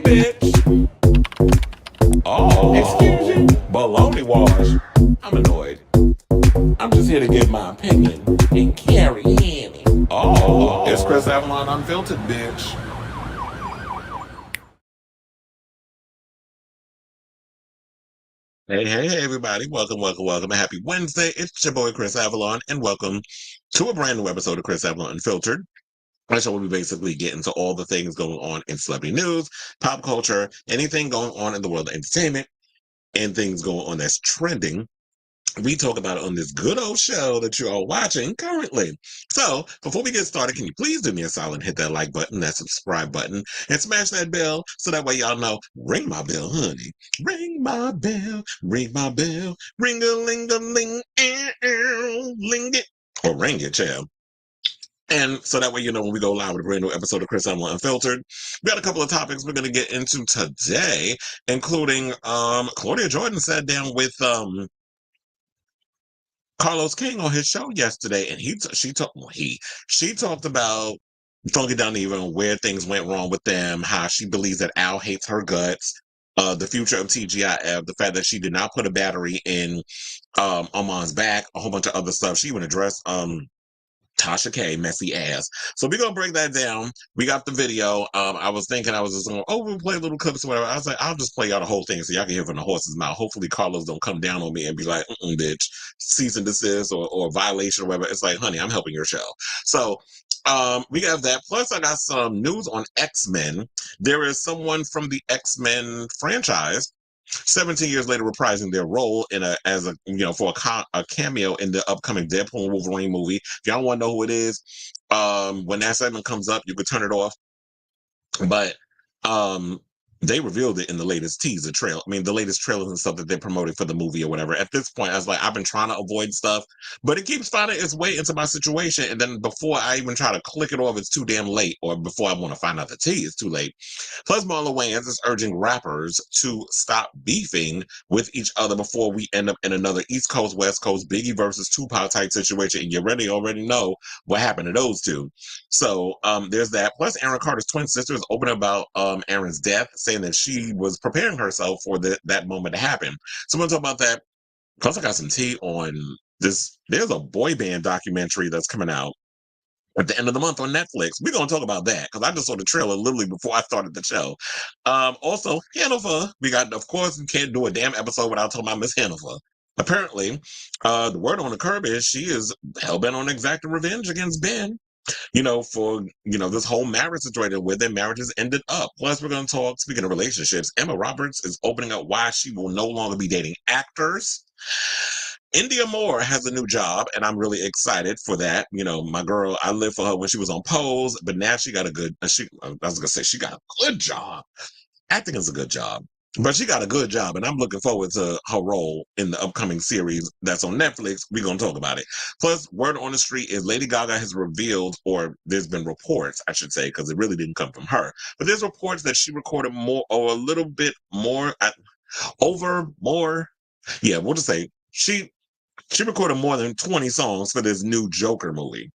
bitch. Oh, excuse you? Baloney wash. I'm annoyed. I'm just here to give my opinion and carry in. Oh, it's Chris Avalon Unfiltered, bitch. Hey, everybody. Welcome. A happy Wednesday. It's your boy, Chris Avalon, and welcome to a brand new episode of Chris Avalon Unfiltered. My show will be basically getting to all the things going on in celebrity news, pop culture, anything going on in the world of entertainment, and things going on that's trending. We talk about it on this good old show that you are watching currently. So, before we get started, can you please do me a solid and hit that like button, that subscribe button, and smash that bell so that way y'all know, ring my bell, honey. Ring my bell, ring-a-ling-a-ling, ling it, or ring it, child. And so that way, you know, when we go live with a brand new episode of Chris Avalon Unfiltered, we got a couple of topics we're going to get into today, including Claudia Jordan sat down with Carlos King on his show yesterday, and she talked about Funky Dineva and where things went wrong with them, how she believes that Al hates her guts, the future of TGIF, the fact that she did not put a battery in Armand's back, a whole bunch of other stuff. She even addressed Tasha K, messy ass. So we're gonna break that down. We got the video. I was thinking I was just going, we'll play little clips or whatever. I was like, I'll just play y'all the whole thing so y'all can hear from the horse's mouth. Hopefully Carlos don't come down on me and be like, bitch, cease and desist or violation or whatever. It's like, honey, I'm helping your show. So we have that. Plus, I got some news on X-Men. There is someone from the X-Men franchise 17 years later reprising their role for a cameo in the upcoming Deadpool and Wolverine movie. If y'all want to know who it is, when that segment comes up, you can turn it off. But they revealed it in the latest teaser trail. I mean, the latest trailers and stuff that they're promoting for the movie or whatever. At this point, I was like, I've been trying to avoid stuff, but it keeps finding its way into my situation. And then before I even try to click it off, it's too damn late. Or before I want to find out the tea, it's too late. Plus, Marlon Wayans is urging rappers to stop beefing with each other before we end up in another East Coast, West Coast, Biggie versus Tupac type situation. And you already know what happened to those two. So there's that. Plus, Aaron Carter's twin sister is open about Aaron's death, saying that she was preparing herself for that moment to happen. So I'm going to talk about that. Plus, I got some tea on this. There's a boy band documentary that's coming out at the end of the month on Netflix. We're going to talk about that because I just saw the trailer literally before I started the show. Also, Hannaford. We got, of course, we can't do a damn episode without talking about Miss Hannaford. Apparently, the word on the curb is she is hell-bent on exacting revenge against Ben. For this whole marriage situation where their marriages ended up. Plus, we're going to talk, speaking of relationships, Emma Roberts is opening up why she will no longer be dating actors. Indya Moore has a new job, and I'm really excited for that. My girl, I lived for her when she was on Pose, but now she got a good, I was going to say, she got a good job. Acting is a good job. But she got a good job, and I'm looking forward to her role in the upcoming series that's on Netflix. We're going to talk about it. Plus, word on the street is Lady Gaga has revealed, or there's been reports, I should say, because it really didn't come from her. But there's reports that she recorded more, or a little bit more, Yeah, we'll just say she recorded more than 20 songs for this new Joker movie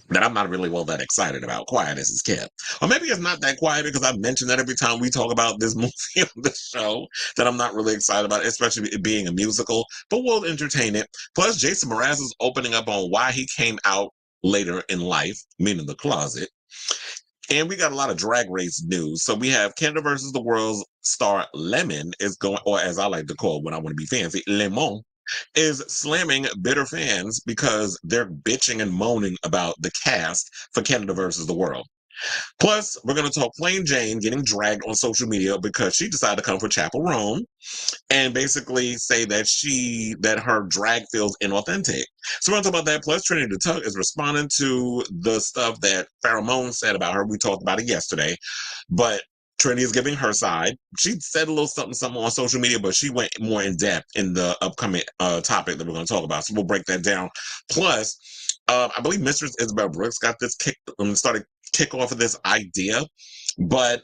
that I'm not really that excited about. Quiet as it's kept. Or maybe it's not that quiet because I mention that every time we talk about this movie on the show that I'm not really excited about, especially it being a musical, but we'll entertain it. Plus, Jason Mraz is opening up on why he came out later in life, meaning the closet. And we got a lot of drag race news. So we have Canada versus the World's star Lemon is going, or as I like to call it when I want to be fancy, Lemon, is slamming bitter fans because they're bitching and moaning about the cast for Canada versus the World. Plus, we're going to talk Plain Jane getting dragged on social media because she decided to come for Chapel Roan and basically say that her drag feels inauthentic. So we're going to talk about that. Plus, Trinity the Tuck is responding to the stuff that Pheromone said about her. We talked about it yesterday, but Trinity is giving her side. She said a little something on social media, but she went more in depth in the upcoming topic that we're going to talk about. So we'll break that down. Plus, I believe Mistress Isabel Brooks got this kick off of this idea, but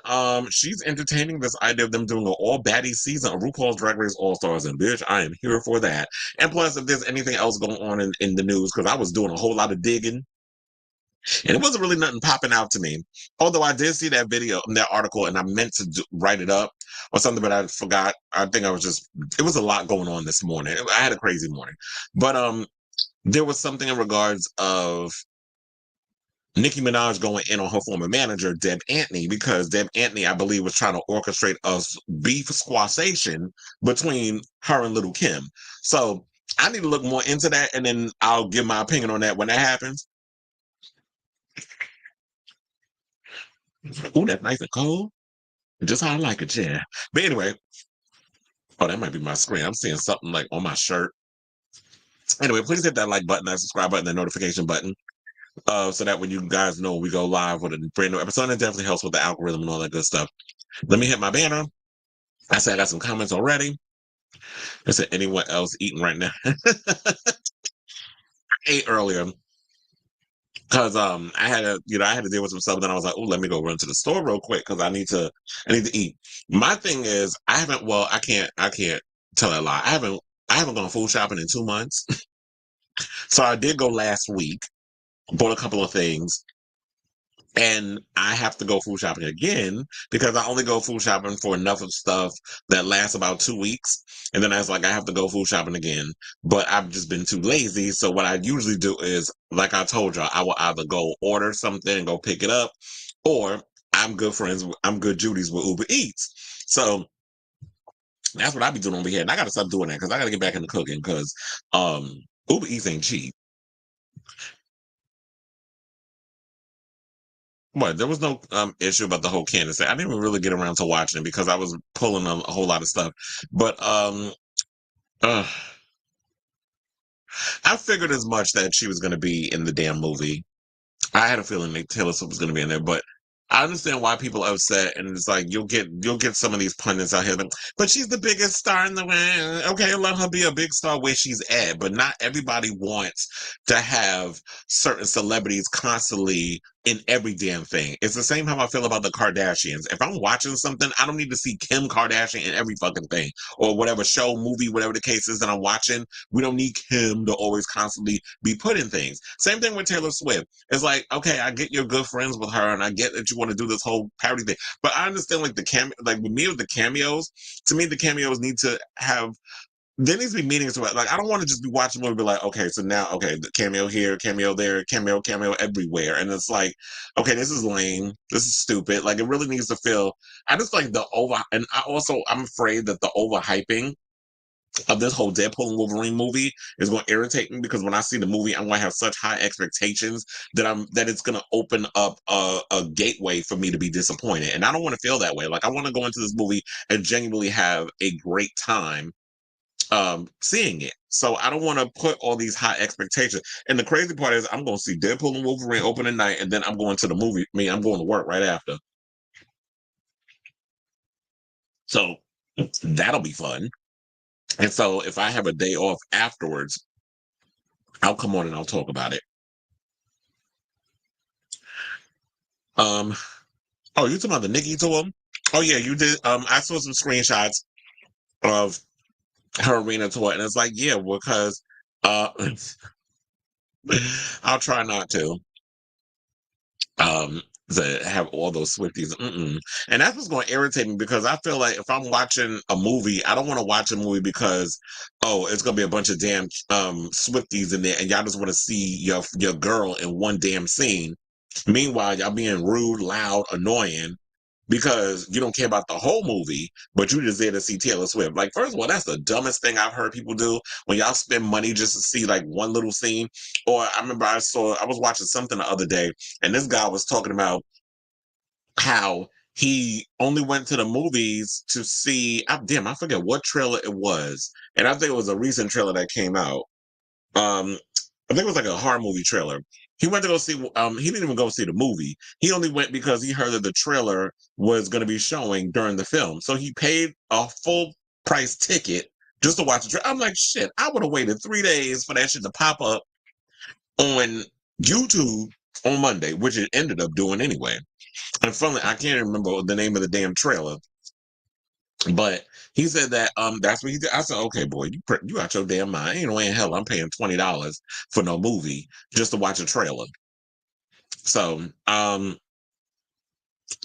she's entertaining this idea of them doing an all baddie season of RuPaul's Drag Race All Stars, and bitch, I am here for that. And plus, if there's anything else going on in the news, because I was doing a whole lot of digging And it wasn't really nothing popping out to me. Although I did see that video, that article, and I meant to write it up or something, but I forgot. I think I was just, it was a lot going on this morning. I had a crazy morning. But there was something in regards of Nicki Minaj going in on her former manager, Deb Antony, because Deb Antony, I believe, was trying to orchestrate a beef squashation between her and Little Kim. So I need to look more into that, and then I'll give my opinion on that when that happens. Ooh, that's nice and cold. Just how I like it, yeah. But anyway, oh, that might be my screen. I'm seeing something like on my shirt. Anyway, please hit that like button, that subscribe button, that notification button. So that when you guys know we go live with a brand new episode, it definitely helps with the algorithm and all that good stuff. Let me hit my banner. I said I got some comments already. I said anyone else eating right now? I ate earlier because I had to deal with some stuff. Then I was like, oh, let me go run to the store real quick because I need to eat. My thing is I can't tell a lie. I haven't gone food shopping in 2 months. So I did go last week, bought a couple of things. And I have to go food shopping again because I only go food shopping for enough of stuff that lasts about 2 weeks. And then I was like, I have to go food shopping again. But I've just been too lazy. So what I usually do is, like I told y'all, I will either go order something and go pick it up, or I'm good Judy's with Uber Eats. So that's what I be doing over here. And I gotta stop doing that because I gotta get back into cooking because Uber Eats ain't cheap. What, there was no issue about the whole Candace thing. I didn't even really get around to watching it because I was pulling a whole lot of stuff. But uh, I figured as much that she was going to be in the damn movie. I had a feeling that Taylor Swift was going to be in there, but I understand why people are upset. And it's like you'll get some of these pundits out here, but she's the biggest star in the world. Okay, let her be a big star where she's at, but not everybody wants to have certain celebrities constantly in every damn thing. It's the same how I feel about the Kardashians. If I'm watching something, I don't need to see Kim Kardashian in every fucking thing or whatever show, movie, whatever the case is that I'm watching. We don't need Kim to always constantly be put in things. Same thing with Taylor Swift. It's like, okay, I get you're good friends with her and I get that you want to do this whole parody thing. But I understand like like with me with the cameos, to me the cameos need to have there needs to be meanings to it. Like I don't want to just be watching a movie and be like, okay, so now the cameo here, cameo there, cameo everywhere. And it's like, okay, this is lame. This is stupid. Like it really needs to feel I just like the over and I'm afraid that the overhyping of this whole Deadpool and Wolverine movie is going to irritate me because when I see the movie, I'm going to have such high expectations that it's going to open up a gateway for me to be disappointed, and I don't want to feel that way. Like I want to go into this movie and genuinely have a great time seeing it. So I don't want to put all these high expectations. And the crazy part is I'm going to see Deadpool and Wolverine opening night, and then I'm going to the movie. I'm going to work right after. So that'll be fun. And so if I have a day off afterwards, I'll come on and I'll talk about it. Um, oh, you talking about the Nicki tour? Oh yeah, you did. I saw some screenshots of her arena tour, and it's like, yeah, because uh, I'll try not to. Um, to have all those Swifties, and that's what's going to irritate me because I feel like if I'm watching a movie, I don't want to watch a movie because it's going to be a bunch of damn Swifties in there, and y'all just want to see your girl in one damn scene. Meanwhile, y'all being rude, loud, annoying because you don't care about the whole movie, but you just there to see Taylor Swift. Like, first of all, that's the dumbest thing I've heard people do when y'all spend money just to see like one little scene. Or I remember I was watching something the other day, and this guy was talking about how he only went to the movies to see. I forget what trailer it was, and I think it was a recent trailer that came out. Um, I think it was like a horror movie trailer. He went to go see. He didn't even go see the movie. He only went because he heard that the trailer was going to be showing during the film. So he paid a full price ticket just to watch the trailer. I'm like, shit. I would have waited 3 days for that shit to pop up on YouTube on Monday, which it ended up doing anyway. And finally, I can't remember the name of the damn trailer. But he said that that's what he did. I said, okay, boy, you out your damn mind. Ain't no way in hell I'm paying $20 for no movie just to watch a trailer. So, the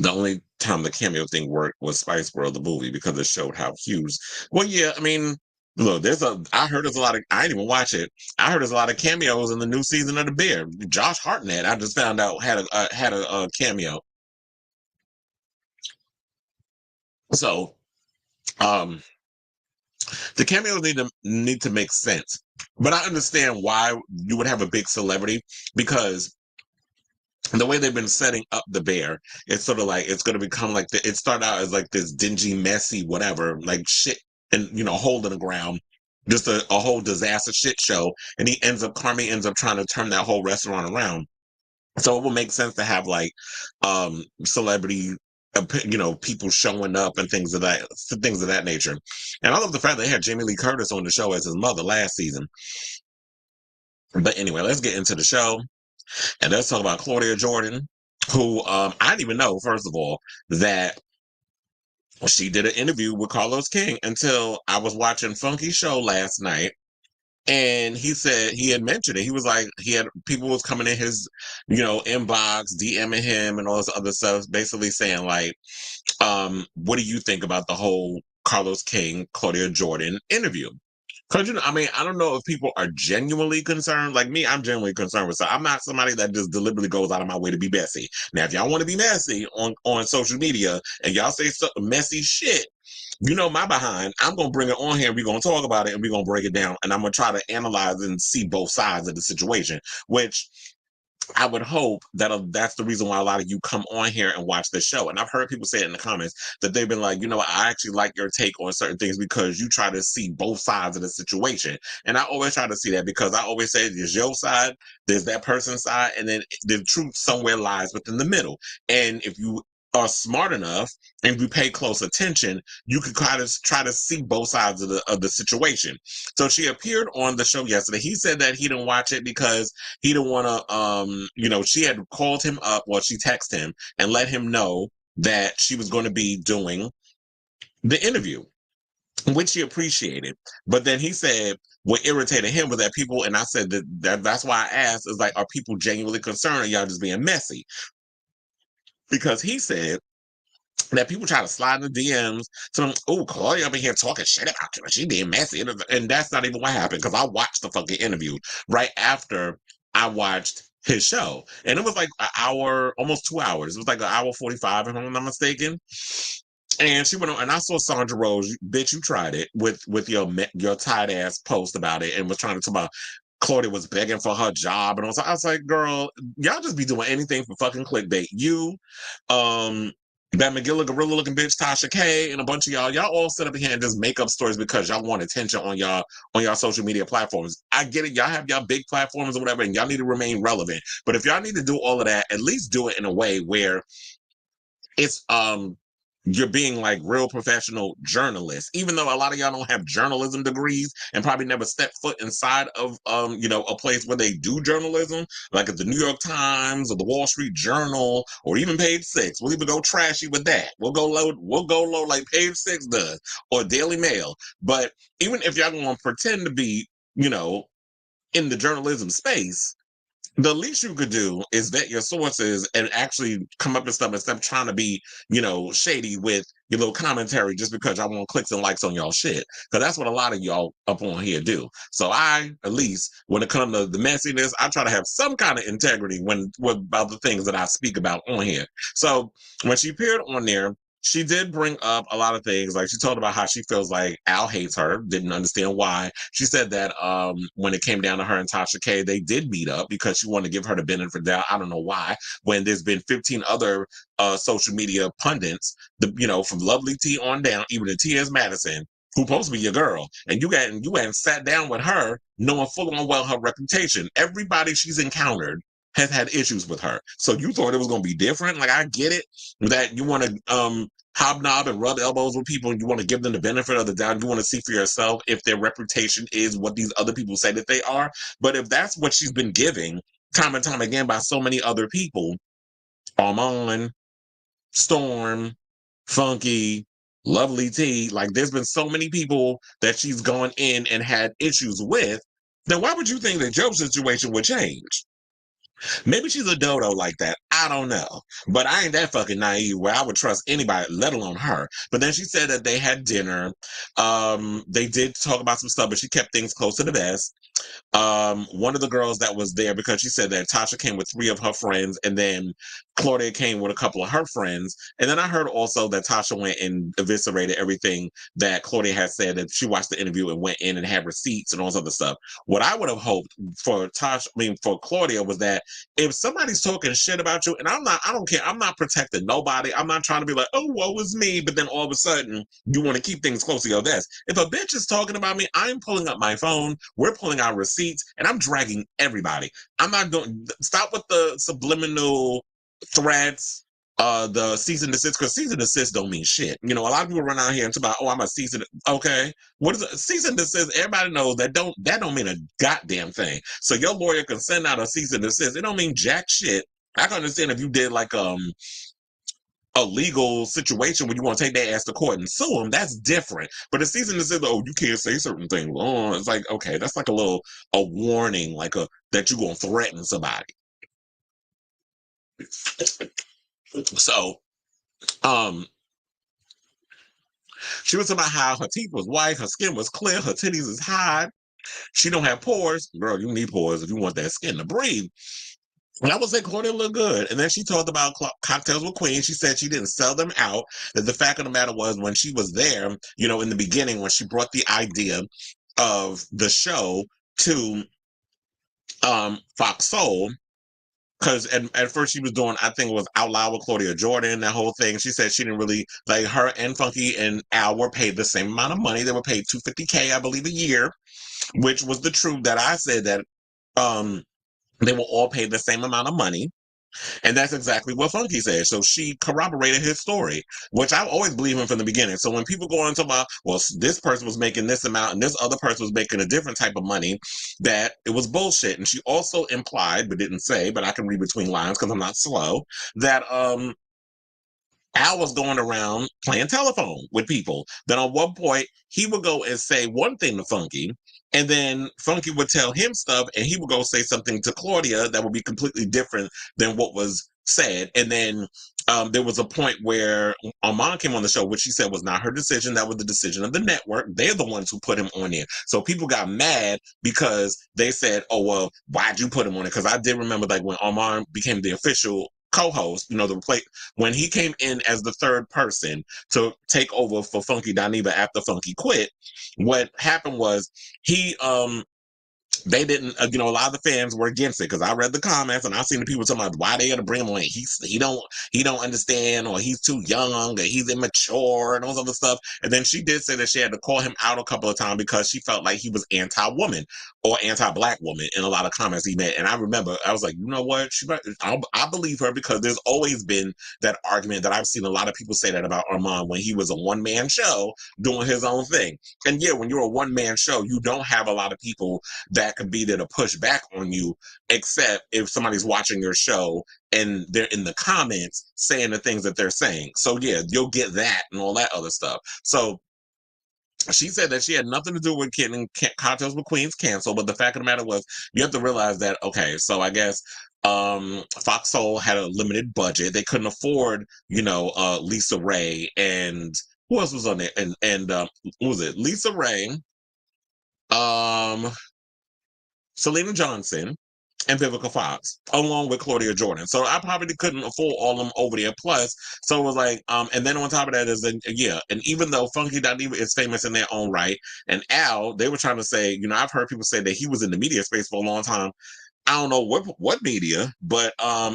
only time the cameo thing worked was Spice World, the movie, because it showed how huge. Well, yeah, I mean, look, I heard there's a lot of, I didn't even watch it. I heard there's a lot of cameos in the new season of The Bear. Josh Hartnett, I just found out had a cameo. So, um, the cameos need to make sense. But I understand why you would have a big celebrity because the way they've been setting up the bear, it's sort of like it's going to become like it started out as like this dingy, messy, whatever, like shit, and hole in the ground, just a whole disaster shit show. And Carmi ends up trying to turn that whole restaurant around. So it will make sense to have like celebrity, people showing up and things of that nature. And I love the fact they had Jamie Lee Curtis on the show as his mother last season. But anyway, let's get into the show. And let's talk about Claudia Jordan, who I didn't even know, first of all, that she did an interview with Carlos King until I was watching Funky Show last night. And he said he had mentioned it. He was like, he had people was coming in his, inbox, DMing him and all this other stuff, basically saying like, what do you think about the whole Carlos King, Claudia Jordan interview? Because I mean, I don't know if people are genuinely concerned. Like me, I'm genuinely concerned with. So I'm not somebody that just deliberately goes out of my way to be messy. Now, if y'all want to be messy on social media and y'all say messy shit, my behind. I'm gonna bring it on here. We're gonna talk about it and we're gonna break it down. And I'm gonna try to analyze and see both sides of the situation. Which I would hope that that's the reason why a lot of you come on here and watch this show. And I've heard people say it in the comments that they've been like, I actually like your take on certain things because you try to see both sides of the situation. And I always try to see that because I always say there's your side, there's that person's side, and then the truth somewhere lies within the middle. And if you are smart enough and you pay close attention, you could kind of try to see both sides of the situation. So she appeared on the show yesterday. He said that he didn't watch it because he didn't want to she had called him up, well, she texted him and let him know that she was going to be doing the interview, which he appreciated. But then he said what irritated him was that people, and I said that's why I asked, is like, are people genuinely concerned or y'all just being messy? Because he said that people try to slide in the DMs. So, oh, Claudia up in here talking shit about you. She being messy. And that's not even what happened because I watched the fucking interview right after I watched his show. And it was like an hour, almost 2 hours. It was like an hour 45, if I'm not mistaken. And she went on, and I saw Sandra Rose, bitch, you tried it with your tight ass post about it and was trying to talk about Claudia was begging for her job. And I was like, girl, y'all just be doing anything for fucking clickbait. You, that McGilla gorilla looking bitch, Tasha K, and a bunch of y'all all sit up here and just make up stories because y'all want attention on y'all social media platforms. I get it, y'all have y'all big platforms or whatever, and y'all need to remain relevant. But if y'all need to do all of that, at least do it in a way where it's you're being like real professional journalists, even though a lot of y'all don't have journalism degrees and probably never stepped foot inside of a place where they do journalism, like at the New York Times or the Wall Street Journal or even Page Six. We'll even go trashy with that. We'll go low like Page Six does or Daily Mail. But even if y'all gonna pretend to be, in the journalism space, the least you could do is vet your sources and actually come up with stuff instead of trying to be, shady with your little commentary just because y'all want clicks and likes on y'all shit. Because that's what a lot of y'all up on here do. So at least, when it comes to the messiness, I try to have some kind of integrity about the things that I speak about on here. So when she appeared on there, she did bring up a lot of things. Like she told about how she feels like Al hates her, didn't understand why. She said that when it came down to her and Tasha K, they did meet up because she wanted to give her the benefit of the doubt. I don't know why. When there's been 15 other social media pundits, from Lovely T on down, even to T.S. Madison, who supposed to be your girl, and you hadn't sat down with her, knowing full on well her reputation. Everybody she's encountered has had issues with her. So you thought it was going to be different? Like, I get it that you want to hobnob and rub elbows with people and you want to give them the benefit of the doubt. You want to see for yourself if their reputation is what these other people say that they are. But if that's what she's been giving time and time again by so many other people, Armand, Storm, Funky, Lovely T, like there's been so many people that she's gone in and had issues with, then why would you think that Joe's situation would change? Maybe she's a dodo like that. I don't know. But I ain't that fucking naive where I would trust anybody, let alone her. But then she said that they had dinner. They did talk about some stuff, but she kept things close to the vest. One of the girls that was there, because she said that Tasha came with 3 of her friends, and then Claudia came with a couple of her friends. And then I heard also that Tasha went and eviscerated everything that Claudia had said, that she watched the interview and went in and had receipts and all this other stuff. What I would have hoped for for Claudia, was that if somebody's talking shit about you, and I don't care, I'm not protecting nobody. I'm not trying to be like, oh, woe is me, but then all of a sudden you want to keep things close to your vest. If a bitch is talking about me, I'm pulling up my phone, we're pulling out receipts, and I'm dragging everybody. I'm not doing, stop with the subliminal threats, the cease and desist, because cease and desist don't mean shit. You know, a lot of people run out here and talk about, oh, I'm a cease and, okay, what is it? Cease and desist? Everybody knows that don't mean a goddamn thing. So your lawyer can send out a cease and desist. It don't mean jack shit. I can understand if you did like a legal situation when you want to take their ass to court and sue them, that's different. But a cease and desist, oh, you can't say certain things. Oh, it's like, okay, that's like a warning, like that you're gonna threaten somebody. So, she was talking about how her teeth was white, her skin was clear, her titties is hard. She don't have pores. Girl, you need pores if you want that skin to breathe. And I would say Claudia looked good. And then she talked about cocktails with Queen. She said she didn't sell them out. That the fact of the matter was, when she was there, you know, in the beginning, when she brought the idea of the show to Fox Soul, because at first she was doing, I think it was Out Loud with Claudia Jordan, that whole thing. She said she didn't really, like, her and Funky and Al were paid the same amount of money. They were paid $250K, I believe, a year, which was the truth that I said, that they were all paid the same amount of money. And that's exactly what Funky said. So she corroborated his story, which I've always believed him from the beginning. So when people go on to talk about, well, this person was making this amount and this other person was making a different type of money, that it was bullshit. And she also implied, but didn't say, but I can read between lines because I'm not slow, that Al was going around playing telephone with people. Then at one point, he would go and say one thing to Funky, and then Funky would tell him stuff, and he would go say something to Claudia that would be completely different than what was said. And then there was a point where Armand came on the show, which she said was not her decision. That was the decision of the network. They're the ones who put him on there. So people got mad because they said, oh, well, why'd you put him on it? Because I did remember, like, when Armand became the official co-host, you know, when he came in as the third person to take over for Funky Dineva after Funky quit, what happened was they didn't, you know, a lot of the fans were against it, because I read the comments and I seen the people talking about why they got to bring him on. He don't understand, or he's too young, or he's immature, and all this other stuff. And then she did say that she had to call him out a couple of times because she felt like he was anti-woman or anti-black woman in a lot of comments he made. And I remember I was like, you know what? I believe her, because there's always been that argument that I've seen a lot of people say that about Armand when he was a one-man show doing his own thing. And yeah, when you're a one-man show, you don't have a lot of people that could be there to push back on you, except if somebody's watching your show and they're in the comments saying the things that they're saying. So yeah, you'll get that and all that other stuff. So she said that she had nothing to do with getting Cocktails with Queens canceled, but the fact of the matter was, you have to realize that, okay, so I guess Fox Soul had a limited budget. They couldn't afford, you know, Lisa Ray, and who else was on there? And what was it? Lisa Ray, um, Selena Johnson, and Vivica Fox, along with Claudia Jordan. So I probably couldn't afford all of them over there. Plus, so it was like, and then on top of that is, yeah, and even though Funky Dineva is famous in their own right, and Al, they were trying to say, you know, I've heard people say that he was in the media space for a long time. I don't know what media, but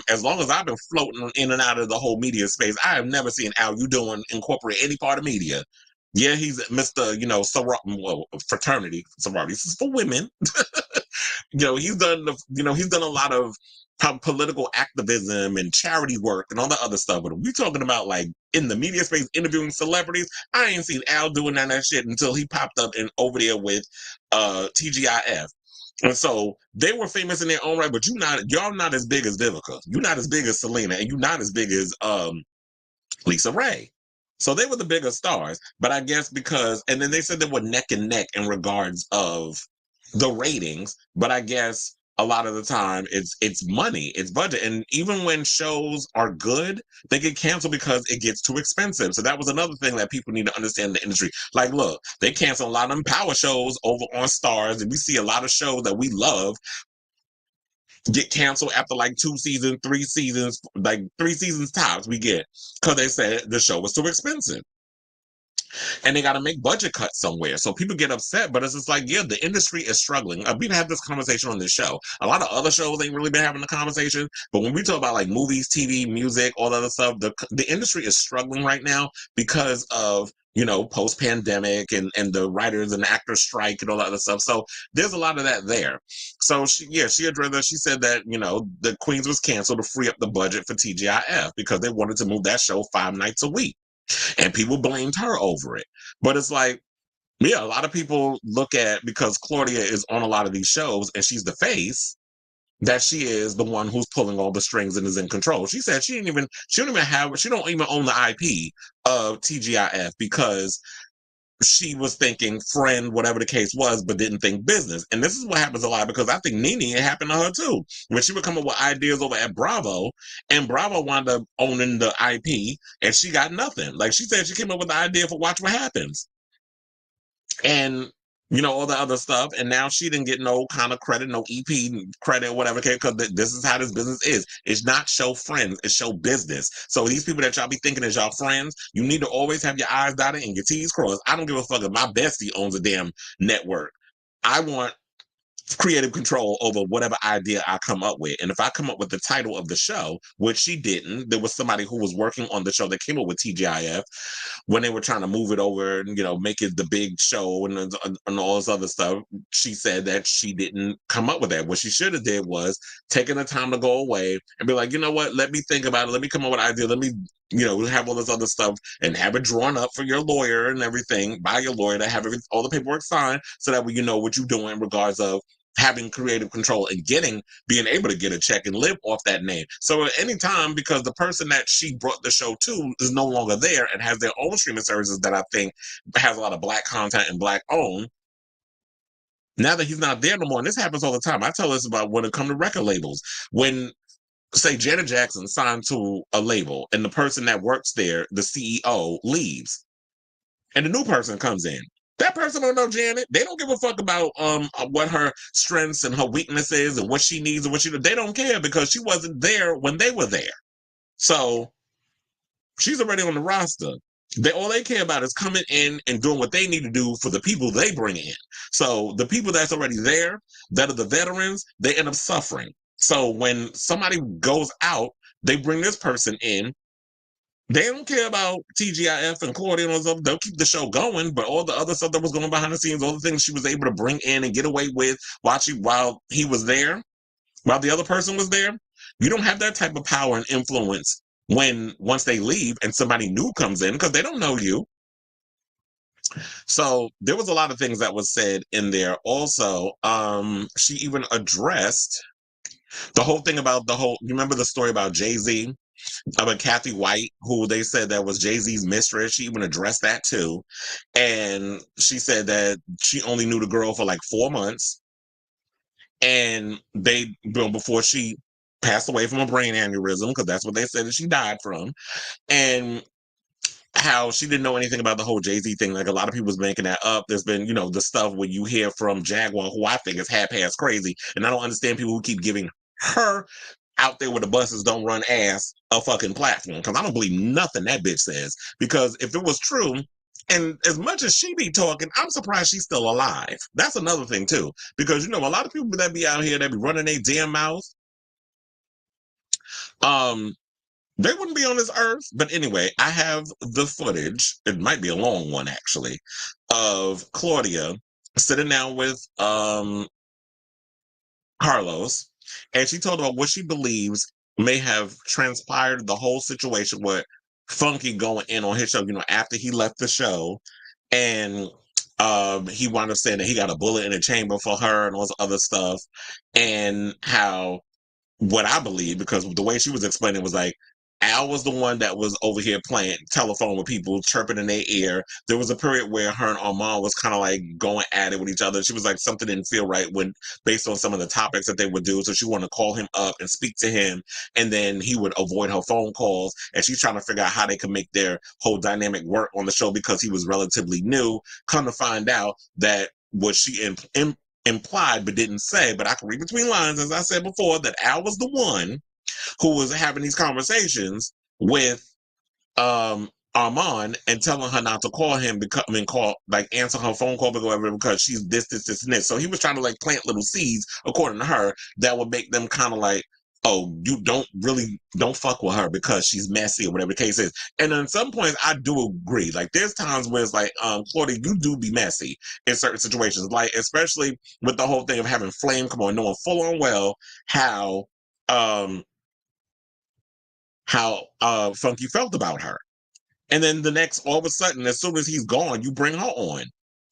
as long as I've been floating in and out of the whole media space, I have never seen Al Udoin incorporate any part of media. Yeah, he's Mr. You know, fraternity sorority. This is for women. You know, he's done a lot of political activism and charity work and all that other stuff. But if we talking about, like, in the media space interviewing celebrities, I ain't seen Al doing none of that shit until he popped up in over there with TGIF. And so they were famous in their own right, but y'all not as big as Vivica. You're not as big as Selena, and you're not as big as Lisa Ray. So they were the bigger stars. But I guess because, and then they said they were neck and neck in regards of the ratings. But I guess a lot of the time it's money, it's budget. And even when shows are good, they get canceled because it gets too expensive. So that was another thing that people need to understand in the industry. Like, look, they cancel a lot of them power shows over on Stars, and we see a lot of shows that we love get canceled after like 2 seasons, 3 seasons, like 3 seasons tops we get, because they said the show was too expensive and they got to make budget cuts somewhere. So people get upset, but it's just like, yeah, the industry is struggling. We've had this conversation on this show. A lot of other shows ain't really been having the conversation, but when we talk about like movies, TV, music, all that other stuff, the industry is struggling right now because of, you know, post-pandemic and the writers and actors strike and all that other stuff. So there's a lot of that there. So she addressed that. She said that, you know, the Queens was canceled to free up the budget for TGIF because they wanted to move that show 5 nights a week. And people blamed her over it. But it's like, yeah, a lot of people look at, because Claudia is on a lot of these shows and she's the face, that she is the one who's pulling all the strings and is in control. She said she don't even own the IP of TGIF because she was thinking friend, whatever the case was, but didn't think business. And this is what happens a lot, because I think Nene, it happened to her too. When she would come up with ideas over at Bravo, and Bravo wound up owning the IP, and she got nothing. Like she said, she came up with the idea for Watch What Happens. And you know, all the other stuff, and now she didn't get no kind of credit, no EP credit, whatever, because this is how this business is. It's not show friends, it's show business. So these people that y'all be thinking is y'all friends, you need to always have your I's dotted and your T's crossed. I don't give a fuck if my bestie owns a damn network. I want creative control over whatever idea I come up with. And if I come up with the title of the show, which she didn't, there was somebody who was working on the show that came up with TGIF when they were trying to move it over and, you know, make it the big show and all this other stuff. She said that she didn't come up with that. What she should have did was taken the time to go away and be like, you know what, let me think about it. Let me come up with an idea. Let me, you know, have all this other stuff and have it drawn up for your lawyer and everything, by your lawyer, to have all the paperwork signed, so that way you know what you're doing in regards of having creative control and being able to get a check and live off that name. So at any time, because the person that she brought the show to is no longer there and has their own streaming services that I think has a lot of Black content and Black owned, now that he's not there no more, and this happens all the time. I tell this about when it comes to record labels. When, say, Janet Jackson signed to a label and the person that works there, the CEO, leaves and the new person comes in. That person don't know Janet. They don't give a fuck about what her strengths and her weaknesses and what she needs and what she. They don't care, because she wasn't there when they were there. So she's already on the roster. All they care about is coming in and doing what they need to do for the people they bring in. So the people that's already there, that are the veterans, they end up suffering. So when somebody goes out, they bring this person in. They don't care about TGIF and Claudia and all stuff. They'll keep the show going, but all the other stuff that was going on behind the scenes, all the things she was able to bring in and get away with while he was there, while the other person was there, you don't have that type of power and influence once they leave and somebody new comes in, because they don't know you. So there was a lot of things that was said in there. Also, she even addressed the whole thing about you remember the story about Jay-Z? About Kathy White, who they said that was Jay-Z's mistress. She even addressed that too. And she said that she only knew the girl for like 4 months. And before she passed away from a brain aneurysm, because that's what they said that she died from. And how she didn't know anything about the whole Jay-Z thing. Like, a lot of people was making that up. There's been, you know, the stuff where you hear from Jaguar, who I think is half-ass crazy. And I don't understand people who keep giving her out there where the buses don't run ass a fucking platform, because I don't believe nothing that bitch says. Because if it was true, and as much as she be talking, I'm surprised she's still alive. That's another thing too, because you know, a lot of people that be out here that be running their damn mouth, they wouldn't be on this earth. But anyway, I have the footage. It might be a long one actually, of Claudia sitting down with Carlos, and she told about what she believes may have transpired, the whole situation with Funky going in on his show, you know, after he left the show. And he wound up saying that he got a bullet in the chamber for her and all this other stuff. And how, what I believe, because the way she was explaining was like, Al was the one that was over here playing telephone with people, chirping in their ear. There was a period where her and Armand was kind of like going at it with each other. She was like, something didn't feel right when, based on some of the topics that they would do. So she wanted to call him up and speak to him. And then he would avoid her phone calls. And she's trying to figure out how they can make their whole dynamic work on the show because he was relatively new. Come to find out that what she implied but didn't say, but I can read between lines, as I said before, that Al was the one who was having these conversations with Armand and telling her not to call him answer her phone call because she's this, and this. So he was trying to like plant little seeds, according to her, that would make them kind of like, oh, you don't fuck with her because she's messy or whatever the case is. And in some points, I do agree. Like there's times where it's like, Claudia, you do be messy in certain situations, like especially with the whole thing of having Flame come on, knowing full on well how Funky felt about her. And then all of a sudden, as soon as he's gone, you bring her on.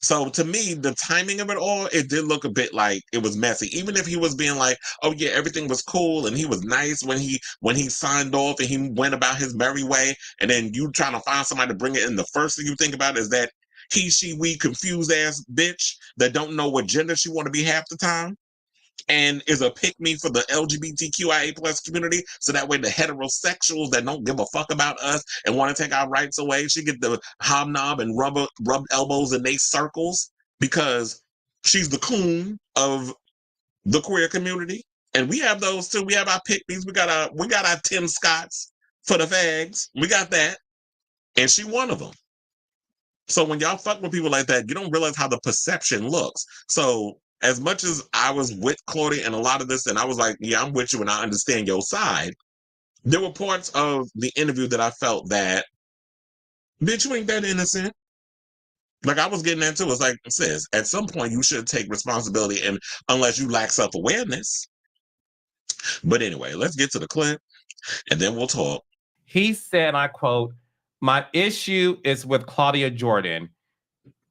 So to me, the timing of it all, it did look a bit like it was messy. Even if he was being like, oh yeah, everything was cool and he was nice when he signed off and he went about his merry way, and then you trying to find somebody to bring it in, the first thing you think about is that he, she, we confused ass bitch that don't know what gender she want to be half the time, and is a pick-me for the LGBTQIA plus community. So that way the heterosexuals that don't give a fuck about us and want to take our rights away, she get the hobnob and rub elbows in they circles because she's the coon of the queer community. And we have those too. We have our pick-me's. We got our Tim Scotts for the fags. We got that. And she one of them. So when y'all fuck with people like that, you don't realize how the perception looks. So as much as I was with Claudia and a lot of this, and I was like, yeah, I'm with you and I understand your side, there were parts of the interview that I felt that, bitch, you ain't that innocent. Like I was getting into it. It's like, sis, at some point you should take responsibility, and unless you lack self-awareness. But anyway, let's get to the clip and then we'll talk. He said, I quote, "My issue is with Claudia Jordan.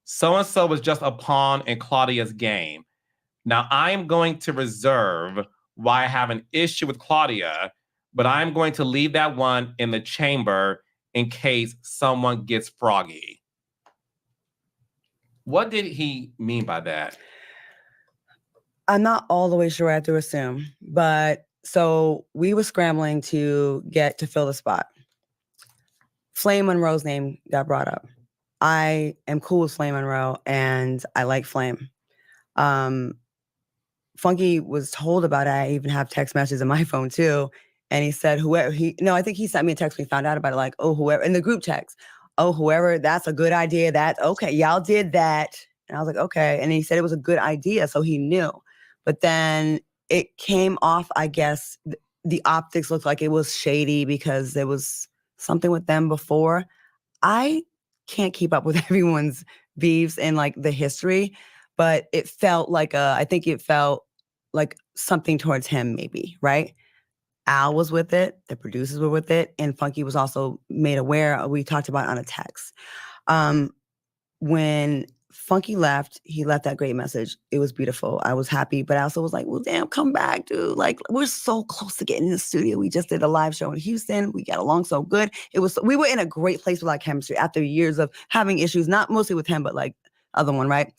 So-and-so was just a pawn in Claudia's game. Now, I am going to reserve why I have an issue with Claudia, but I'm going to leave that one in the chamber in case someone gets froggy." What did he mean by that? I'm not all the way sure, I have to assume. But so we were scrambling to get to fill the spot. Flame Monroe's name got brought up. I am cool with Flame Monroe and I like Flame. Funky was told about it. I even have text messages on my phone too. And he said, I think he sent me a text when he found out about it, like, oh, whoever, in the group text, oh, whoever, that's a good idea. That's okay. Y'all did that. And I was like, okay. And he said it was a good idea. So he knew. But then it came off, I guess, the optics looked like it was shady because there was something with them before. I can't keep up with everyone's beefs and like the history, but it felt like I think it felt like something towards him maybe, right? Al was with it, the producers were with it, and Funky was also made aware. We talked about it on a text. When Funky left, he left that great message. It was beautiful. I was happy, but I also was like, well, damn, come back, dude. Like, we're so close to getting in the studio. We just did a live show in Houston. We got along so good. We were in a great place with our chemistry after years of having issues, not mostly with him, but like other one, right?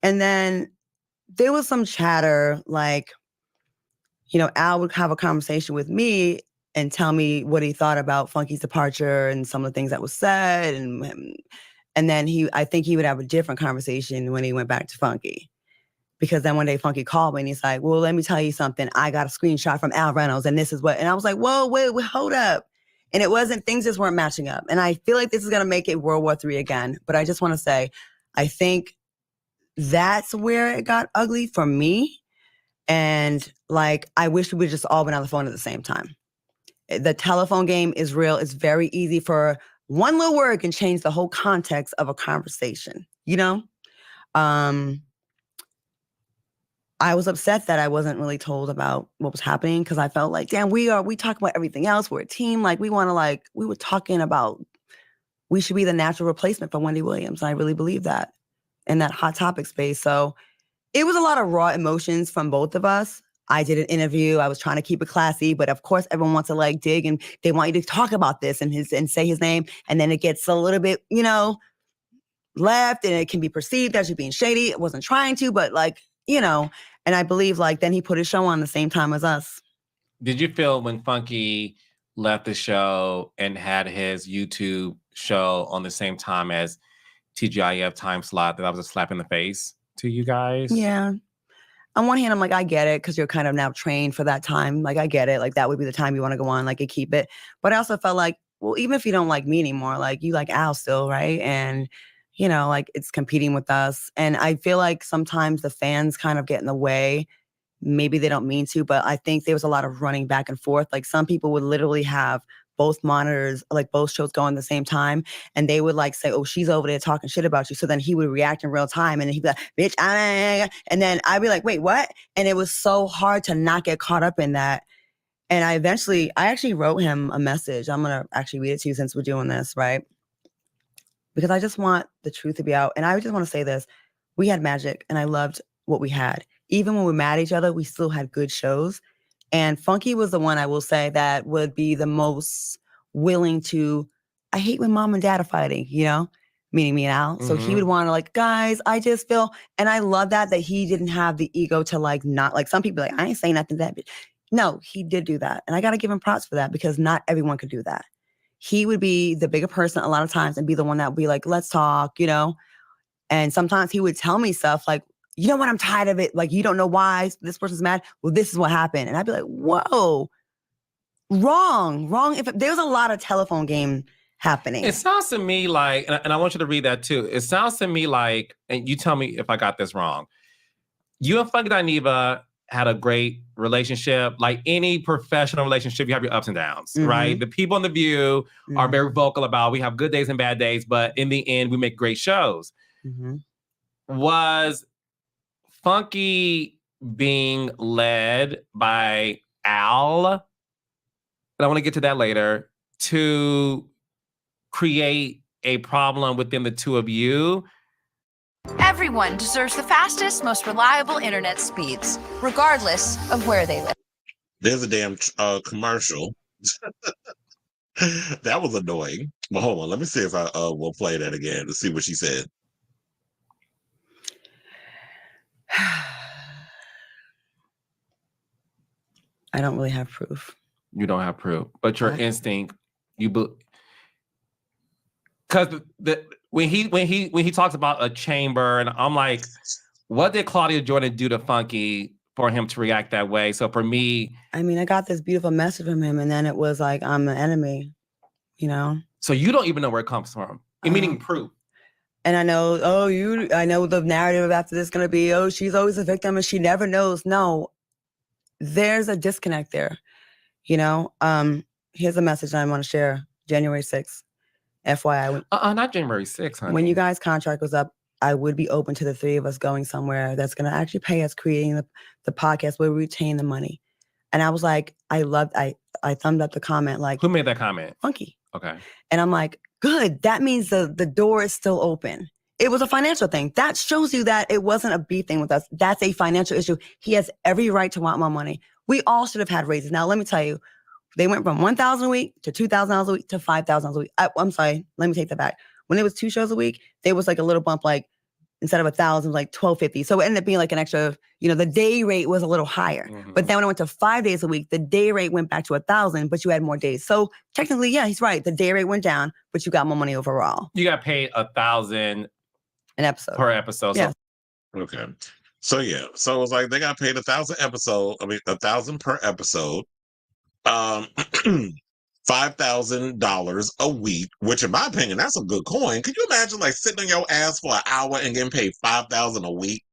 And then there was some chatter, like, Al would have a conversation with me and tell me what he thought about Funky's departure and some of the things that was said. And then I think he would have a different conversation when he went back to Funky. Because then one day Funky called me and he's like, well, let me tell you something. I got a screenshot from Al Reynolds and this is what, and I was like, whoa, wait, hold up. And it wasn't, things just weren't matching up. And I feel like this is going to make it World War III again. But I just want to say, I think that's where it got ugly for me. And like, I wish we would just all been on the phone at the same time. The telephone game is real. It's very easy for one little word can change the whole context of a conversation, I was upset that I wasn't really told about what was happening because I felt like, damn, we talk about everything else. We're a team. Like we were talking about, we should be the natural replacement for Wendy Williams. And I really believe that in that Hot Topic space. So it was a lot of raw emotions from both of us. I did an interview. I was trying to keep it classy, but of course everyone wants to like dig and they want you to talk about this and say his name. And then it gets a little bit, left and it can be perceived as you being shady. It wasn't trying to, but and I believe like then he put his show on the same time as us. Did you feel when Funky left the show and had his YouTube show on the same time as TGIF time slot that was a slap in the face to you guys? Yeah. On one hand, I'm like, I get it because you're kind of now trained for that time. Like, I get it. Like, that would be the time you want to go on, like, and keep it. But I also felt like, well, even if you don't like me anymore, like, you like Al still, right? And, like, it's competing with us. And I feel like sometimes the fans kind of get in the way. Maybe they don't mean to, but I think there was a lot of running back and forth. Like, some people would literally have both monitors, like both shows going at the same time. And they would like say, oh, she's over there talking shit about you. So then he would react in real time and then he'd be like, bitch, and then I'd be like, wait, what? And it was so hard to not get caught up in that. And I actually wrote him a message. I'm going to actually read it to you since we're doing this, right? Because I just want the truth to be out. And I just want to say this. We had magic and I loved what we had. Even when we were mad at each other, we still had good shows. And Funky was the one I will say that would be the most willing to, I hate when mom and dad are fighting, meaning me and Al. Mm-hmm. So he would want to like, guys, I just feel, and I love that he didn't have the ego to like, not like some people like, I ain't saying nothing to that bitch. No, he did do that. And I got to give him props for that because not everyone could do that. He would be the bigger person a lot of times and be the one that would be like, let's talk, and sometimes he would tell me stuff like, you know what? I'm tired of it. Like, you don't know why this person's mad. Well, this is what happened. And I'd be like, whoa, wrong. If there was a lot of telephone game happening. It sounds to me like, and I want you to read that too. It sounds to me like, and you tell me if I got this wrong. You and Funky Dineva had a great relationship. Like any professional relationship, you have your ups and downs, right? The people on The View are very vocal about, we have good days and bad days, but in the end, we make great shows. Was Funky being led by Al, and I want to get to that later, to create a problem within the two of you? Everyone deserves the fastest, most reliable internet speeds, regardless of where they live. There's a damn commercial. That was annoying. But hold on, let me see if I will play that again to see what she said. I don't really have proof. You don't have proof, but your instinct, because when he talks about a chamber, and I'm like, what did Claudia Jordan do to Funky for him to react that way? So for me, I mean, I got this beautiful message from him, and then it was like, I'm the enemy, So you don't even know where it comes from. Meaning proof. And I know, I know the narrative after this is going to be, she's always a victim and she never knows. No, there's a disconnect there. Here's a message I want to share. January 6th, FYI. Not January 6th, honey. When you guys' contract was up, I would be open to the three of us going somewhere that's going to actually pay us creating the podcast where we retain the money. And I was like, I thumbed up the comment. Like, who made that comment? Funky. Okay. And I'm like, good. That means the door is still open. It was a financial thing. That shows you that it wasn't a beef thing with us. That's a financial issue. He has every right to want more money. We all should have had raises. Now, let me tell you, they went from $1,000 a week to $2,000 a week to $5,000 a week. I'm sorry. Let me take that back. When it was 2 shows a week, there was like a little bump, like instead of $1,000, like $1,250. So it ended up being like an extra, the day rate was a little higher. But then when I went to 5 days a week, the day rate went back to $1,000, but you had more days. So technically, yeah, he's right. The day rate went down, but you got more money overall. You got paid $1,000 an episode per episode. Yeah. Okay. So yeah. So it was like they got paid $1,000 per episode. $5,000 a week, which in my opinion, that's a good coin. Could you imagine like sitting on your ass for an hour and getting paid $5,000 a week?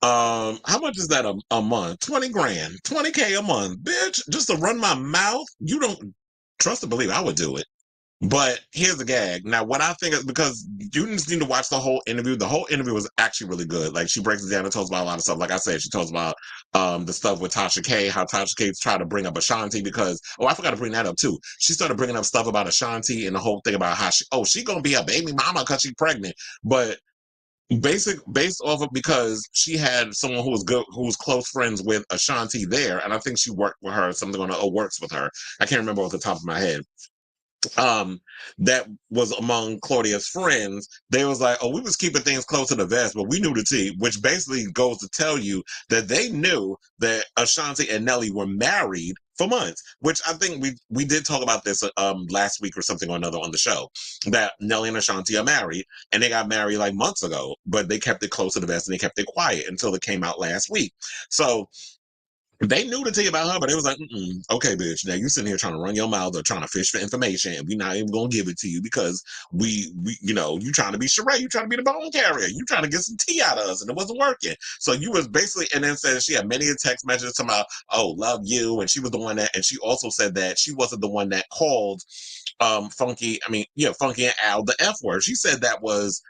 How much is that a month? 20 grand, 20K a month, bitch, just to run my mouth. You don't trust to believe I would do it. But here's the gag. Now, what I think is, because you just need to watch the whole interview. The whole interview was actually really good. Like, she breaks it down and talks about a lot of stuff. Like I said, she talks about the stuff with Tasha K, how Tasha K's tried to bring up Ashanti because, I forgot to bring that up too. She started bringing up stuff about Ashanti and the whole thing about how she gonna be a baby mama because she's pregnant. But based off of because she had someone who was close friends with Ashanti there, and I think she worked with her, something on or works with her. I can't remember off the top of my head. That was among Claudia's friends. They was like, oh, we was keeping things close to the vest, but we knew the tea, which basically goes to tell you that they knew that Ashanti and Nelly were married for months, which I think we did talk about this last week or something or another on the show, that Nelly and Ashanti are married, and they got married like months ago, but they kept it close to the vest and they kept it quiet until it came out last week. So they knew the tea about her, but it was like, okay, bitch, now you sitting here trying to run your mouth or trying to fish for information, and we're not even going to give it to you because we you trying to be Sheree, you trying to be the bone carrier, you trying to get some tea out of us, and it wasn't working. So you was basically, and then said she had many text messages about, oh, love you, and she was the one that, and she also said that she wasn't the one that called Funky and Al the F word. She said that was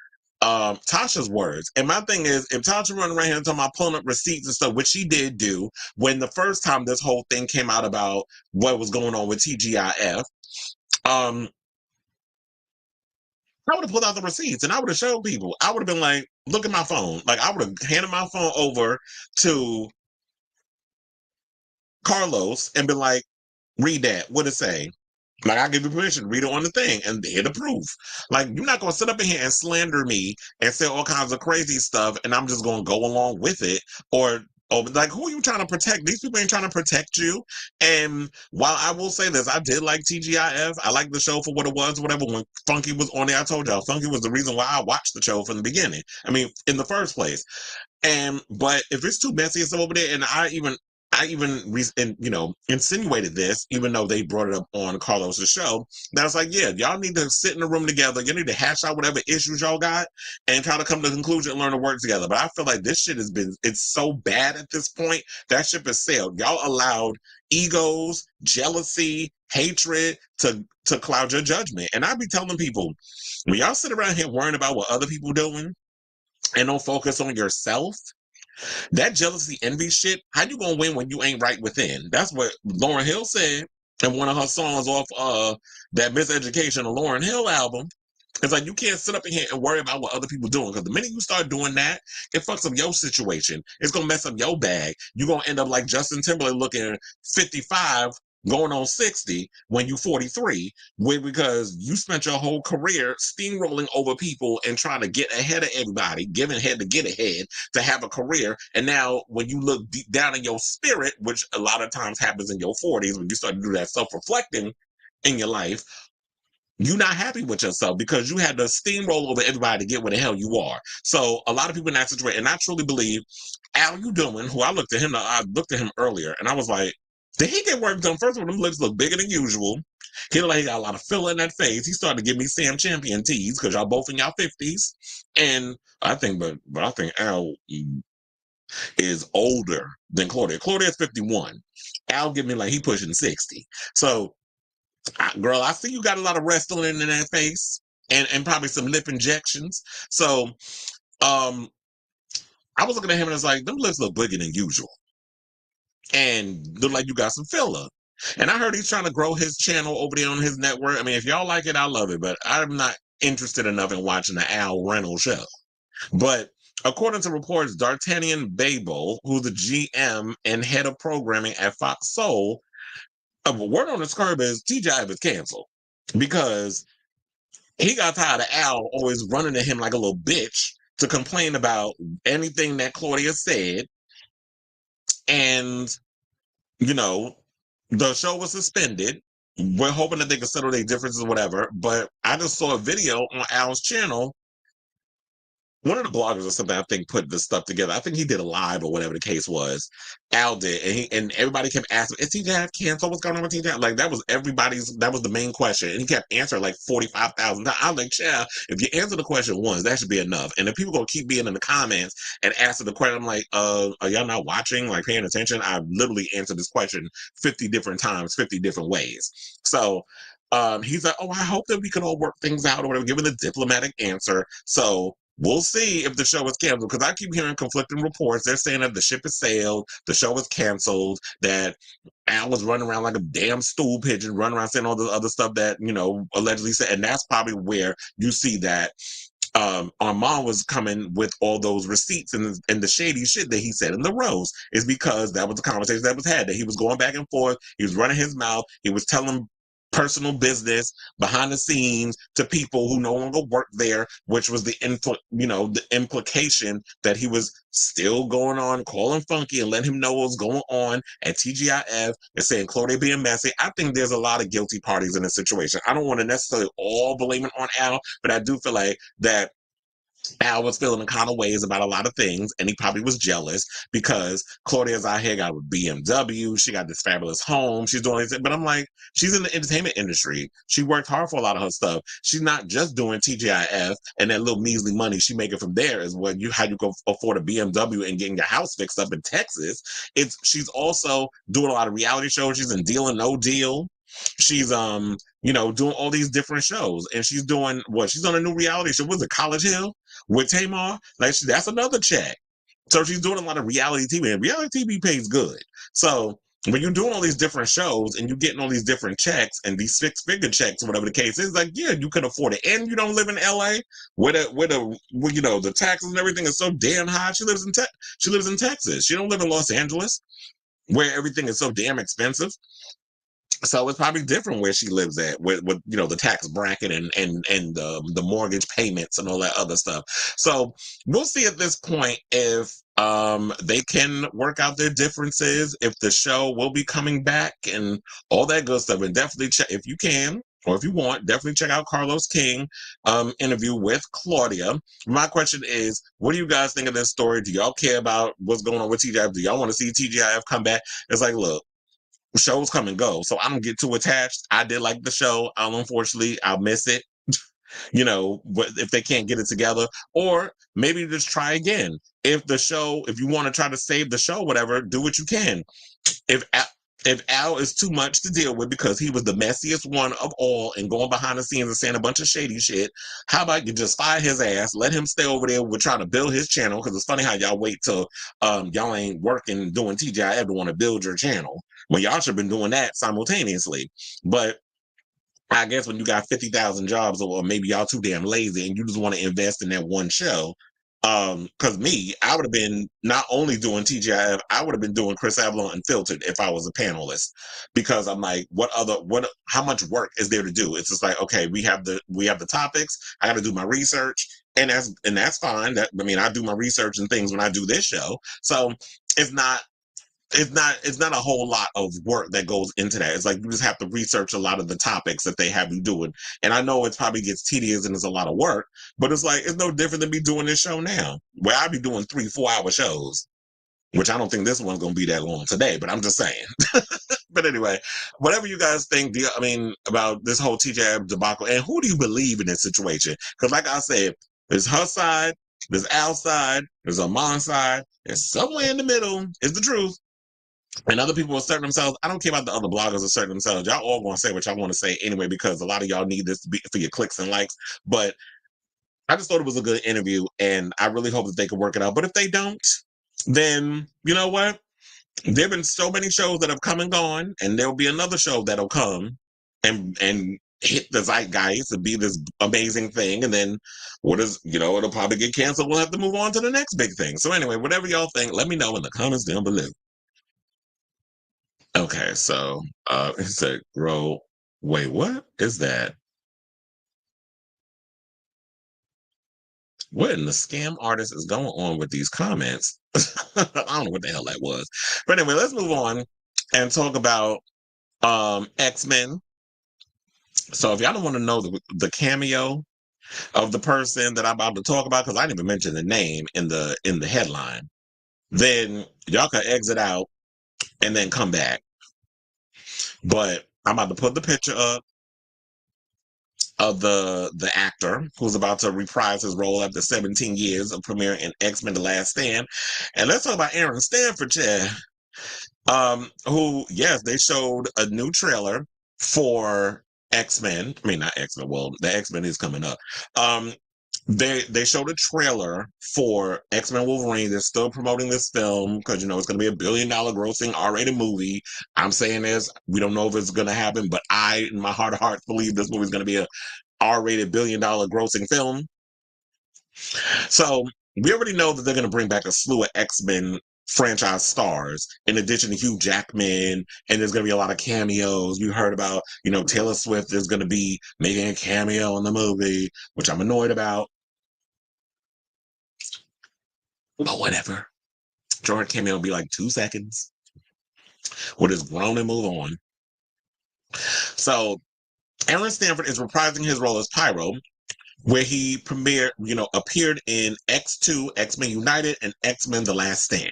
Tasha's words. And my thing is, if Tasha running around here talking about pulling up receipts and stuff, which she did do when the first time this whole thing came out about what was going on with TGIF, I would have pulled out the receipts and I would have showed people. I would have been like, look at my phone. Like, I would have handed my phone over to Carlos and been like, read that. What it say? Like, I give you permission to read it on the thing and here the proof. Like, you're not going to sit up in here and slander me and say all kinds of crazy stuff and I'm just going to go along with it. Or like, who are you trying to protect? These people ain't trying to protect you. And while I will say this, I did like TGIF. I liked the show for what it was, whatever. When Funky was on there, I told y'all, Funky was the reason why I watched the show from the beginning. I mean, in the first place. But if it's too messy and stuff over there, and I even insinuated this, even though they brought it up on Carlos's show, that I was like, yeah, y'all need to sit in the room together. You need to hash out whatever issues y'all got and try to come to a conclusion and learn to work together. But I feel like this shit it's so bad at this point. That ship has sailed. Y'all allowed egos, jealousy, hatred to cloud your judgment. And I be telling people, when y'all sit around here worrying about what other people doing and don't focus on yourself, that jealousy, envy shit, how you gonna win when you ain't right within? That's what Lauryn Hill said in one of her songs off that Miseducation of Lauryn Hill album. It's like, you can't sit up in here and worry about what other people doing, because the minute you start doing that, it fucks up your situation. It's gonna mess up your bag. You're gonna end up like Justin Timberlake looking 55 going on 60 when you 43, because you spent your whole career steamrolling over people and trying to get ahead of everybody, giving head to get ahead to have a career. And now when you look deep down in your spirit, which a lot of times happens in your 40s, when you start to do that self-reflecting in your life, you're not happy with yourself because you had to steamroll over everybody to get where the hell you are. So a lot of people in that situation, and I truly believe Al You Doing, who I looked at him earlier, and I was like, did he get work done? First of all, them lips look bigger than usual. He looked like he got a lot of filler in that face. He started to give me Sam Champion tease because y'all both in y'all 50s. And I think Al is older than Claudia. Claudia's 51. Al give me like he pushing 60. So, girl, I see you got a lot of wrestling in that face and probably some lip injections. So, I was looking at him and I was like, them lips look bigger than usual. And look like you got some filler. And I heard he's trying to grow his channel over there on his network. I mean, if y'all like it, I love it, but I'm not interested enough in watching the Al Reynolds show. But according to reports, D'Artagnan Babel, who's the GM and head of programming at Fox Soul, word on the curb is TGIF is canceled because he got tired of Al always running to him like a little bitch to complain about anything that Claudia said. And, the show was suspended. We're hoping that they can settle their differences or whatever. But I just saw a video on Al's channel. One of the bloggers or something, I think, put this stuff together. I think he did a live or whatever the case was. Al did. And everybody kept asking, is TGIF canceled? What's going on with TGIF? Like, that was the main question. And he kept answering like 45,000 times. I was like, yeah, if you answer the question once, that should be enough. And if people going to keep being in the comments and asking the question, I'm like, are y'all not watching, like paying attention? I literally answered this question 50 different times, 50 different ways. So he's like, I hope that we can all work things out or whatever, giving a diplomatic answer. So we'll see if the show is canceled, because I keep hearing conflicting reports. They're saying that the ship has sailed, the show is canceled, that Al was running around like a damn stool pigeon, running around saying all the other stuff that, allegedly said. And that's probably where you see that Armand was coming with all those receipts and the shady shit that he said in the roast is because that was the conversation that was had, that he was going back and forth, he was running his mouth, he was telling personal business behind the scenes to people who no longer work there, which was the implication that he was still going on calling Funky and letting him know what was going on at TGIF and saying Claudia being messy. I think there's a lot of guilty parties in this situation. I don't want to necessarily all blame it on Al, but I do feel like that Al was feeling kind of ways about a lot of things, and he probably was jealous because Claudia's out here got a BMW, she got this fabulous home, she's doing this, but I'm like, she's in the entertainment industry. She worked hard for a lot of her stuff. She's not just doing TGIF and that little measly money she making from there is what how you go afford a BMW and getting your house fixed up in Texas. She's also doing a lot of reality shows. She's in Deal or No Deal. She's doing all these different shows, and she's doing she's on a new reality show. Was it College Hill with Tamar? Like that's another check. So she's doing a lot of reality TV, and reality TV pays good. So when you're doing all these different shows and you're getting all these different checks and these six-figure checks, whatever the case is, like, yeah, you can afford it. And you don't live in LA where the taxes and everything is so damn high. She lives in Texas. She don't live in Los Angeles where everything is so damn expensive. So it's probably different where she lives at with the tax bracket and the mortgage payments and all that other stuff. So we'll see at this point if they can work out their differences, if the show will be coming back and all that good stuff. And definitely check, if you can or if you want, definitely check out Carlos King interview with Claudia. My question is, what do you guys think of this story? Do y'all care about what's going on with TGIF? Do y'all want to see TGIF come back? It's like, look, shows come and go, so I don't get too attached. I did like the show. Unfortunately, I'll miss it. But if they can't get it together, or maybe just try again. If you want to try to save the show, whatever, do what you can. If Al is too much to deal with because he was the messiest one of all and going behind the scenes and saying a bunch of shady shit, how about you just fire his ass, let him stay over there with trying to build his channel? Because it's funny how y'all wait till y'all ain't working doing TGIF to want to build your channel when y'all should have been doing that simultaneously. But I guess when you got 50,000 jobs, or maybe y'all too damn lazy and you just want to invest in that one show. Because I would have been not only doing TGIF, I would have been doing Chris Avalon Unfiltered if I was a panelist, because I'm like, how much work is there to do? It's just like, okay, we have the topics. I got to do my research, and that's fine. I do my research and things when I do this show, so it's not a whole lot of work that goes into that. It's like you just have to research a lot of the topics that they have you doing. And I know it probably gets tedious and it's a lot of work, but it's like, it's no different than me doing this show now, where I be doing 3-4 hour shows, which I don't think this one's going to be that long today, but I'm just saying. But anyway, whatever you guys think, about this whole TJ debacle, and who do you believe in this situation? Because like I said, there's her side, there's Al's side, there's Armand's side, and somewhere in the middle is the truth. And other people assert themselves. I don't care about the other bloggers asserting themselves. Y'all all going to say what y'all want to say anyway, because a lot of y'all need this to be for your clicks and likes. But I just thought it was a good interview, and I really hope that they can work it out. But if they don't, then you know what? There have been so many shows that have come and gone, and there'll be another show that'll come and hit the zeitgeist and be this amazing thing. And then it'll probably get canceled. We'll have to move on to the next big thing. So anyway, whatever y'all think, let me know in the comments down below. Okay, so it said grow. Wait, what is that? What in the scam artist is going on with these comments? I don't know what the hell that was. But anyway, let's move on and talk about X-Men. So if y'all don't want to know the cameo of the person that I'm about to talk about, because I didn't even mention the name in the headline, then y'all can exit out and then come back. But I'm about to put the picture up of the actor who's about to reprise his role after 17 years of premiering in X-Men: The Last Stand. And let's talk about Aaron Stanford, who, yes, they showed a new trailer for X-Men. I mean, not X-Men. Well, the X-Men is coming up. They showed a trailer for X-Men Wolverine. They're still promoting this film because, it's going to be $1 billion grossing R-rated movie. I'm saying this. We don't know if it's going to happen, but I, in my heart of hearts, believe this movie is going to be a R-rated $1 billion grossing film. So we already know that they're going to bring back a slew of X-Men franchise stars in addition to Hugh Jackman, and there's going to be a lot of cameos. You heard about, Taylor Swift is going to be making a cameo in the movie, which I'm annoyed about. But whatever. Jordan cameo will be like 2 seconds. We'll just groan and move on. So Aaron Stanford is reprising his role as Pyro, where he appeared in X2, X-Men United, and X-Men The Last Stand.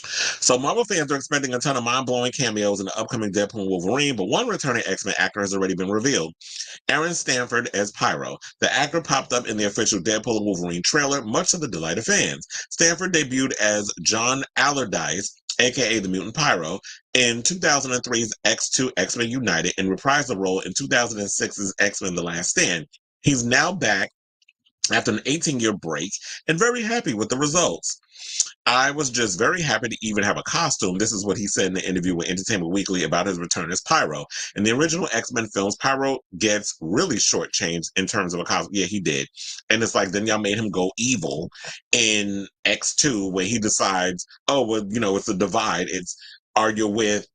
So Marvel fans are expecting a ton of mind-blowing cameos in the upcoming Deadpool and Wolverine, but one returning X-Men actor has already been revealed. Aaron Stanford as Pyro. The actor popped up in the official Deadpool and Wolverine trailer, much to the delight of fans. Stanford debuted as John Allardyce, aka the Mutant Pyro, in 2003's X2 X-Men United and reprised the role in 2006's X-Men The Last Stand. He's now back after an 18-year break and very happy with the results. I was just very happy to even have a costume. This is what he said in the interview with Entertainment Weekly about his return as Pyro. In the original X-Men films, Pyro gets really shortchanged in terms of a costume. Yeah, he did. And it's like, then y'all made him go evil in X2 when he decides, oh, well, it's a divide. Are you with,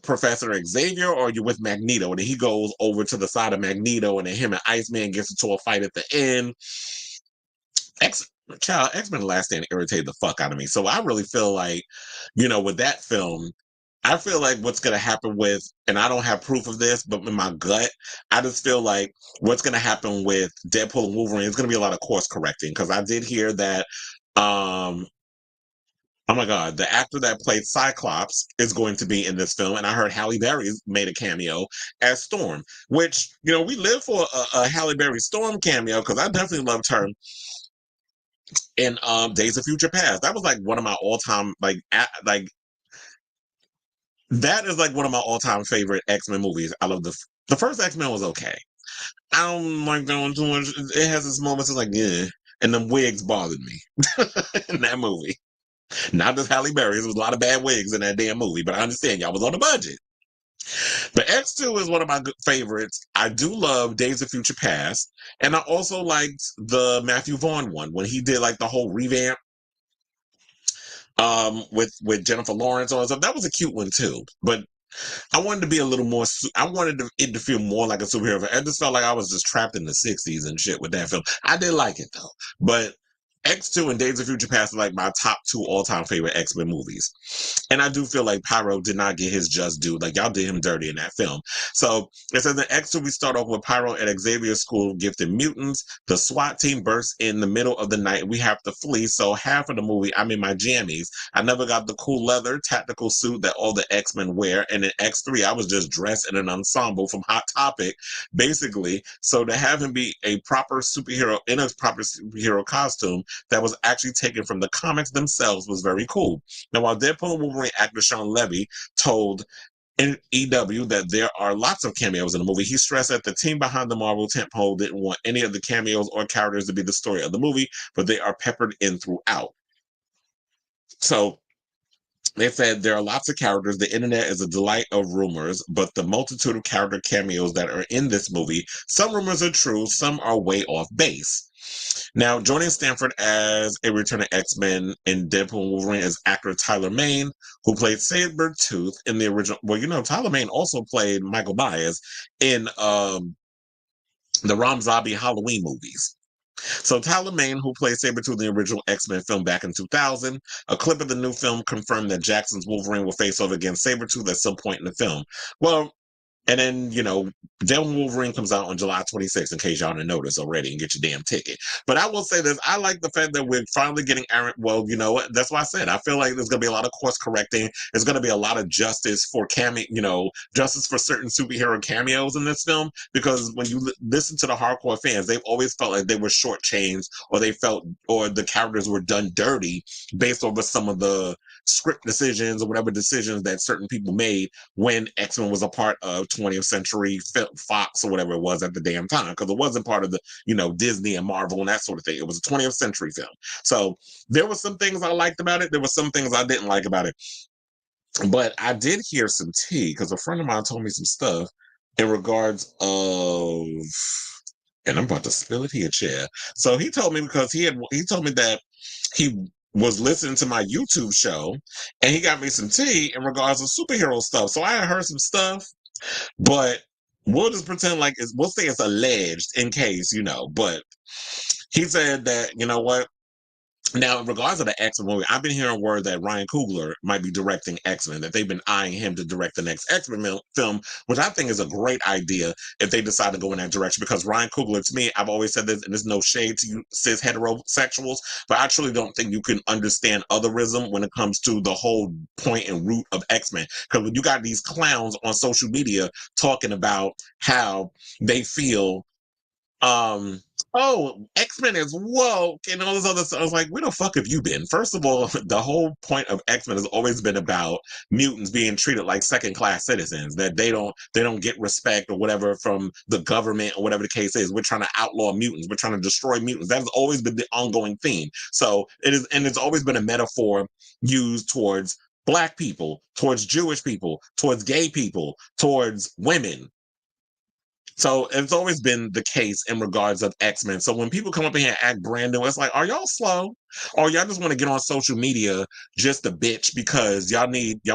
Professor Xavier, or you're with Magneto? And then he goes over to the side of Magneto, and then him and Iceman gets into a fight at the end. X-Men Last Stand irritated the fuck out of me. So I really feel like, with that film, I feel like what's going to happen with, and I don't have proof of this, but in my gut, I just feel like what's going to happen with Deadpool and Wolverine is going to be a lot of course correcting. Because I did hear that, oh my God, the actor that played Cyclops is going to be in this film. And I heard Halle Berry made a cameo as Storm, which, we live for a Halle Berry Storm cameo because I definitely loved her in Days of Future Past. That was like one of my all-time, that is like one of my all-time favorite X-Men movies. I love the first X-Men was okay. I don't like going too much. It has its moments, it's like, yeah. And them wigs bothered me in that movie. Not just Halle Berry. There was a lot of bad wigs in that damn movie, but I understand y'all was on the budget. But X2 is one of my favorites. I do love Days of Future Past, and I also liked the Matthew Vaughn one when he did like the whole revamp with Jennifer Lawrence on stuff. That was a cute one too. But I wanted to be a little more. I wanted it to feel more like a superhero. I just felt like I was just trapped in the '60s and shit with that film. I did like it though, but X2 and Days of Future Past are like my top 2 all-time favorite X-Men movies. And I do feel like Pyro did not get his just due. Like, y'all did him dirty in that film. So, it says in X2, we start off with Pyro at Xavier's school of gifted mutants. The SWAT team bursts in the middle of the night. We have to flee. So, half of the movie, I'm in my jammies. I never got the cool leather tactical suit that all the X-Men wear. And in X3, I was just dressed in an ensemble from Hot Topic, basically. So, to have him be a proper superhero in a proper superhero costume that was actually taken from the comics themselves was very cool. Now, while Deadpool and Wolverine actor Sean Levy told EW that there are lots of cameos in the movie, he stressed that the team behind the Marvel tentpole didn't want any of the cameos or characters to be the story of the movie, but they are peppered in throughout. So, they said there are lots of characters. The internet is a delight of rumors, but the multitude of character cameos that are in this movie, some rumors are true, some are way off base. Now, joining Stanford as a returning X-Men in Deadpool and Wolverine is actor Tyler Mane, who played Sabretooth in the original. Well, Tyler Mane also played Michael Myers in the Rob Zombie Halloween movies. So Tyler Mane, who played Sabretooth in the original X-Men film back in 2000, a clip of the new film confirmed that Jackson's Wolverine will face off against Sabretooth at some point in the film. Well, and then, Deadpool Wolverine comes out on July 26th, in case y'all didn't notice already, and get your damn ticket. But I will say this, I like the fact that we're finally getting Aaron. Well, you know what? That's why I said, I feel like there's going to be a lot of course correcting. There's going to be a lot of justice for justice for certain superhero cameos in this film, because when you listen to the hardcore fans, they've always felt like they were shortchanged, or or the characters were done dirty based over some of the script decisions or whatever decisions that certain people made when X-Men was a part of 20th Century Fox or whatever it was at the damn time, because it wasn't part of the Disney and Marvel and that sort of thing. It was a 20th century film. So there were some things I liked about it. There were some things I didn't like about it. But I did hear some tea because a friend of mine told me some stuff in regards of and I'm about to spill it here, chair. So he told me because he told me that he was listening to my YouTube show and he got me some tea in regards to superhero stuff. So I had heard some stuff, but we'll just pretend like we'll say it's alleged in case, but he said that, you know what? Now, in regards to the X-Men movie, I've been hearing word that Ryan Coogler might be directing X-Men, that they've been eyeing him to direct the next X-Men film, which I think is a great idea if they decide to go in that direction. Because Ryan Coogler, to me, I've always said this, and there's no shade to you cis heterosexuals, but I truly don't think you can understand otherism when it comes to the whole point and root of X-Men. Because when you got these clowns on social media talking about how they feel X-Men is woke and all this other stuff. I was like, where the fuck have you been? First of all, the whole point of X-Men has always been about mutants being treated like second-class citizens, that they don't get respect or whatever from the government or whatever the case is. We're trying to outlaw mutants. We're trying to destroy mutants. That has always been the ongoing theme. So it is, and it's always been a metaphor used towards Black people, towards Jewish people, towards gay people, towards women. So it's always been the case in regards of X-Men. So when people come up in here and act brand new, it's like, are y'all slow? Or y'all just want to get on social media just to bitch because y'all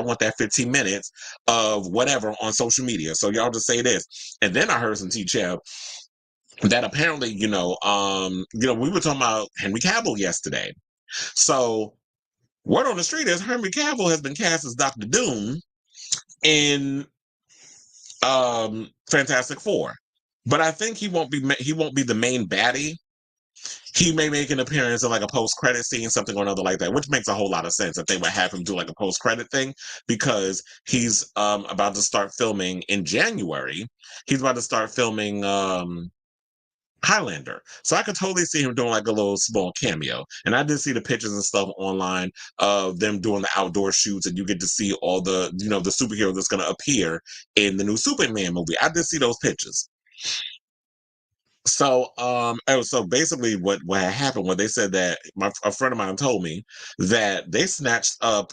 want that 15 minutes of whatever on social media. So y'all just say this. And then I heard some teacher that apparently, we were talking about Henry Cavill yesterday. So word on the street is Henry Cavill has been cast as Dr. Doom in Fantastic Four, but I think he won't be the main baddie. He may make an appearance in like a post-credit scene, something or another like that, which makes a whole lot of sense that they would have him do like a post-credit thing, because he's about to start filming in January. He's about to start filming Highlander. So I could totally see him doing like a little small cameo. And I did see the pictures and stuff online of them doing the outdoor shoots, and you get to see all the, the superhero that's going to appear in the new Superman movie. I did see those pictures. So, so basically what had happened when they said that a friend of mine told me that they snatched up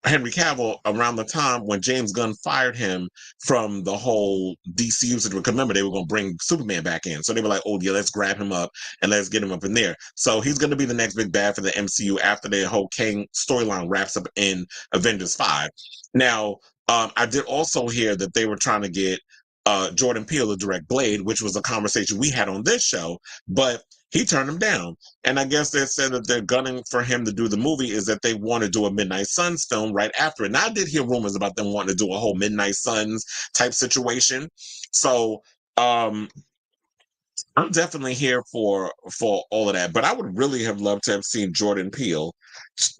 Henry Cavill around the time when James Gunn fired him from the whole DCU. So remember, they were going to bring Superman back in. So they were like, oh, yeah, let's grab him up and let's get him up in there. So he's going to be the next big bad for the MCU after the whole Kang storyline wraps up in Avengers 5. Now, I did also hear that they were trying to get Jordan Peele to direct Blade, which was a conversation we had on this show, but he turned him down. And I guess they said that they're gunning for him to do the movie is that they want to do a Midnight Suns film right after it. Now, I did hear rumors about them wanting to do a whole Midnight Suns type situation. So I'm definitely here for all of that. But I would really have loved to have seen Jordan Peele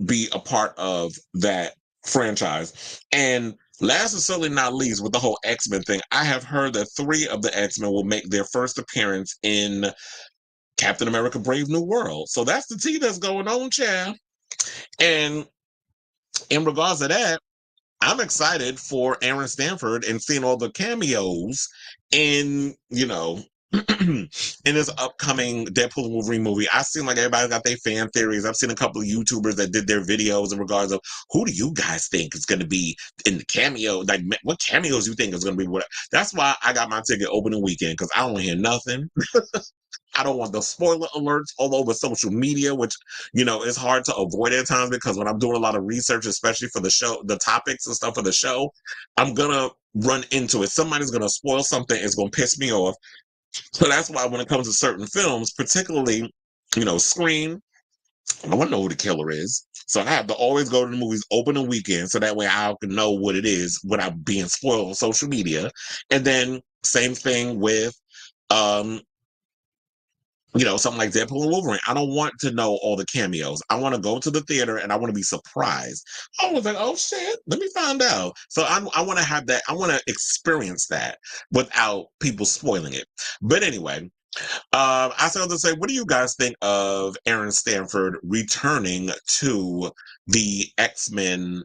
be a part of that franchise. And last and certainly not least, with the whole X-Men thing, I have heard that 3 of the X-Men will make their first appearance in Captain America Brave New World. So that's the tea that's going on, Chad. And in regards to that, I'm excited for Aaron Stanford and seeing all the cameos in, in this upcoming Deadpool and Wolverine movie. I've seen like everybody got their fan theories. I've seen a couple of YouTubers that did their videos in regards of who do you guys think is going to be in the cameo? Like, what cameos you think is going to be? What? That's why I got my ticket opening weekend, because I don't hear nothing. I don't want the spoiler alerts all over social media, which, is hard to avoid at times, because when I'm doing a lot of research, especially for the show, the topics and stuff for the show, I'm going to run into it. Somebody's going to spoil something. It's going to piss me off. So that's why when it comes to certain films, particularly, Scream, I want to know who the killer is. So I have to always go to the movies opening weekend, so that way I can know what it is without being spoiled on social media. And then same thing with, something like Deadpool and Wolverine. I don't want to know all the cameos. I want to go to the theater and I want to be surprised. I was like, oh shit, let me find out. So I want to have that. I want to experience that without people spoiling it. But anyway, I started to say, what do you guys think of Aaron Stanford returning to the X-Men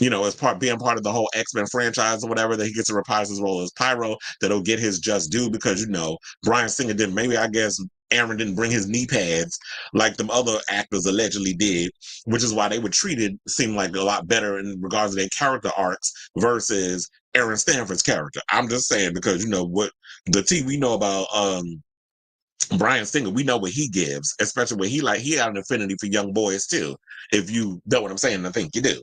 as being part of the whole X-Men franchise or whatever, that he gets to reprise his role as Pyro, that'll get his just due because, Bryan Singer didn't, maybe I guess Aaron didn't bring his knee pads like them other actors allegedly did, which is why they were treated, seem like a lot better in regards to their character arcs versus Aaron Stanford's character. I'm just saying because, what the tea we know about, Bryan Singer, we know what he gives, especially when he had an affinity for young boys too. If you know what I'm saying, I think you do,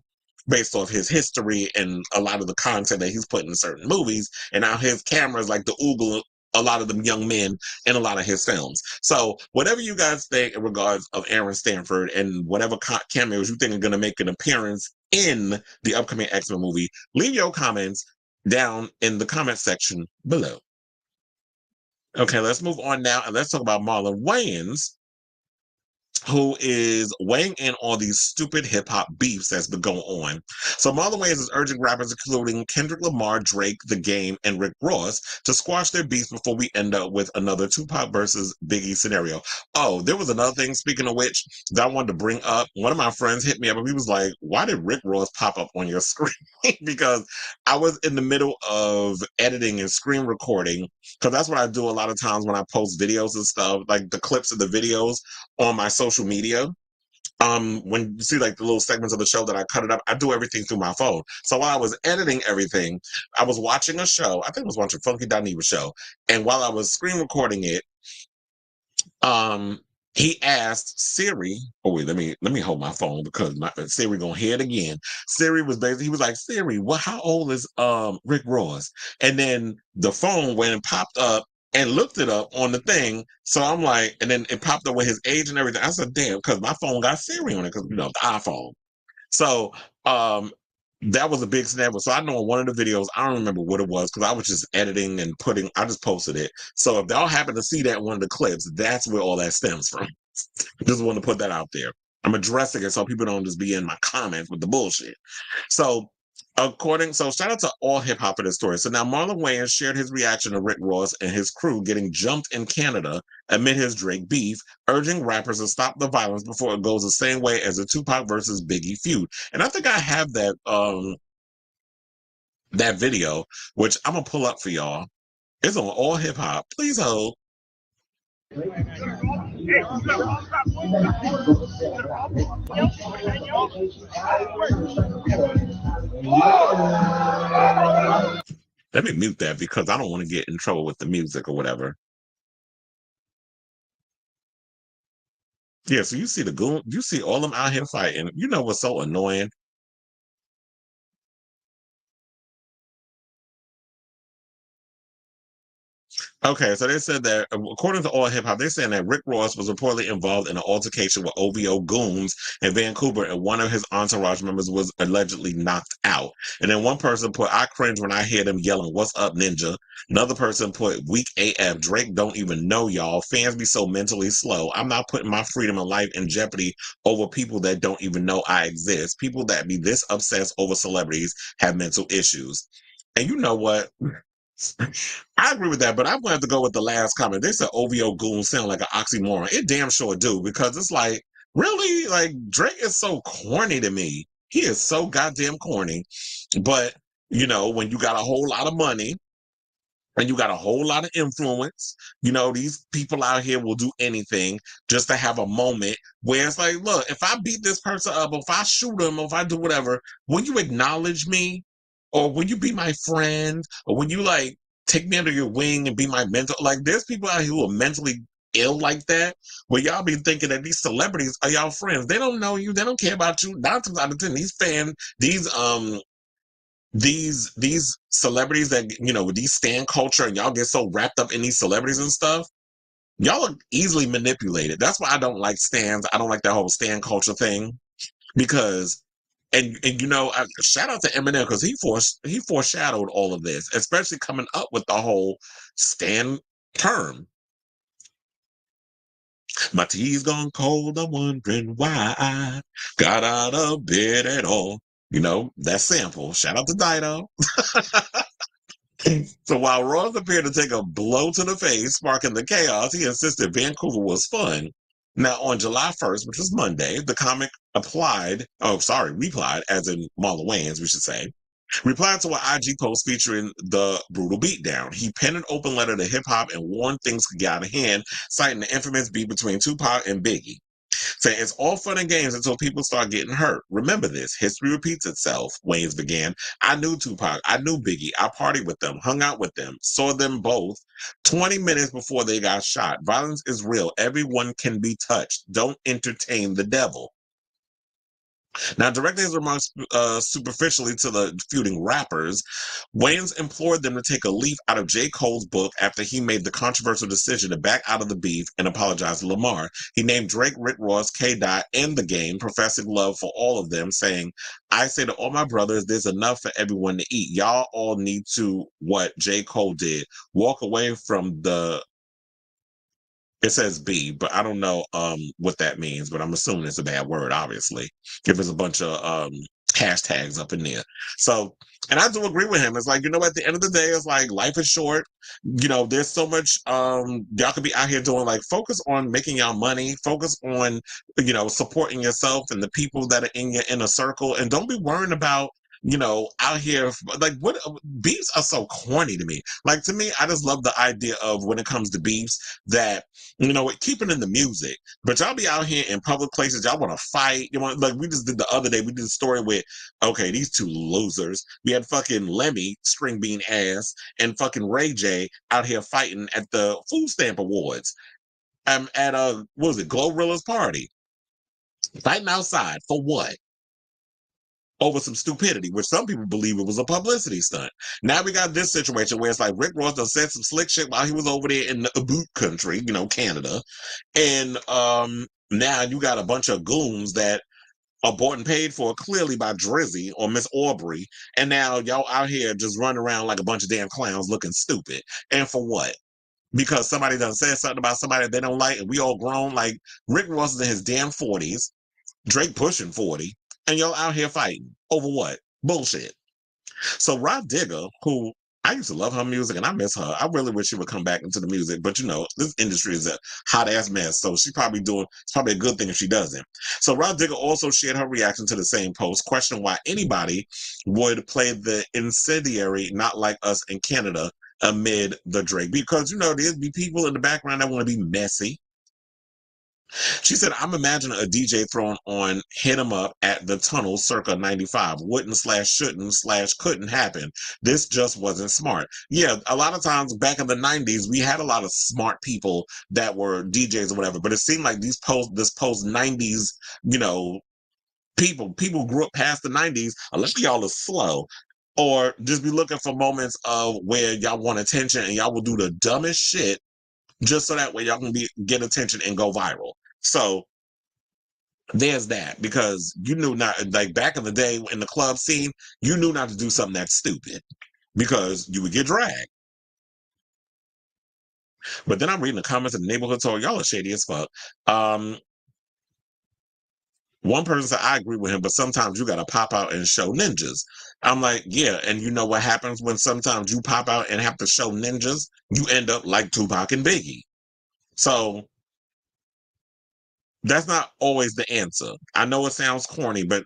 based off his history and a lot of the content that he's put in certain movies, and now his cameras like the oogle a lot of them young men in a lot of his films. So whatever you guys think in regards of Aaron Stanford and whatever cameos you think are going to make an appearance in the upcoming X-Men movie, leave your comments down in the comment section below. Okay, let's move on now and let's talk about Marlon Wayans, who is weighing in on these stupid hip-hop beefs that's been going on. So Marlon Wayans is urging rappers including Kendrick Lamar, Drake, The Game, and Rick Ross to squash their beefs before we end up with another Tupac versus Biggie scenario. Oh, there was another thing, speaking of which, that I wanted to bring up. One of my friends hit me up and he was like, why did Rick Ross pop up on your screen? Because I was in the middle of editing and screen recording, because that's what I do a lot of times when I post videos and stuff, like the clips of the videos on my social media. When you see like the little segments of the show that I cut it up, I do everything through my phone. So while I was editing everything, I was watching a show. I think I was watching Funky Dineva show. And while I was screen recording it, he asked Siri, oh wait, let me hold my phone because my Siri gonna hear it again. Siri was basically, he was like, Siri, how old is Rick Ross? And then the phone went and popped up and looked it up on the thing. So I'm like, and then it popped up with his age and everything. I said, damn, because my phone got Siri on it, because the iPhone. So that was a big snap. So I know in one of the videos, I don't remember what it was because I was just editing and I just posted it. So if y'all happen to see that in one of the clips, that's where all that stems from. Just want to put that out there. I'm addressing it so people don't just be in my comments with the bullshit. So shout out to all hip hop in this story. So now Marlon Wayans shared his reaction to Rick Ross and his crew getting jumped in Canada amid his Drake beef, urging rappers to stop the violence before it goes the same way as the Tupac versus Biggie feud. And I think I have that that video, which I'm gonna pull up for y'all. It's on all hip hop. Please hold. Let me mute that because I don't want to get in trouble with the music or whatever. Yeah, so you see you see all them out here fighting. You know what's so annoying? Okay, so they said that according to All Hip Hop, they're saying that Rick Ross was reportedly involved in an altercation with OVO goons in Vancouver, and one of his entourage members was allegedly knocked out. And then one person put, I cringe when I hear them yelling, "What's up, Ninja?" Another person put, "Weak AF, Drake don't even know y'all. Fans be so mentally slow. I'm not putting my freedom and life in jeopardy over people that don't even know I exist. People that be this obsessed over celebrities have mental issues." And you know what? I agree with that, but I'm going to have to go with the last comment. They said OVO goon sound like an oxymoron. It damn sure do, because it's like, really? Like, Drake is so corny to me. He is so goddamn corny. But, when you got a whole lot of money and you got a whole lot of influence, these people out here will do anything just to have a moment where it's like, look, if I beat this person up, or if I shoot him, or if I do whatever, when you acknowledge me, or when you be my friend, or when you like take me under your wing and be my mentor, like there's people out here who are mentally ill like that, where y'all be thinking that these celebrities are y'all friends. They don't know you, they don't care about you. 9 times out of 10, these celebrities that with these stan culture, and y'all get so wrapped up in these celebrities and stuff, y'all are easily manipulated. That's why I don't like stans. I don't like that whole stan culture thing, because And shout out to Eminem, because he foreshadowed all of this, especially coming up with the whole Stan term. My tea's gone cold, I'm wondering why I got out of bed at all. That sample. Shout out to Dido. So while Ross appeared to take a blow to the face, sparking the chaos, he insisted Vancouver was fun. Now, on July 1st, which was Monday, the comic replied, as in Marlon Wayans, we should say, replied to an IG post featuring the brutal beatdown. He penned an open letter to hip-hop and warned things could get out of hand, citing the infamous beef between Tupac and Biggie. Saying it's all fun and games until people start getting hurt. Remember this. History repeats itself, Wayans began. I knew Tupac. I knew Biggie. I partied with them, hung out with them, saw them both 20 minutes before they got shot. Violence is real. Everyone can be touched. Don't entertain the devil. Now, directing his remarks superficially to the feuding rappers, Wayans implored them to take a leaf out of J. Cole's book after he made the controversial decision to back out of the beef and apologize to Lamar. He named Drake, Rick Ross, K-Dot, and The Game, professing love for all of them, saying, I say to all my brothers, there's enough for everyone to eat. Y'all all need to what J. Cole did. Walk away from the... It says B, but I don't know what that means, but I'm assuming it's a bad word, obviously, if there's a bunch of hashtags up in there. So, and I do agree with him. It's like, you know, at the end of the day, it's like life is short. You know, there's so much y'all could be out here doing. Like, focus on making y'all money, focus on, you know, supporting yourself and the people that are in your inner circle, and don't be worrying about, you know, out here, like, what beefs are so corny to me. Like, to me, I just love the idea of, when it comes to beefs, that, you know, keep it in the music, but y'all be out here in public places, y'all want to fight, you want, like, we just did the other day, we did a story with, okay, these two losers. We had fucking Lemmy, string bean ass, and fucking Ray J out here fighting at the Food Stamp Awards, at what was it, Glorilla's party, fighting outside for what? Over some stupidity, which some people believe it was a publicity stunt. Now we got this situation where it's like Rick Ross done said some slick shit while he was over there in the boot country, you know, Canada. And now you got a bunch of goons that are bought and paid for clearly by Drizzy or Miss Aubrey. And now y'all out here just running around like a bunch of damn clowns looking stupid. And for what? Because somebody done said something about somebody that they don't like, and we all grown. Like, Rick Ross is in his damn 40s, Drake pushing 40, and y'all out here fighting over what? Bullshit. So Rod Digger, who I used to love her music and I miss her. I really wish she would come back into the music, but you know, this industry is a hot ass mess. So it's probably a good thing if she doesn't. So Rod Digger also shared her reaction to the same post, questioning why anybody would play the incendiary Not Like Us in Canada amid the Drake. Because, you know, there'd be people in the background that want to be messy. She said, I'm imagining a DJ throwing on Hit 'em Up at the Tunnel circa 95. Wouldn't/shouldn't/couldn't happen. This just wasn't smart. Yeah, a lot of times back in the 90s, we had a lot of smart people that were DJs or whatever, but it seemed like this post-90s, you know, people grew up past the 90s, unless y'all are slow, or just be looking for moments of where y'all want attention and y'all will do the dumbest shit just so that way y'all can get attention and go viral. So there's that, because you knew not, like back in the day in the club scene, you knew not to do something that's stupid because you would get dragged. But then I'm reading the comments in the neighborhood, so y'all are shady as fuck. One person said, I agree with him, but sometimes you got to pop out and show ninjas. I'm like, yeah, and you know what happens when sometimes you pop out and have to show ninjas? You end up like Tupac and Biggie. So that's not always the answer. I know it sounds corny, but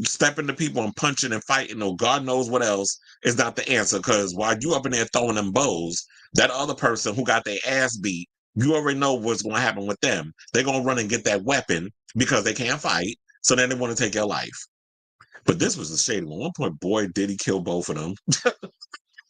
stepping to people and punching and fighting or God knows what else is not the answer, because while you up in there throwing them bows, that other person who got their ass beat, you already know what's going to happen with them. They're going to run and get that weapon because they can't fight, so then they want to take your life. But this was a shady one. At one point, boy, did he kill both of them.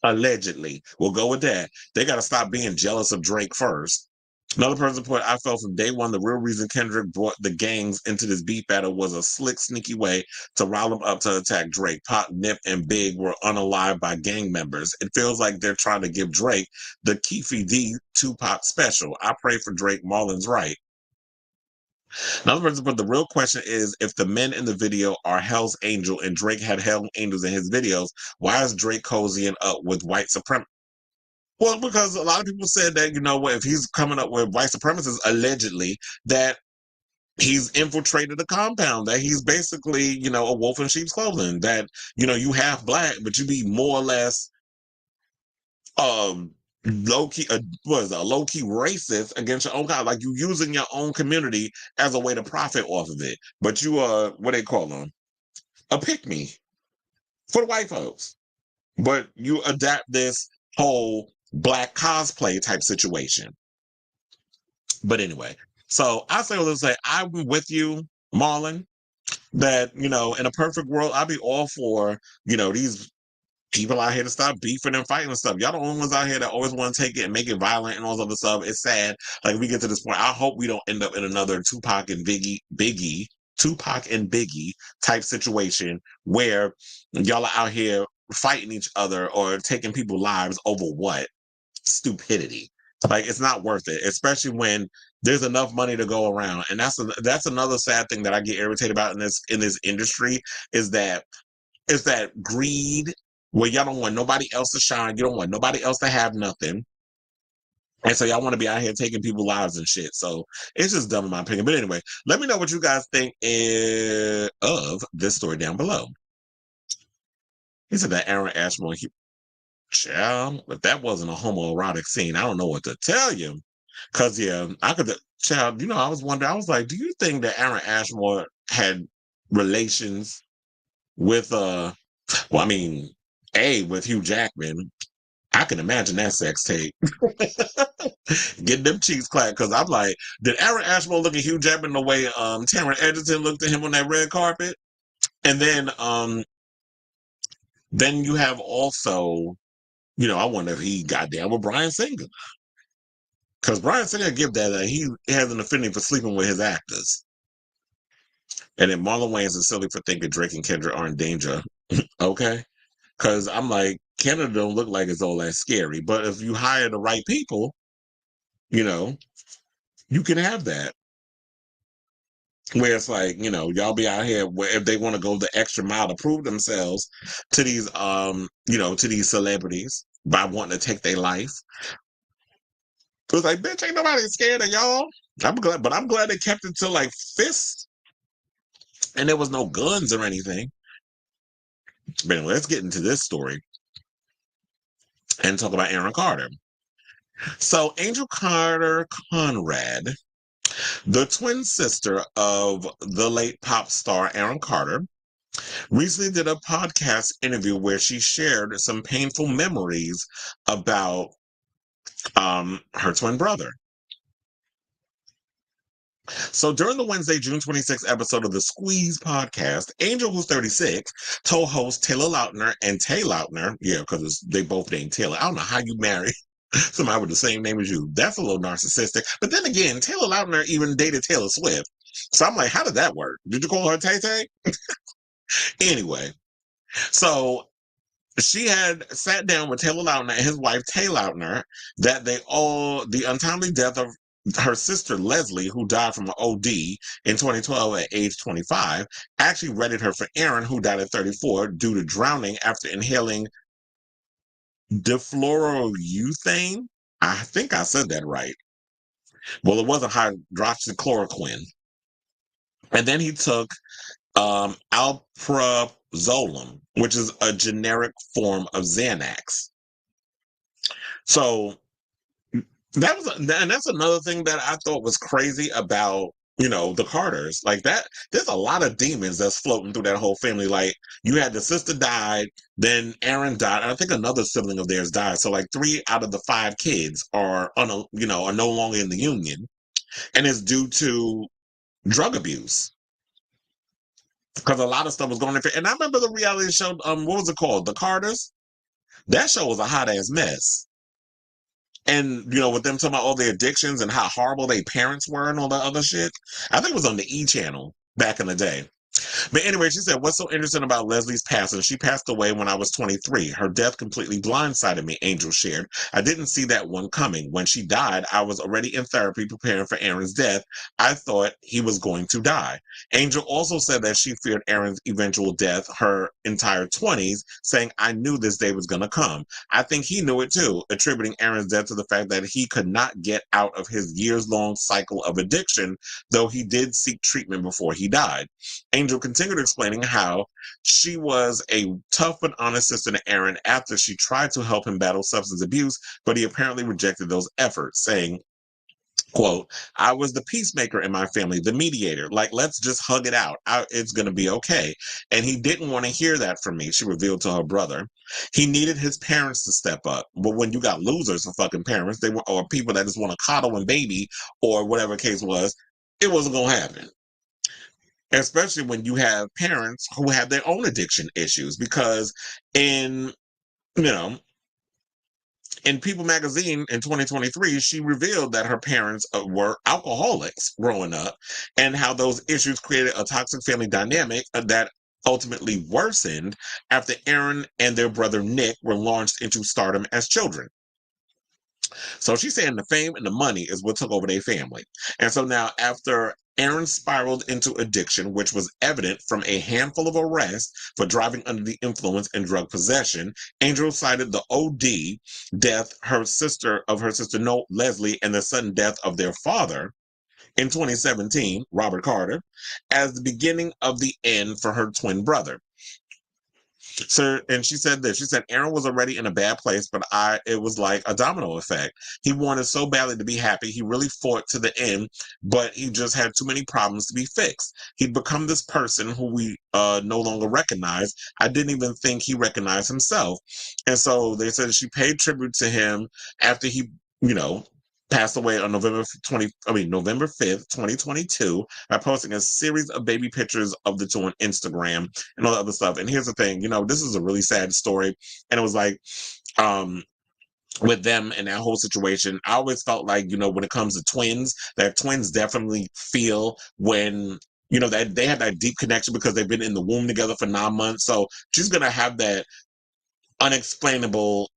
Allegedly. We'll go with that. They got to stop being jealous of Drake first. Another person put, I felt from day one the real reason Kendrick brought the gangs into this beef battle was a slick, sneaky way to rile them up to attack Drake. Pop, Nip, and Big were unalived by gang members. It feels like they're trying to give Drake the Keefy D Tupac special. I pray for Drake. Marlon's right. Another person put, the real question is, if the men in the video are Hell's Angel and Drake had Hell's Angels in his videos, why is Drake cozying up with white supremacists? Well, because a lot of people said that, you know what, if he's coming up with white supremacists, allegedly, that he's infiltrated a compound, that he's basically, you know, a wolf in sheep's clothing, that, you know, you half black, but you be more or less low-key, was a low-key racist against your own kind. Like, you using your own community as a way to profit off of it. But you are, what they call them? A pick-me for the white folks. But you adapt this whole black cosplay type situation. But anyway, so I say all this to say, I'm with you, Marlon, that, in a perfect world, I'd be all for, these people out here to stop beefing and fighting and stuff. Y'all the only ones out here that always want to take it and make it violent and all this other stuff. It's sad. Like, we get to this point. I hope we don't end up in another Tupac and Biggie type situation where y'all are out here fighting each other or taking people's lives over what? Stupidity. Like, it's not worth it, especially when there's enough money to go around. And that's another sad thing that I get irritated about in this industry is that greed, where y'all don't want nobody else to shine. You don't want nobody else to have nothing. And so y'all want to be out here taking people's lives and shit. So it's just dumb in my opinion. But anyway, let me know what you guys think of this story down below. He said that Aaron Ashmore, child, if that wasn't a homoerotic scene, I don't know what to tell you. Because, yeah, child, I was wondering, I was like, do you think that Aaron Ashmore had relations with, with Hugh Jackman? I can imagine that sex tape. Getting them cheeks clapped, because I'm like, did Aaron Ashmore look at Hugh Jackman the way Taron Egerton looked at him on that red carpet? And then you have also, I wonder if he got down with Bryan Singer. Because Bryan Singer give that he has an affinity for sleeping with his actors. And then Marlon Wayans is silly for thinking Drake and Kendrick are in danger. Okay? Because I'm like, Canada don't look like it's all that scary. But if you hire the right people, you can have that. Where it's like, y'all be out here where if they want to go the extra mile to prove themselves to these, to these celebrities by wanting to take their life. It was like, bitch, ain't nobody scared of y'all. I'm glad they kept it to like fists. And there was no guns or anything. But anyway, let's get into this story and talk about Aaron Carter. So Angel Carter Conrad, the twin sister of the late pop star Aaron Carter, recently did a podcast interview where she shared some painful memories about her twin brother. So during the Wednesday, June 26th episode of the Squeeze podcast, Angel, who's 36, told host Taylor Lautner and Tay Lautner, yeah, because they both named Taylor. I don't know how you marry somebody with the same name as you. That's a little narcissistic. But then again, Taylor Lautner even dated Taylor Swift. So I'm like, how did that work? Did you call her Tay Tay? Anyway, so she had sat down with Taylor Lautner and his wife, Tay Lautner, that the untimely death of her sister, Leslie, who died from an OD in 2012 at age 25, actually readied her for Aaron, who died at 34 due to drowning after inhaling difluorourethane. I think I said that right. Well, it wasn't hydroxychloroquine. And then he took alprazolam, which is a generic form of Xanax. So that's another thing that I thought was crazy about, the Carters. Like that, there's a lot of demons that's floating through that whole family. Like, you had the sister died, then Aaron died, and I think another sibling of theirs died. So like 3 out of the 5 kids are no longer in the union. And it's due to drug abuse. Because a lot of stuff was going on. And I remember the reality show, what was it called? The Carters? That show was a hot ass mess. And, with them talking about all the addictions and how horrible their parents were and all that other shit. I think it was on the E! Channel back in the day. But anyway, she said, what's so interesting about Leslie's passing? She passed away when I was 23. Her death completely blindsided me, Angel shared. I didn't see that one coming. When she died, I was already in therapy preparing for Aaron's death. I thought he was going to die. Angel also said that she feared Aaron's eventual death her entire 20s, saying, I knew this day was going to come. I think he knew it too, attributing Aaron's death to the fact that he could not get out of his years-long cycle of addiction, though he did seek treatment before he died. Angel Angel continued explaining how she was a tough but honest sister to Aaron after she tried to help him battle substance abuse, but he apparently rejected those efforts, saying, quote, I was the peacemaker in my family, the mediator. Like, let's just hug it out. It's going to be okay. And he didn't want to hear that from me, she revealed to her brother. He needed his parents to step up. But when you got losers for fucking parents, or people that just want to coddle and baby, or whatever case was, it wasn't going to happen. Especially when you have parents who have their own addiction issues. Because in People magazine in 2023, she revealed that her parents were alcoholics growing up, and how those issues created a toxic family dynamic that ultimately worsened after Aaron and their brother Nick were launched into stardom as children. So she's saying the fame and the money is what took over their family. And so now, after Aaron spiraled into addiction, which was evident from a handful of arrests for driving under the influence and drug possession, Angel cited the OD death of her sister Leslie, and the sudden death of their father in 2017, Robert Carter, as the beginning of the end for her twin brother. So, and she said this, she said, Aaron was already in a bad place, but it was like a domino effect. He wanted so badly to be happy. He really fought to the end, but he just had too many problems to be fixed. He'd become this person who we no longer recognize. I didn't even think he recognized himself. And so they said she paid tribute to him after he, passed away on November 5th, 2022, by posting a series of baby pictures of the two on Instagram and all the other stuff. And here's the thing, this is a really sad story. And it was like, with them and that whole situation, I always felt like, when it comes to twins, that twins definitely feel when, that they have that deep connection because they've been in the womb together for 9 months. So she's going to have that unexplainable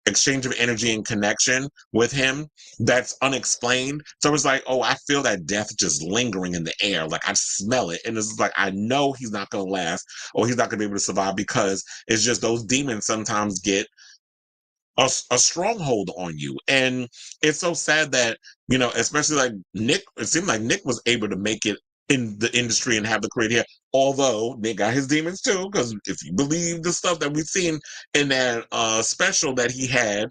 exchange of energy and connection with him that's unexplained. So it's like, oh, I feel that death just lingering in the air. Like, I smell it. And it's like, I know he's not going to last, or he's not going to be able to survive, because it's just those demons sometimes get a stronghold on you. And it's so sad that, especially like Nick, it seemed like Nick was able to make it in the industry and have the career here, although Nick got his demons too, because if you believe the stuff that we've seen in that special that he had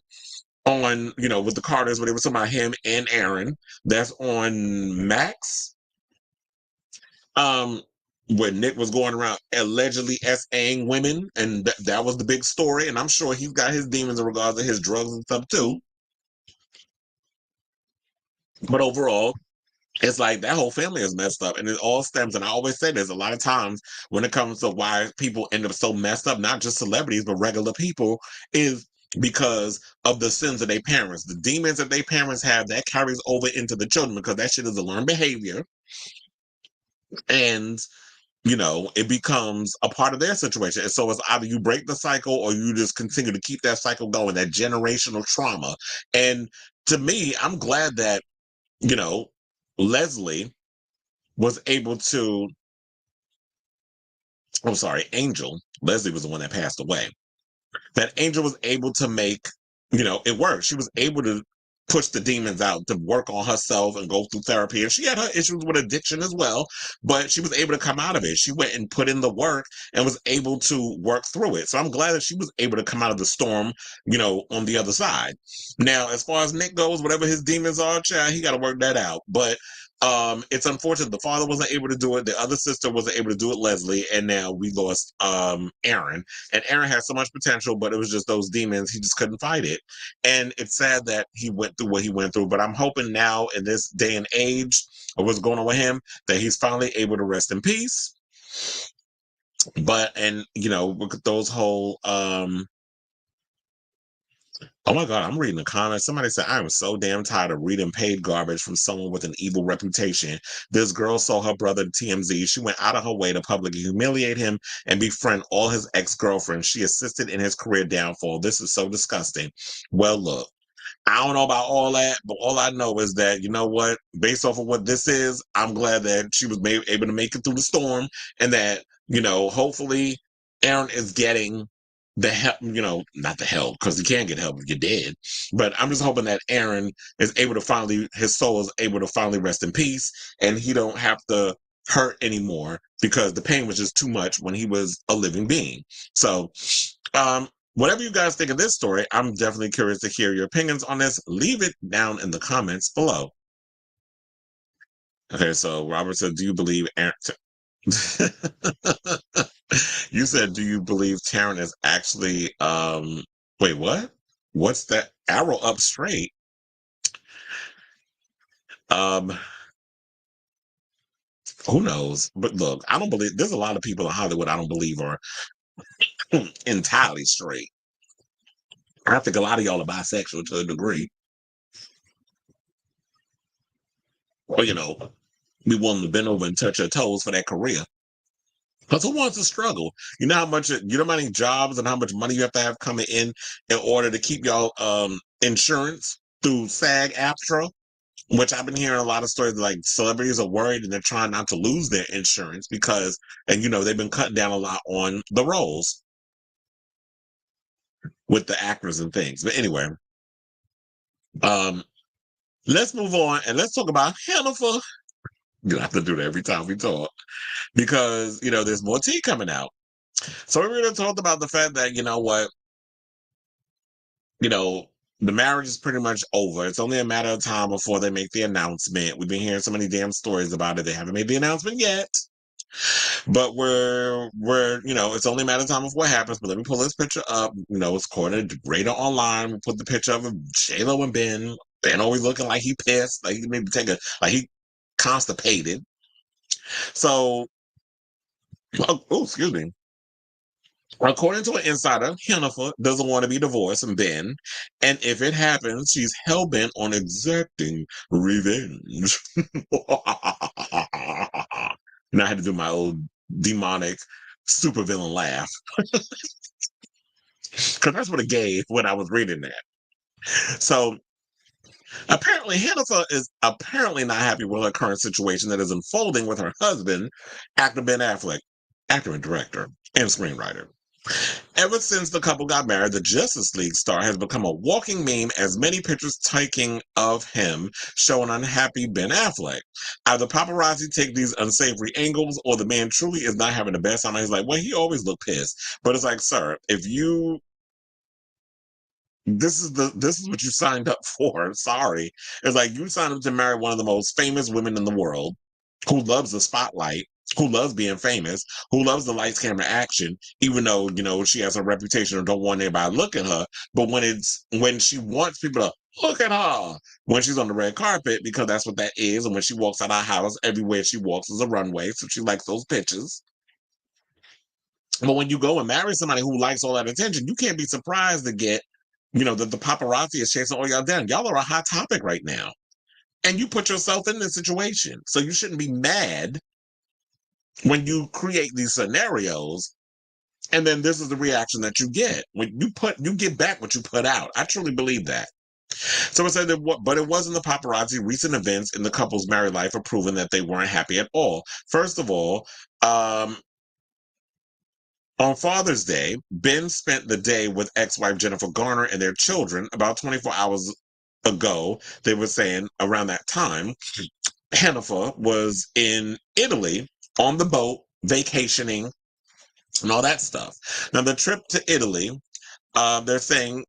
on, with the Carters, where they were talking about him and Aaron, that's on Max, where Nick was going around allegedly SAing women, and that was the big story. And I'm sure he's got his demons in regards to his drugs and stuff too. But overall, it's like that whole family is messed up, and it all stems, and I always say this, a lot of times when it comes to why people end up so messed up, not just celebrities, but regular people, is because of the sins of their parents. The demons that their parents have, that carries over into the children, because that shit is a learned behavior. And, it becomes a part of their situation. And so it's either you break the cycle or you just continue to keep that cycle going, that generational trauma. And to me, I'm glad that, Leslie was able to, Angel, Leslie was the one that passed away, that Angel was able to make, it work. She was able to push the demons out, to work on herself and go through therapy. And she had her issues with addiction as well, but she was able to come out of it. She went and put in the work and was able to work through it. So I'm glad that she was able to come out of the storm, on the other side. Now, as far as Nick goes, whatever his demons are, child, he got to work that out. But it's unfortunate the father wasn't able to do it. The other sister wasn't able to do it, Leslie, and now we lost Aaron. And Aaron had so much potential, but it was just those demons. He just couldn't fight it. And it's sad that he went through what he went through. But I'm hoping now, in this day and age of what's going on with him, that he's finally able to rest in peace. But, and look at those whole oh my God, I'm reading the comments. Somebody said, I am so damn tired of reading paid garbage from someone with an evil reputation. This girl sold her brother to TMZ. She went out of her way to publicly humiliate him and befriend all his ex-girlfriends. She assisted in his career downfall. This is so disgusting. Well, look, I don't know about all that, but all I know is that, what, based off of what this is, I'm glad that she was able to make it through the storm, and that, hopefully Aaron is getting the help, not the help, because you can't get help if you're dead. But I'm just hoping that Aaron is able to his soul is able to finally rest in peace, and he don't have to hurt anymore because the pain was just too much when he was a living being. So, whatever you guys think of this story, I'm definitely curious to hear your opinions on this. Leave it down in the comments below. Okay, so Robert said, do you believe Aaron... You said, do you believe Taryn is actually, wait, what? What's that? Arrow up straight. Who knows? But look, I don't believe, there's a lot of people in Hollywood I don't believe are entirely straight. I think a lot of y'all are bisexual to a degree. Or, you know, be willing to bend over and touch your toes for that career. Because who wants to struggle? You know how many jobs and how much money you have to have coming in order to keep y'all insurance through SAG-AFTRA, which I've been hearing a lot of stories like celebrities are worried and they're trying not to lose their insurance because, and you know, they've been cutting down a lot on the roles with the actors and things. But anyway, let's move on and let's talk about Jennifer. You have to do that every time we talk because, you know, there's more tea coming out. So we're going to talk about the fact that, you know what, you know, the marriage is pretty much over. It's only a matter of time before they make the announcement. We've been hearing so many damn stories about it. They haven't made the announcement yet. But we're you know, it's only a matter of time before it happens. But let me pull this picture up. You know, it's quoted Radar Online. We put the picture of J-Lo and Ben. Ben always looking like he pissed. Like he maybe he constipated. So, oh, excuse me. According to an insider, Jennifer doesn't want to be divorced from Ben, and if it happens, she's hell-bent on exacting revenge. And I had to do my old demonic supervillain laugh. Because that's what it gave when I was reading that. So, apparently, Jennifer is apparently not happy with her current situation that is unfolding with her husband, actor Ben Affleck, actor and director, and screenwriter. Ever since the couple got married, the Justice League star has become a walking meme as many pictures taken of him show an unhappy Ben Affleck. Either paparazzi take these unsavory angles or the man truly is not having the best time. He's like, well, he always looked pissed. But it's like, sir, if you... This is what you signed up for. Sorry. It's like you signed up to marry one of the most famous women in the world who loves the spotlight, who loves being famous, who loves the lights, camera, action, even though, you know, she has a reputation and don't want anybody to look at her. But when she wants people to look at her, when she's on the red carpet, because that's what that is, and when she walks out our house, everywhere she walks is a runway, so she likes those pictures. But when you go and marry somebody who likes all that attention, you can't be surprised to get, you know, that the paparazzi is chasing all y'all down. Y'all are a hot topic right now. And you put yourself in this situation. So you shouldn't be mad when you create these scenarios, and then this is the reaction that you get. When you get back what you put out. I truly believe that. So it said that, but it wasn't the paparazzi. Recent events in the couple's married life have proven that they weren't happy at all. First of all, on Father's Day, Ben spent the day with ex-wife Jennifer Garner and their children. About 24 hours ago, they were saying around that time, Jennifer was in Italy on the boat, vacationing, and all that stuff. Now, the trip to Italy, they're saying,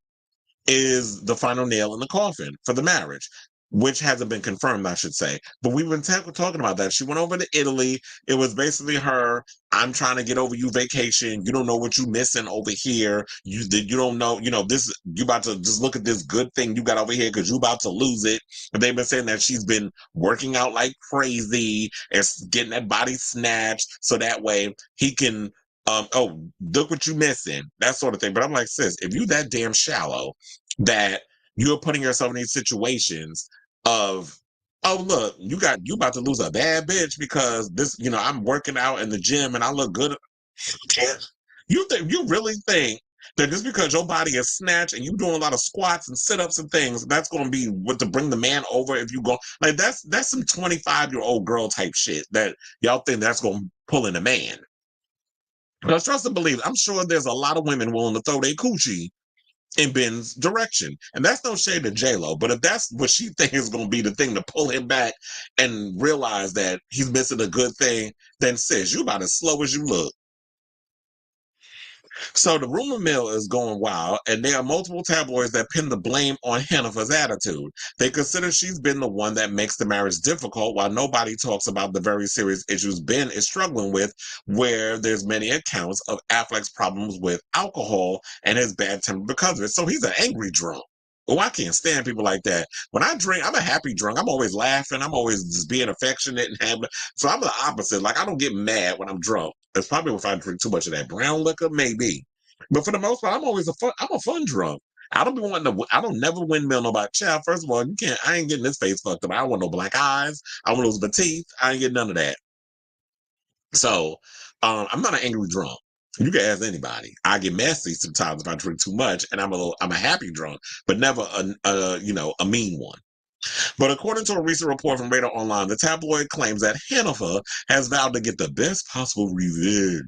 is the final nail in the coffin for the marriage, which hasn't been confirmed, I should say. But we've been talking about that. She went over to Italy. It was basically her, I'm trying to get over you vacation. You don't know what you're missing over here. You don't know, you know, this, you about to just look at this good thing you got over here because you about to lose it. But they've been saying that she's been working out like crazy and getting that body snatched so that way he can, oh, look what you missing, that sort of thing. But I'm like, sis, if you that damn shallow that you're putting yourself in these situations of, oh, look, you about to lose a bad bitch because this, you know, I'm working out in the gym and I look good. You really think that just because your body is snatched and you doing a lot of squats and sit-ups and things, that's going to be what to bring the man over if you go, like, that's some 25-year-old girl type shit that y'all think that's going to pull in a man. Because trust and believe, I'm sure there's a lot of women willing to throw their coochie in Ben's direction. And that's no shade to J-Lo, but if that's what she thinks is going to be the thing to pull him back and realize that he's missing a good thing, then sis, you about as slow as you look. So the rumor mill is going wild, and there are multiple tabloids that pin the blame on Jennifer's attitude. They consider she's been the one that makes the marriage difficult, while nobody talks about the very serious issues Ben is struggling with, where there's many accounts of Affleck's problems with alcohol and his bad temper because of it. So he's an angry drunk. Oh, I can't stand people like that. When I drink, I'm a happy drunk. I'm always laughing. I'm always just being affectionate and having. So I'm the opposite. Like, I don't get mad when I'm drunk. It's probably if I drink too much of that brown liquor, maybe. But for the most part, I'm a fun drunk. I don't be wanting to. I don't never windmill nobody. Child, first of all, you can't. I ain't getting this face fucked up. I don't want no black eyes. I want those my teeth. I ain't getting none of that. So, I'm not an angry drunk. You can ask anybody. I get messy sometimes if I drink too much, and I'm a happy drunk, but never a mean one. But according to a recent report from Radar Online, the tabloid claims that Jennifer has vowed to get the best possible revenge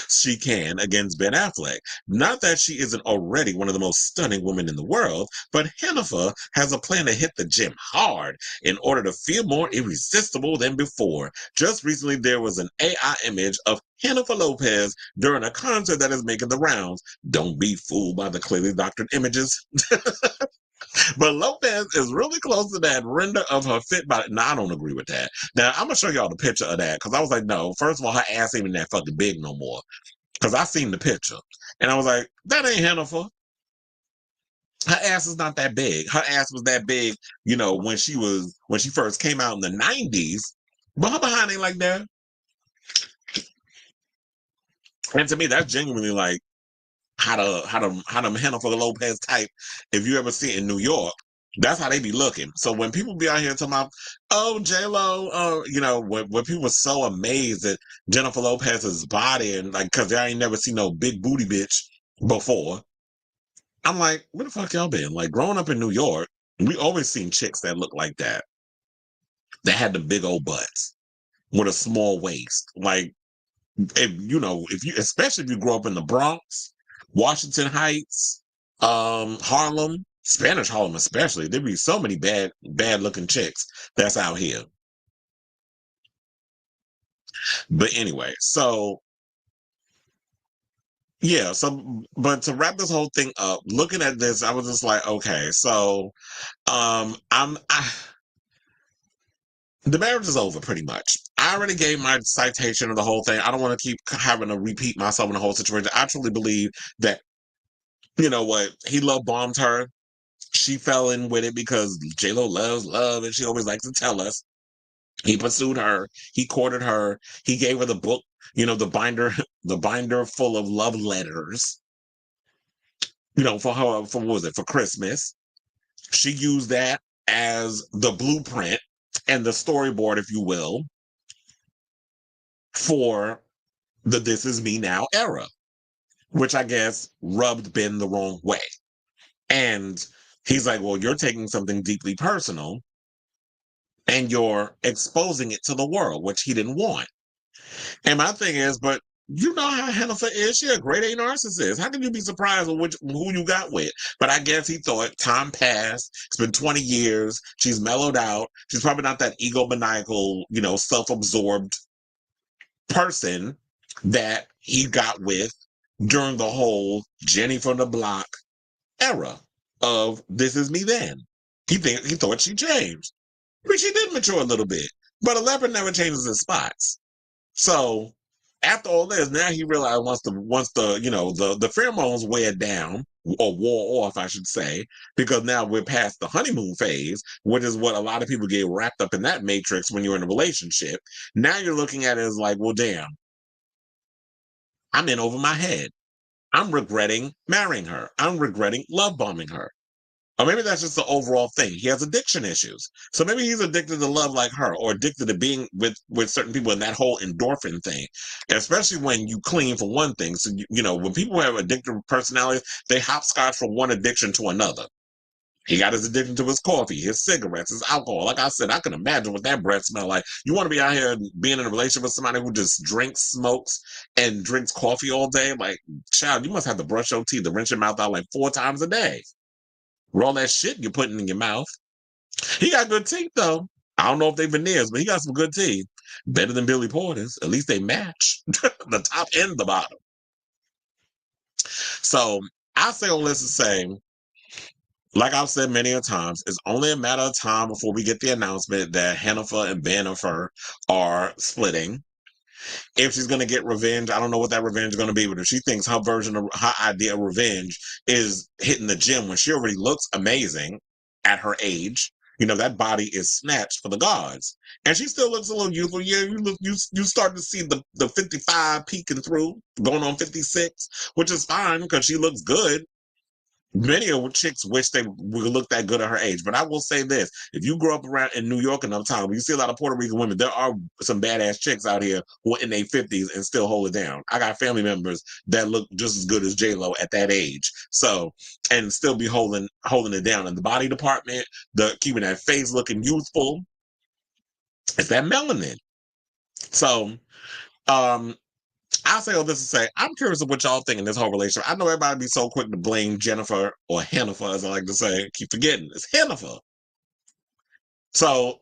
she can against Ben Affleck. Not that she isn't already one of the most stunning women in the world, but Jennifer has a plan to hit the gym hard in order to feel more irresistible than before. Just recently, there was an AI image of Jennifer Lopez during a concert that is making the rounds. Don't be fooled by the clearly doctored images. But Lopez is really close to that render of her fit body. No, I don't agree with that. Now, I'm going to show y'all the picture of that because I was like, no, first of all, her ass ain't even that fucking big no more because I seen the picture. And I was like, that ain't Jennifer. Her ass is not that big. Her ass was that big, when she first came out in the 90s. But her behind ain't like that. And to me, that's genuinely like, how them Jennifer Lopez type, if you ever see it in New York, that's how they be looking. So when people be out here talking about, oh, J-Lo, when people were so amazed at Jennifer Lopez's body and like, cause I ain't never seen no big booty bitch before. I'm like, where the fuck y'all been? Like growing up in New York, we always seen chicks that look like that. That had the big old butts with a small waist. Like, especially if you grow up in the Bronx, Washington Heights, Harlem, Spanish Harlem especially, there be so many bad looking chicks that's out here. But anyway, so yeah, but to wrap this whole thing up, looking at this, I was just like, okay, so the marriage is over pretty much. I already gave my citation of the whole thing. I don't want to keep having to repeat myself in the whole situation. I truly believe that, you know what, he love bombed her. She fell in with it because J-Lo loves love, and she always likes to tell us. He pursued her. He courted her. He gave her the book, the binder full of love letters, for her, for what was it, for Christmas. She used that as the blueprint and the storyboard, if you will, for the This Is Me Now era, which I guess rubbed Ben the wrong way. And he's like, well, you're taking something deeply personal and you're exposing it to the world, which he didn't want. And my thing is, but you know how Jennifer is. She's a grade A narcissist. How can you be surprised with who you got with? But I guess he thought time passed. It's been 20 years. She's mellowed out. She's probably not that egomaniacal, self-absorbed person that he got with during the whole Jenny from the Block era of This Is Me Then. He thought she changed. But she did mature a little bit. But a leopard never changes its spots. So after all this, now he realized once the pheromones wear down, or wore off, I should say, because now we're past the honeymoon phase, which is what a lot of people get wrapped up in that matrix when you're in a relationship. Now you're looking at it as like, well, damn, I'm in over my head. I'm regretting marrying her. I'm regretting love bombing her. Or maybe that's just the overall thing. He has addiction issues. So maybe he's addicted to love like her, or addicted to being with certain people in that whole endorphin thing. Especially when you clean for one thing. So, when people have addictive personalities, they hopscotch from one addiction to another. He got his addiction to his coffee, his cigarettes, his alcohol. Like I said, I can imagine what that breath smell like. You want to be out here being in a relationship with somebody who just drinks, smokes, and drinks coffee all day? Like, child, you must have to brush your teeth and rinse your mouth out like 4 times a day. With all that shit you're putting in your mouth. He got good teeth, though. I don't know if they veneers, but he got some good teeth. Better than Billy Porter's. At least they match. The top and the bottom. So, I say all this to say, like I've said many a times, it's only a matter of time before we get the announcement that Hennifer and Bennifer are splitting. If she's going to get revenge, I don't know what that revenge is going to be, but if she thinks her version of her idea of revenge is hitting the gym when she already looks amazing at her age, you know, that body is snatched for the gods. And she still looks a little youthful. Yeah, you start to see the 55 peeking through, going on 56, which is fine because she looks good. Many of chicks wish they would look that good at her age. But I will say this. If you grow up around in New York enough time, you see a lot of Puerto Rican women, there are some badass chicks out here who are in their 50s and still hold it down. I got family members that look just as good as J-Lo at that age. So, and still be holding it down in the body department, keeping that face looking youthful. It's that melanin. So, I'll say all this to say, I'm curious of what y'all think in this whole relationship. I know everybody be so quick to blame Jennifer or Hennifer, as I like to say. Keep forgetting, it's Hennifer. So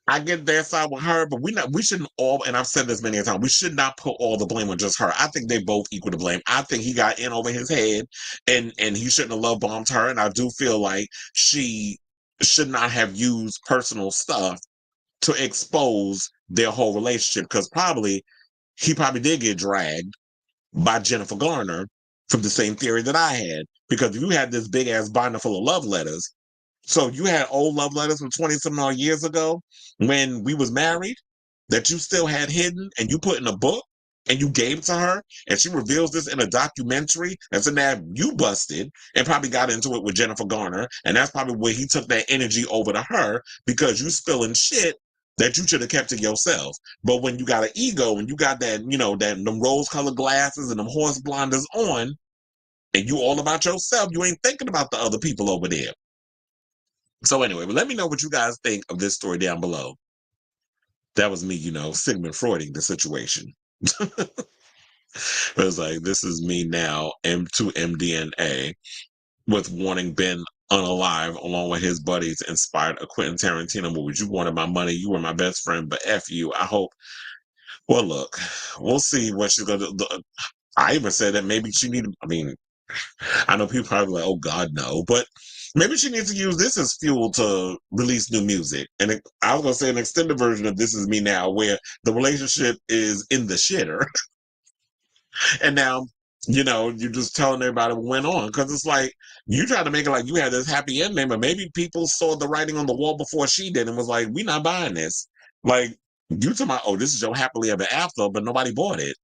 I get their side with her, but we shouldn't all, and I've said this many a time, we should not put all the blame on just her. I think they both equal to blame. I think he got in over his head and he shouldn't have love bombed her. And I do feel like she should not have used personal stuff to expose their whole relationship, because he probably did get dragged by Jennifer Garner from the same theory that I had. Because if you had this big ass binder full of love letters, so you had old love letters from 20-some odd years ago when we was married that you still had hidden and you put in a book and you gave it to her and she reveals this in a documentary, and so now you busted and probably got into it with Jennifer Garner, and that's probably where he took that energy over to her because you spilling shit that you should have kept to yourself. But when you got an ego and you got that, you know, them rose-colored glasses and them horse blinders on, and you all about yourself, you ain't thinking about the other people over there. So anyway, but let me know what you guys think of this story down below. That was me, you know, Sigmund Freuding the situation. It was like, this is me now, M2 MDNA, with wanting Ben unalive along with his buddies inspired a Quentin Tarantino movie. You wanted my money, you were my best friend, but F you. I hope. Well, look, we'll see what she's going to do. I even said that maybe she needed, I mean, I know people probably like, oh God, no, but maybe she needs to use this as fuel to release new music. And I was going to say an extended version of This Is Me Now, where the relationship is in the shitter. And now, you know, you're just telling everybody what went on. Because it's like, you try to make it like you had this happy ending, but maybe people saw the writing on the wall before she did and was like, we're not buying this. Like, you talking about, oh, this is your happily ever after, but nobody bought it.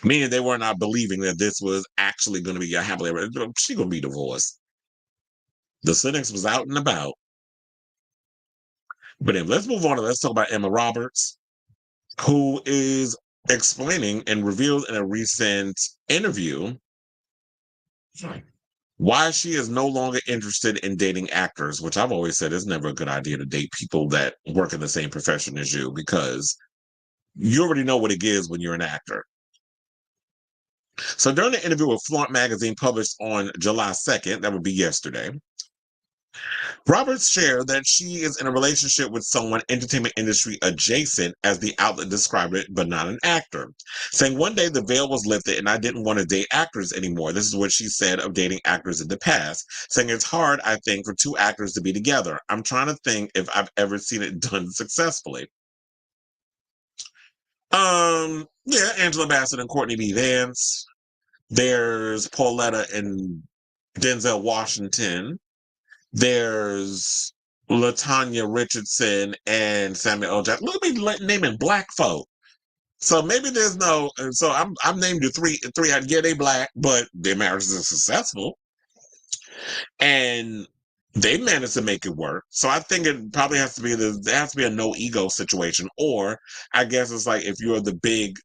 Meaning they were not believing that this was actually going to be your happily ever. She going to be divorced. The cynics was out and about. But then let's move on and let's talk about Emma Roberts, who is explaining and revealed in a recent interview why she is no longer interested in dating actors, which I've always said is never a good idea to date people that work in the same profession as you, because you already know what it is when you're an actor. So during the interview with Flaunt magazine published on July 2nd, that would be yesterday, Roberts shared that she is in a relationship with someone entertainment industry adjacent, as the outlet described it, but not an actor. Saying one day the veil was lifted and I didn't want to date actors anymore. This is what she said of dating actors in the past. Saying it's hard, I think, for two actors to be together. I'm trying to think if I've ever seen it done successfully. Yeah, Angela Bassett and Courtney B. Vance. There's Pauletta and Denzel Washington. There's LaTanya Richardson and Samuel L. Jackson. Look at me naming black folk. So maybe there's no. So I'm named you three. Yeah, they black, but their marriages are successful, and they managed to make it work. So I think it probably has to be there has to be a no ego situation, or I guess it's like if you're the big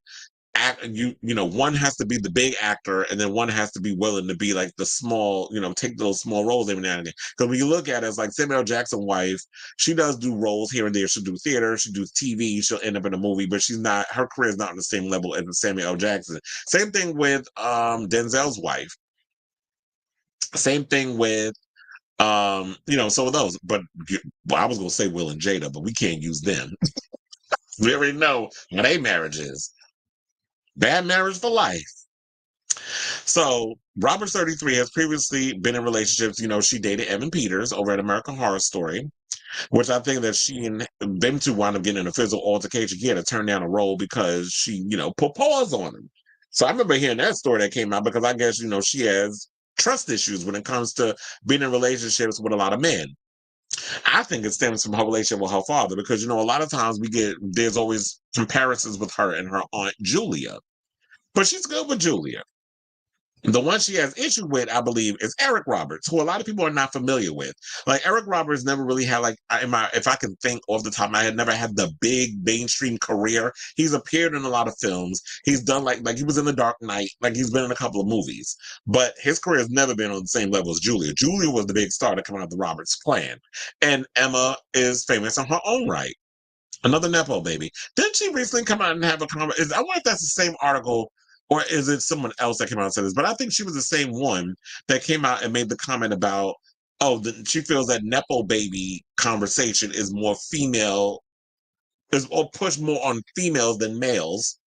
one has to be the big actor, and then one has to be willing to be like the small, take those small roles every now and then. Because when you look at it, it's like Samuel Jackson's wife, she does do roles here and there. She'll do theater, she'll do TV, she'll end up in a movie, but her career is not on the same level as Samuel L. Jackson. Same thing with Denzel's wife. Same thing with some of those. But I was gonna say Will and Jada, but we can't use them. We already know how their marriage is. Bad marriage for life. So Robert 33 has previously been in relationships. She dated Evan Peters over at American Horror Story, which I think that she and them two wound up getting in a physical altercation. He had to turn down a role because she, put paws on him. So I remember hearing that story that came out because I guess, she has trust issues when it comes to being in relationships with a lot of men. I think it stems from her relationship with her father because, a lot of times there's always comparisons with her and her aunt Julia. But she's good with Julia. The one she has issue with, I believe, is Eric Roberts, who a lot of people are not familiar with. Like Eric Roberts never really had if I can think off the top of my head, never had the big mainstream career. He's appeared in a lot of films. He's done like he was in The Dark Knight, like he's been in a couple of movies. But his career has never been on the same level as Julia. Julia was the big star to come out of the Roberts clan. And Emma is famous in her own right. Another Nepo baby. Didn't she recently come out and have a conversation? I wonder if that's the same article or is it someone else that came out and said this? But I think she was the same one that came out and made the comment about, she feels that Nepo baby conversation is more female, or pushed more on females than males.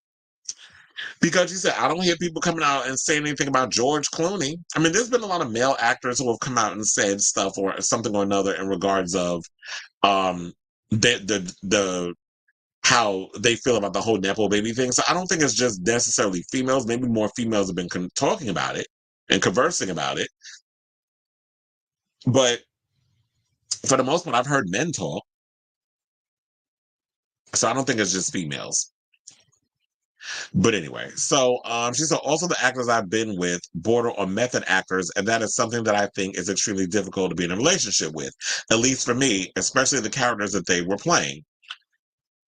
Because she said, I don't hear people coming out and saying anything about George Clooney. I mean, there's been a lot of male actors who have come out and said stuff or something or another in regards of the how they feel about the whole Nepo baby thing. So I don't think it's just necessarily females. Maybe more females have been talking about it and conversing about it. But for the most part, I've heard men talk. So I don't think it's just females. But anyway, so she said also the actors I've been with border on method actors, and that is something that I think is extremely difficult to be in a relationship with, at least for me, especially the characters that they were playing.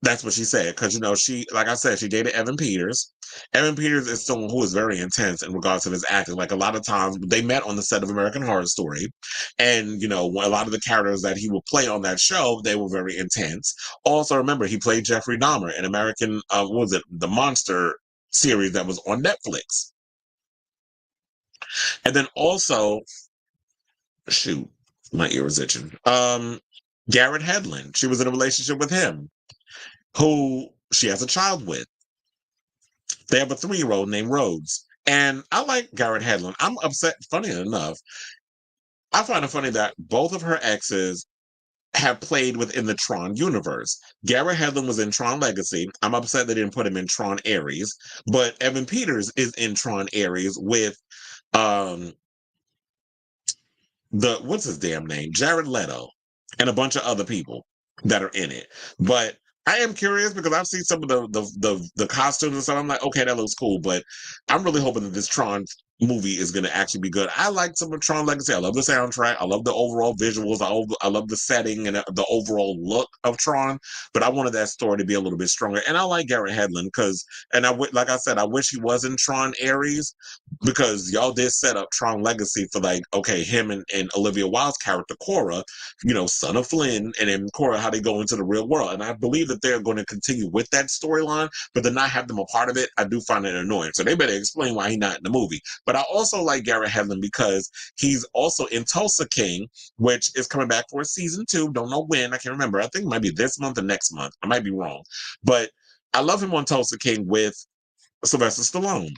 That's what she said, because, she, like I said, she dated Evan Peters. Evan Peters is someone who is very intense in regards to his acting. Like, a lot of times, they met on the set of American Horror Story, and, a lot of the characters that he would play on that show, they were very intense. Also, remember, he played Jeffrey Dahmer in American, the Monster series that was on Netflix. And then also, shoot, my ear is itching. Garrett Hedlund, she was in a relationship with him, who she has a child with. They have a 3-year-old named Rhodes. And I like Garrett Hedlund. I'm upset, funny enough, I find it funny that both of her exes have played within the Tron universe. Garrett Hedlund was in Tron Legacy. I'm upset they didn't put him in Tron Ares. But Evan Peters is in Tron Ares with what's his damn name? Jared Leto and a bunch of other people that are in it. But I am curious because I've seen some of the costumes and stuff. I'm like, okay, that looks cool, but I'm really hoping that this Tron movie is going to actually be good. I like some of Tron Legacy. I love the soundtrack. I love the overall visuals. I love the setting and the overall look of Tron, but I wanted that story to be a little bit stronger. And I like Garrett Hedlund like I said, I wish he was in Tron Ares because y'all did set up Tron Legacy for him and Olivia Wilde's character, Cora, son of Flynn, and then Cora, how they go into the real world. And I believe that they're going to continue with that storyline, but to not have them a part of it, I do find it annoying. So they better explain why he's not in the movie. But I also like Garrett Hedlund because he's also in Tulsa King, which is coming back for season 2. Don't know when. I can't remember. I think it might be this month or next month. I might be wrong. But I love him on Tulsa King with Sylvester Stallone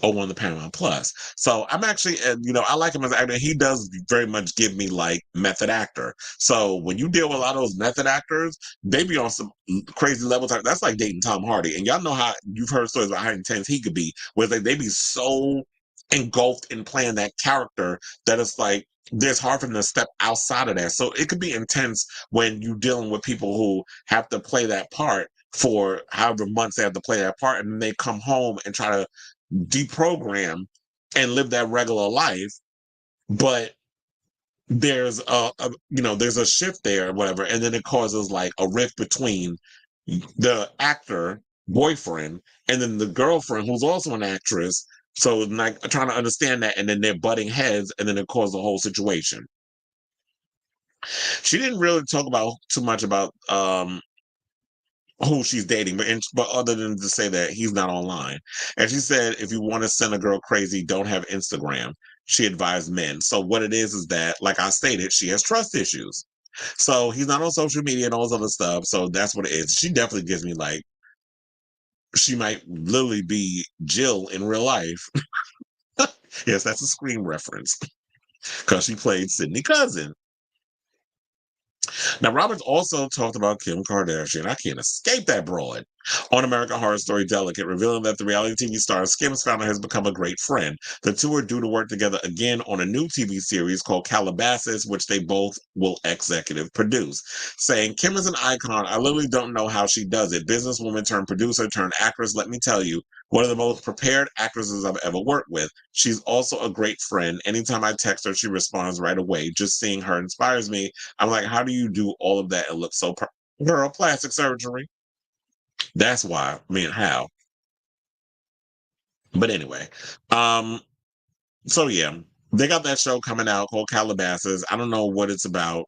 on the Paramount Plus. So I'm actually, I like him as an actor. He does very much give me method actor. So when you deal with a lot of those method actors, they be on some crazy levels. That's like dating Tom Hardy. And y'all know how you've heard stories about how intense he could be, where they be so engulfed in playing that character that it's like there's hard for them to step outside of that. So it could be intense when you're dealing with people who have to play that part for however months they have to play that part, and then they come home and try to deprogram and live that regular life. But there's there's a shift there or whatever, and then it causes a rift between the actor boyfriend, and then the girlfriend, who's also an actress. So, like, trying to understand that, and then they're butting heads, and then it caused the whole situation. She didn't really talk about too much about who she's dating, but other than to say that he's not online. And she said, if you want to send a girl crazy, don't have Instagram. She advised men. So what it is that, like I stated, she has trust issues. So he's not on social media and all this other stuff. So that's what it is. She definitely gives me like, she might literally be Jill in real life. Yes, that's a Scream reference because she played Sydney Cousin. Now, Roberts also talked about Kim Kardashian. I can't escape that broad. On American Horror Story Delicate, revealing that the reality TV star Kim's founder has become a great friend. The two are due to work together again on a new TV series called Calabasas, which they both will executive produce. Saying, Kim is an icon. I literally don't know how she does it. Businesswoman turned producer turned actress. Let me tell you, one of the most prepared actresses I've ever worked with. She's also a great friend. Anytime I text her, she responds right away. Just seeing her inspires me. I'm like, how do you do all of that and look so girl, plastic surgery? That's why. I mean, how? But anyway, so yeah, they got that show coming out called Calabasas. I don't know what it's about.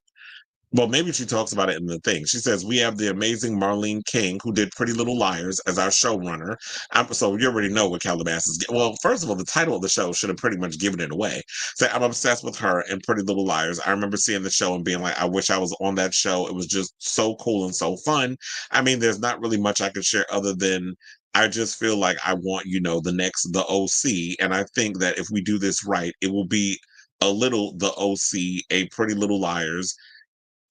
Well, maybe she talks about it in the thing. She says, we have the amazing Marlene King, who did Pretty Little Liars, as our showrunner. So you already know what Calabasas is. Well, first of all, the title of the show should have pretty much given it away. So I'm obsessed with her and Pretty Little Liars. I remember seeing the show and being like, I wish I was on that show. It was just so cool and so fun. I mean, there's not really much I can share other than I just feel like I want, the OC. And I think that if we do this right, it will be a little the OC, a Pretty Little Liars.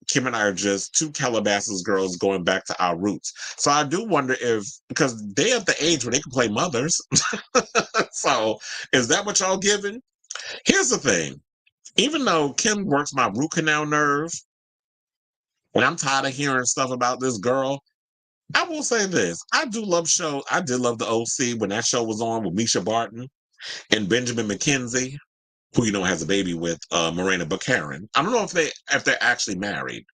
Kim and I are just two Calabasas girls going back to our roots. So I do wonder because they're at the age where they can play mothers. So is that what y'all giving? Here's the thing. Even though Kim works my root canal nerve, and I'm tired of hearing stuff about this girl, I will say this. I do love shows. I did love the OC when that show was on with Misha Barton and Benjamin McKenzie, who has a baby with Morena Baccarin. I don't know if they're actually married.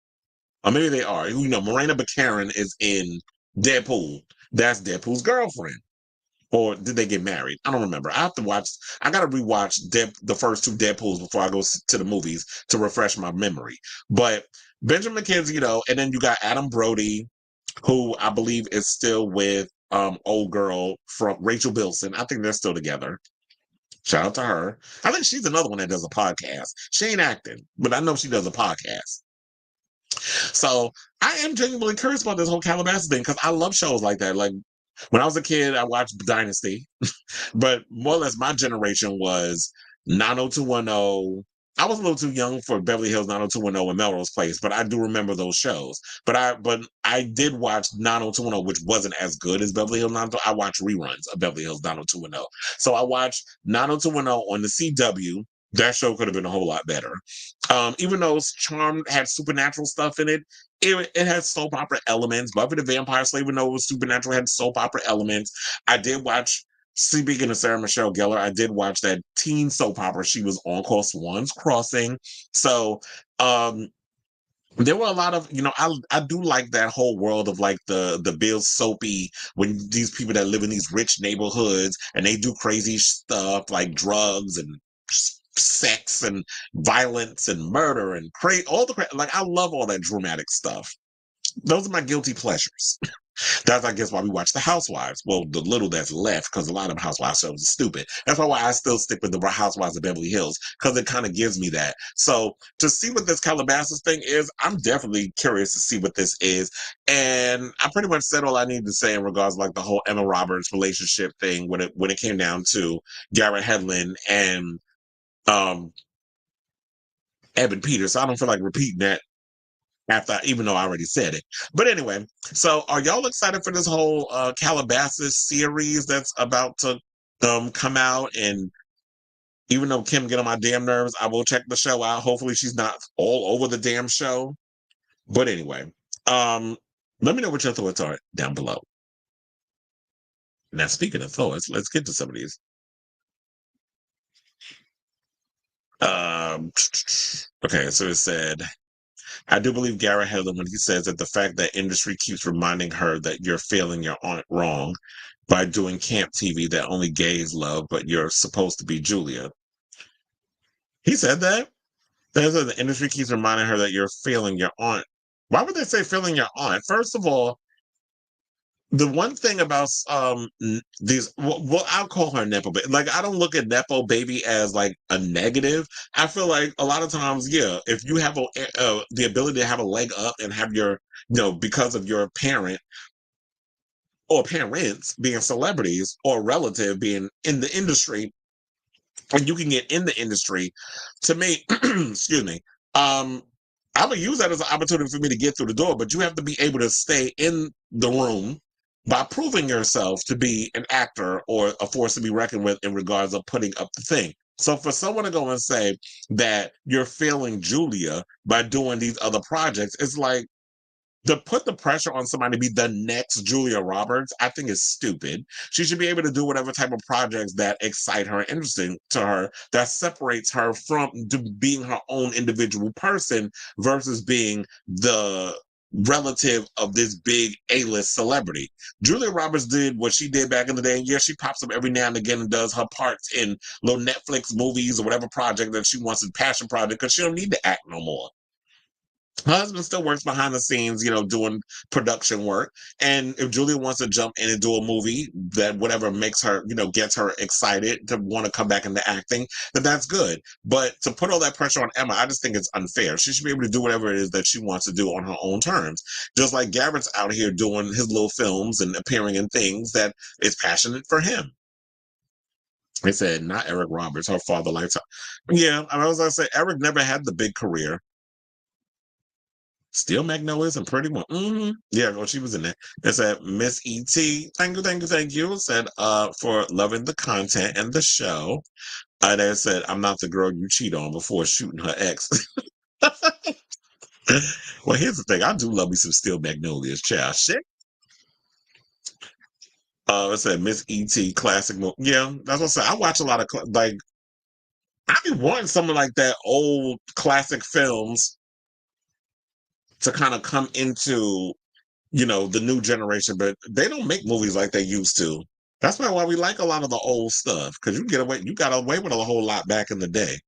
Or maybe they are. Morena Baccarin is in Deadpool. That's Deadpool's girlfriend. Or did they get married? I don't remember. I got to rewatch the first two Deadpools before I go to the movies to refresh my memory. But Benjamin McKenzie, and then you got Adam Brody, who I believe is still with old girl from Rachel Bilson. I think they're still together. Shout out to her. I think she's another one that does a podcast. She ain't acting, but I know she does a podcast. So I am genuinely curious about this whole Calabasas thing because I love shows like that. Like when I was a kid, I watched Dynasty, but more or less my generation was 90210. I was a little too young for Beverly Hills 90210 and Melrose Place, but I do remember those shows. But I did watch 90210, which wasn't as good as Beverly Hills 90210. I watched reruns of Beverly Hills 90210. So I watched 90210 on the CW. That show could have been a whole lot better. Even though Charmed had supernatural stuff in it, it had soap opera elements. Buffy the Vampire Slayer, even though it was supernatural, had soap opera elements. I did watch, speaking of Sarah Michelle Gellar, I did watch that teen soap opera she was on called Swan's Crossing. So there were a lot of, I do like that whole world of like the Bill Soapy, when these people that live in these rich neighborhoods and they do crazy stuff like drugs and sex and violence and murder and all the like I love all that dramatic stuff. Those are my guilty pleasures. That's, I guess, why we watch The Housewives. Well, the little that's left, because a lot of Housewives shows are stupid. That's why I still stick with the Housewives of Beverly Hills, because it kind of gives me that. So to see what this Calabasas thing is, I'm definitely curious to see what this is. And I pretty much said all I need to say in regards to like the whole Emma Roberts relationship thing when it came down to Garrett Hedlund and Evan Peters. So I don't feel like repeating that even though I already said it. But anyway, so are y'all excited for this whole Calabasas series that's about to come out? And even though Kim get on my damn nerves, I will check the show out. Hopefully she's not all over the damn show. But anyway, let me know what your thoughts are down below. Now, speaking of thoughts, let's get to some of these. Okay, so it said, I do believe Garrett Hedlund when he says that the fact that industry keeps reminding her that you're failing your aunt wrong by doing camp TV that only gays love, but you're supposed to be Julia. He said that? That the industry keeps reminding her that you're failing your aunt. Why would they say failing your aunt? First of all, the one thing about these, well, I'll call her nepo baby. Like, I don't look at nepo baby as like a negative. I feel like a lot of times, yeah, if you have the ability to have a leg up and have your, because of your parent or parents being celebrities or relative being in the industry, and you can get in the industry, to me, excuse me, I'm gonna use that as an opportunity for me to get through the door, but you have to be able to stay in the room by proving yourself to be an actor or a force to be reckoned with in regards of putting up the thing. So for someone to go and say that you're failing Julia by doing these other projects, it's like, to put the pressure on somebody to be the next Julia Roberts, I think is stupid. She should be able to do whatever type of projects that excite her and interesting to her, that separates her from being her own individual person versus being the relative of this big A-list celebrity. Julia Roberts did what she did back in the day, and yeah, she pops up every now and again and does her parts in little Netflix movies or whatever project that she wants, a passion project, because she don't need to act no more. Her husband still works behind the scenes, doing production work. And if Julia wants to jump in and do a movie that whatever makes her, gets her excited to want to come back into acting, then that's good. But to put all that pressure on Emma, I just think it's unfair. She should be able to do whatever it is that she wants to do on her own terms. Just like Garrett's out here doing his little films and appearing in things that is passionate for him. They said, not Eric Roberts, her father lifetime. Yeah, I was going to say, Eric never had the big career. Still Magnolias and Pretty One. Mm-hmm. Yeah, well, she was in there. It said, Miss E.T., thank you. Said, for loving the content and the show. They said, I'm not the girl you cheat on before shooting her ex. Well, here's the thing. I do love me some Still Magnolias, child. Shit. It said, Miss E.T., classic movie. Yeah, that's what I said. I watch a lot of, I be wanting something like that, old classic films to kind of come into, the new generation, but they don't make movies like they used to. That's why we like a lot of the old stuff, because you got away with a whole lot back in the day.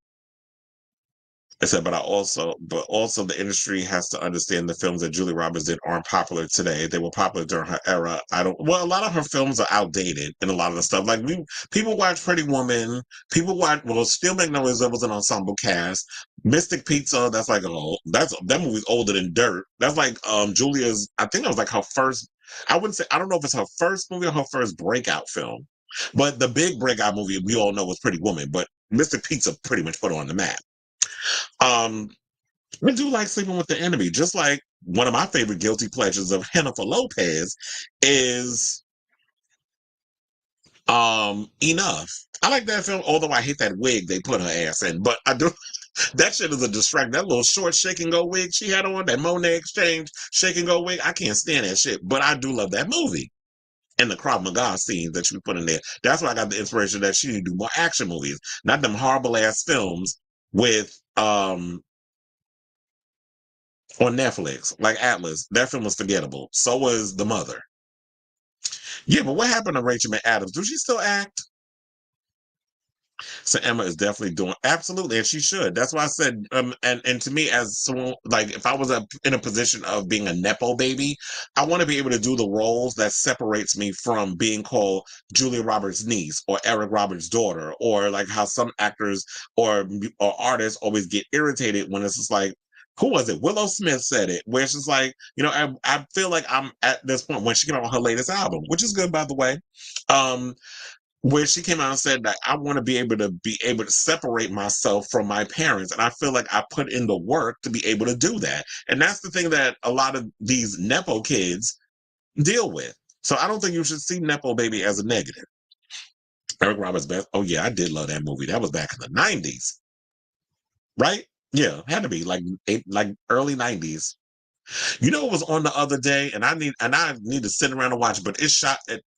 I said, but also the industry has to understand the films that Julia Roberts did aren't popular today. They were popular during her era. A lot of her films are outdated and a lot of the stuff. Like people watch Pretty Woman, people watch, Steel Magnolias, that was an ensemble cast. Mystic Pizza, that's like that movie's older than dirt. That's like Julia's, I think it was like her first, I don't know if it's her first movie or her first breakout film. But the big breakout movie we all know was Pretty Woman, but Mystic Pizza pretty much put her on the map. I do like Sleeping with the Enemy, just like one of my favorite guilty pleasures of Jennifer Lopez is Enough. I like that film, although I hate that wig they put her ass in, but I do. That shit is a distraction. That little short shake and go wig she had on, that Monet Exchange shake and go wig, I can't stand that shit, but I do love that movie. And the Krav Maga scenes that she put in there. That's why I got the inspiration that she need to do more action movies, not them horrible ass films with on Netflix, like Atlas. That film was forgettable. So was The Mother. Yeah, but what happened to Rachel McAdams? Does she still act? So Emma is definitely doing absolutely, and she should. That's why I said, and to me, as someone like if I was in a position of being a nepo baby, I want to be able to do the roles that separates me from being called Julia Roberts' niece or Eric Roberts' daughter, or like how some actors or artists always get irritated when it's just like, who was it? Willow Smith said it, where it's just like, I feel like I'm at this point when she came out with her latest album, which is good, by the way. Where she came out and said that I want to be able to separate myself from my parents. And I feel like I put in the work to be able to do that. And that's the thing that a lot of these Nepo kids deal with. So I don't think you should see Nepo baby as a negative. Eric Roberts best. Oh yeah, I did love that movie. That was back in the 90s. Right? Yeah, had to be like early 90s. You know, it was on the other day, and I need to sit around and watch it, but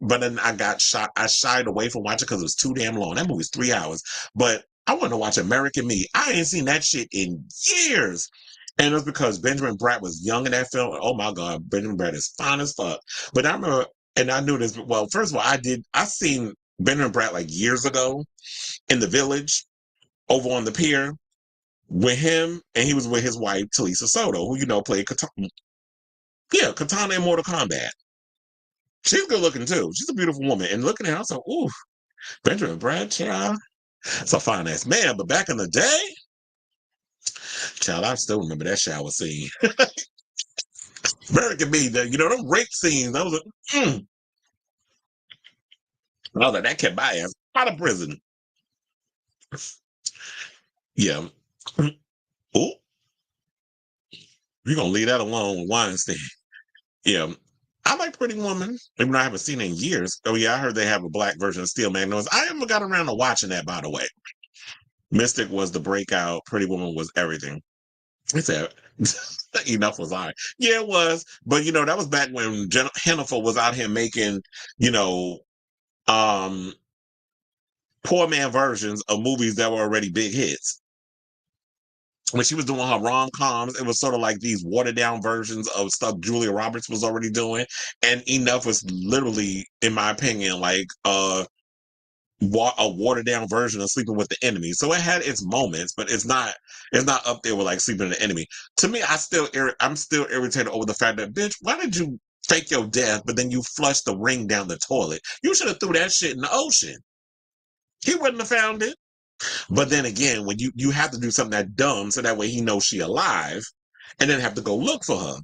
but then I shied away from watching because it was too damn long. That movie's 3 hours. But I want to watch American Me. I ain't seen that shit in years. And it's because Benjamin Bratt was young in that film. Oh my God, Benjamin Bratt is fine as fuck. But I remember, and I knew this, well, first of all, I seen Benjamin Bratt like years ago in The Village over on the pier with him, and he was with his wife, Talisa Soto, who, played Katana. Yeah, Katana in Mortal Kombat. She's good looking too. She's a beautiful woman. And looking at her, I was like, ooh, Benjamin Bratt, child. It's a fine ass man. But back in the day, child, I still remember that shower scene. American Me, them rape scenes. I was like, I was like, that kept my ass out of prison. Yeah. Oh, you're gonna leave that alone with Weinstein. Yeah. I like Pretty Woman, even though I haven't seen it in years. Oh yeah, I heard they have a black version of Steel Magnolias. I haven't got around to watching that, by the way. Mystic was the breakout. Pretty Woman was everything. He said, enough was I. Yeah, it was. But, that was back when Jennifer was out here making, poor man versions of movies that were already big hits. When she was doing her rom-coms, it was sort of like these watered-down versions of stuff Julia Roberts was already doing. And Enough was literally, in my opinion, like a watered-down version of Sleeping with the Enemy. So it had its moments, but it's not up there with like Sleeping with the Enemy. To me, I'm still irritated over the fact that, bitch, why did you fake your death, but then you flushed the ring down the toilet? You should have threw that shit in the ocean. He wouldn't have found it. But then again, when you have to do something that dumb, so that way he knows she alive, and then have to go look for her,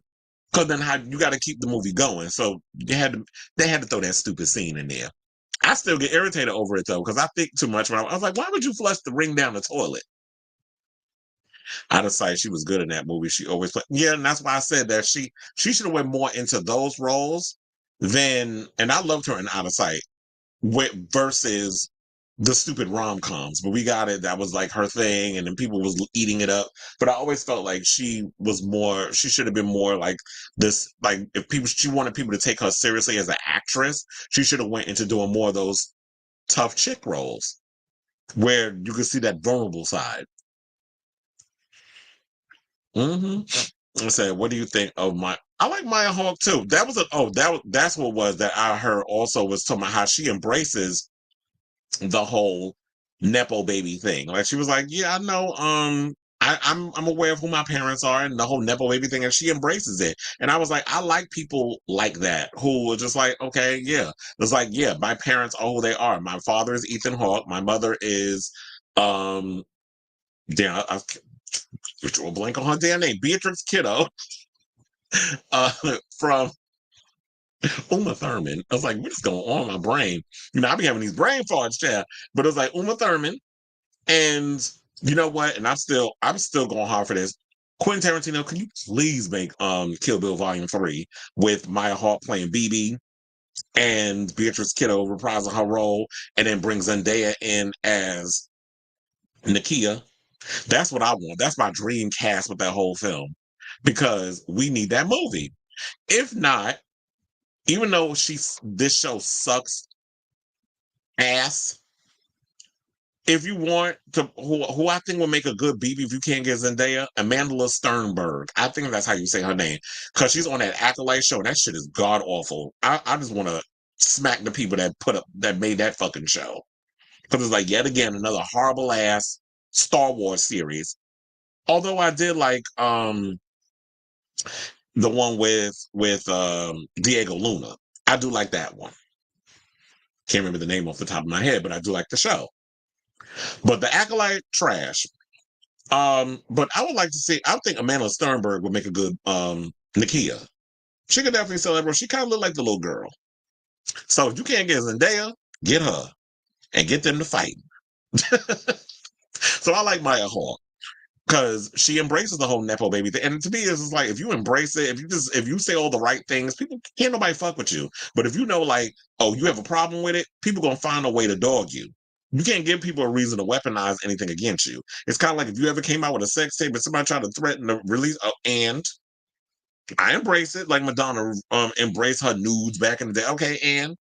because then you got to keep the movie going. So they had to throw that stupid scene in there. I still get irritated over it though, because I think too much. I was like, why would you flush the ring down the toilet? Out of sight, she was good in that movie. She always played. Yeah, and that's why I said that she should have went more into those roles than. And I loved her in Out of Sight versus the stupid rom-coms, but we got it. That was like her thing, and then people was eating it up. But I always felt like she should have been more like this. Like she wanted people to take her seriously as an actress, she should have went into doing more of those tough chick roles where you could see that vulnerable side. I said, what do you think of I like Maya Hawke too. That was that's what was that I heard also was talking about how she embraces the whole Nepo baby thing. Like she was like, yeah, I know, I'm aware of who my parents are and the whole Nepo baby thing, and she embraces it. And I was like, I like people like that who were just like, okay, yeah. It's like, yeah, my parents are who they are. My father is Ethan Hawke. My mother is damn, I drew a blank on her damn name, Beatrix Kiddo, from Uma Thurman. I was like, what's going on in my brain? I be having these brain farts, chat. But it was like Uma Thurman, and you know what? And I'm still going hard for this. Quentin Tarantino, can you please make Kill Bill Volume 3 with Maya Hawke playing BB and Beatrice Kiddo reprising her role, and then bring Zendaya in as Nakia? That's what I want. That's my dream cast with that whole film, because we need that movie. If not, even though this show sucks ass, if you want to, who I think will make a good BB if you can't get Zendaya, Amanda Sternberg. I think that's how you say her name, because she's on that Acolyte show, and that shit is god awful. I just want to smack the people that made that fucking show, because it's like yet again another horrible ass Star Wars series. Although I did like the one with Diego Luna. I do like that one. Can't remember the name off the top of my head, but I do like the show. But the Acolyte, trash. But I would like to see, I think Amanda Sternberg would make a good Nakia. She could definitely sell that role. She kind of look like the little girl. So if you can't get Zendaya, get her and get them to fight. So I like Maya Hawke, because she embraces the whole Nepo baby thing. And to me, it's just like, if you embrace it, if you say all the right things, people can't nobody fuck with you. But if you know, like, oh, you have a problem with it, people gonna find a way to dog you. You can't give people a reason to weaponize anything against you. It's kind of like if you ever came out with a sex tape and somebody tried to threaten to release, and I embrace it, like Madonna embraced her nudes back in the day. Okay, and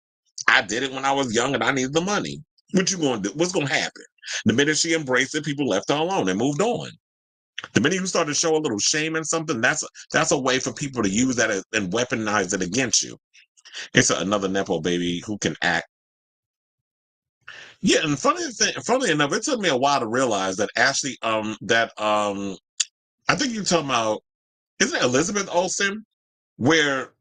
I did it when I was young and I needed the money. What you gonna do? What's gonna happen? The minute she embraced it, people left her alone and moved on. The minute you start to show a little shame in something, that's a way for people to use that and weaponize it against you. It's another Nepo baby who can act. Yeah, and funny enough, it took me a while to realize that Ashley, I think you're talking about, isn't it Elizabeth Olsen? Where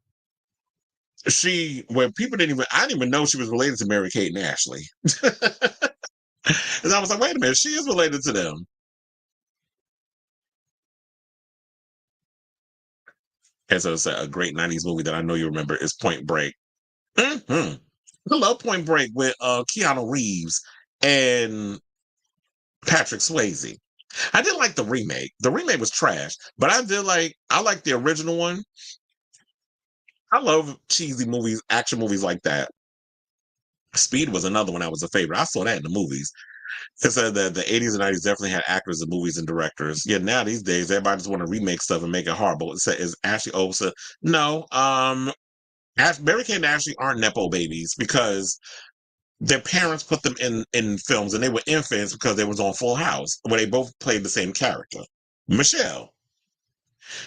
people I didn't even know she was related to Mary Kate and Ashley. And I was like, wait a minute, she is related to them. And so it's a great 90s movie that I know you remember is Point Break. Mm-hmm. I love Point Break with Keanu Reeves and Patrick Swayze. I didn't like the remake. The remake was trash, but I like the original one. I love cheesy movies, action movies like that. Speed was another one that was a favorite. I saw that in the movies. It said that the 80s and 90s definitely had actors in movies and directors. Yeah, now these days, everybody just want to remake stuff and make it horrible. It said, is Ashley Olsen? No. Mary Kate and Ashley aren't Nepo babies because their parents put them in films and they were infants because they was on Full House where they both played the same character, Michelle.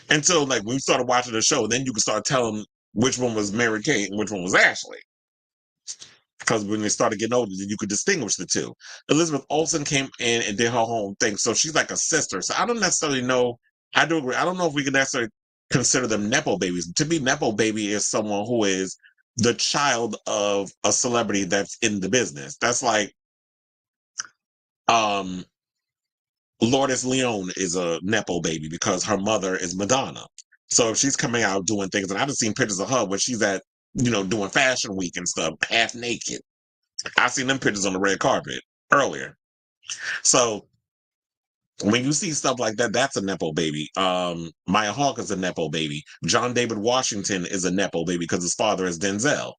And so, like, when we started watching the show, then you could start telling which one was Mary Kate and which one was Ashley. Because when they started getting older, you could distinguish the two. Elizabeth Olsen came in and did her whole thing. So she's like a sister. So I don't necessarily know. I do agree. I don't know if we can necessarily consider them Nepo babies. To me, Nepo baby is someone who is the child of a celebrity that's in the business. That's like Lourdes Leon is a Nepo baby because her mother is Madonna. So if she's coming out doing things, and I've seen pictures of her where she's at, doing fashion week and stuff, half naked. I've seen them pictures on the red carpet earlier. So when you see stuff like that, that's a Nepo baby. Maya Hawke is a Nepo baby. John David Washington is a Nepo baby because his father is Denzel.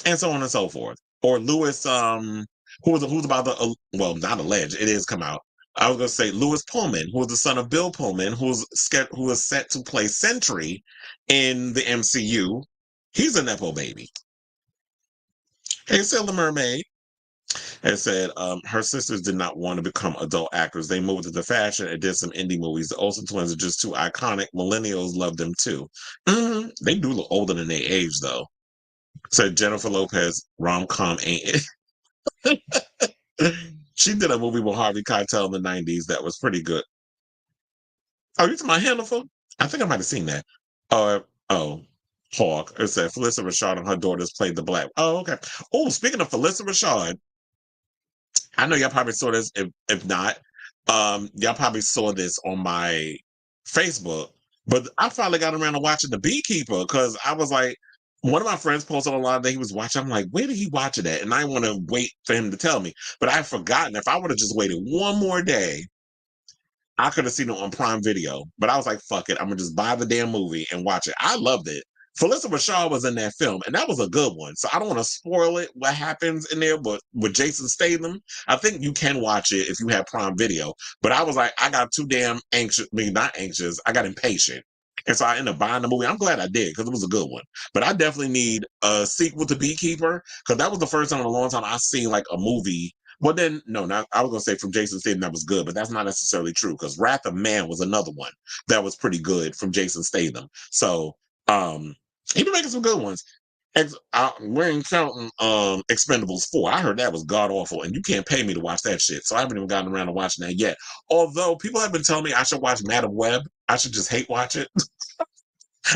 And so on and so forth. Or Lewis, who's about the, well, not alleged, it is come out. I was going to say Lewis Pullman, who is the son of Bill Pullman, who is set to play Sentry in the MCU. He's a Nepo baby. Hey, Sailor Mermaid. It said her sisters did not want to become adult actors. They moved into fashion and did some indie movies. The Olsen twins are just too iconic. Millennials love them too. They do look older than they age, though. Said Jennifer Lopez, rom-com ain't it? She did a movie with Harvey Keitel in the 90s that was pretty good. Oh, you talking about Hannaful? I think I might have seen that. Hawk. It said Felissa Rashad and her daughters played the black. Oh, okay. Oh, speaking of Felissa Rashad, I know y'all probably saw this. If not, y'all probably saw this on my Facebook. But I finally got around to watching The Beekeeper because I was like, one of my friends posted online that he was watching. I'm like, where did he watch it at? And I want to wait for him to tell me. But I've forgotten. If I would have just waited one more day, I could have seen it on Prime Video. But I was like, fuck it. I'm going to just buy the damn movie and watch it. I loved it. Felissa Rashad was in that film, and that was a good one. So I don't want to spoil it, what happens in there, but with Jason Statham, I think you can watch it if you have Prime Video. But I was like, I got too damn anxious. I mean, not anxious. I got impatient. And so I ended up buying the movie. I'm glad I did because it was a good one. But I definitely need a sequel to Beekeeper because that was the first time in a long time I've seen like a movie. Well, then, no, not, I was going to say from Jason Statham that was good, but that's not necessarily true because Wrath of Man was another one that was pretty good from Jason Statham. So, he been making some good ones. We ain't counting Expendables 4. I heard that was god awful, and you can't pay me to watch that shit. So I haven't even gotten around to watching that yet. Although people have been telling me I should watch Madam Web. I should just hate watch it.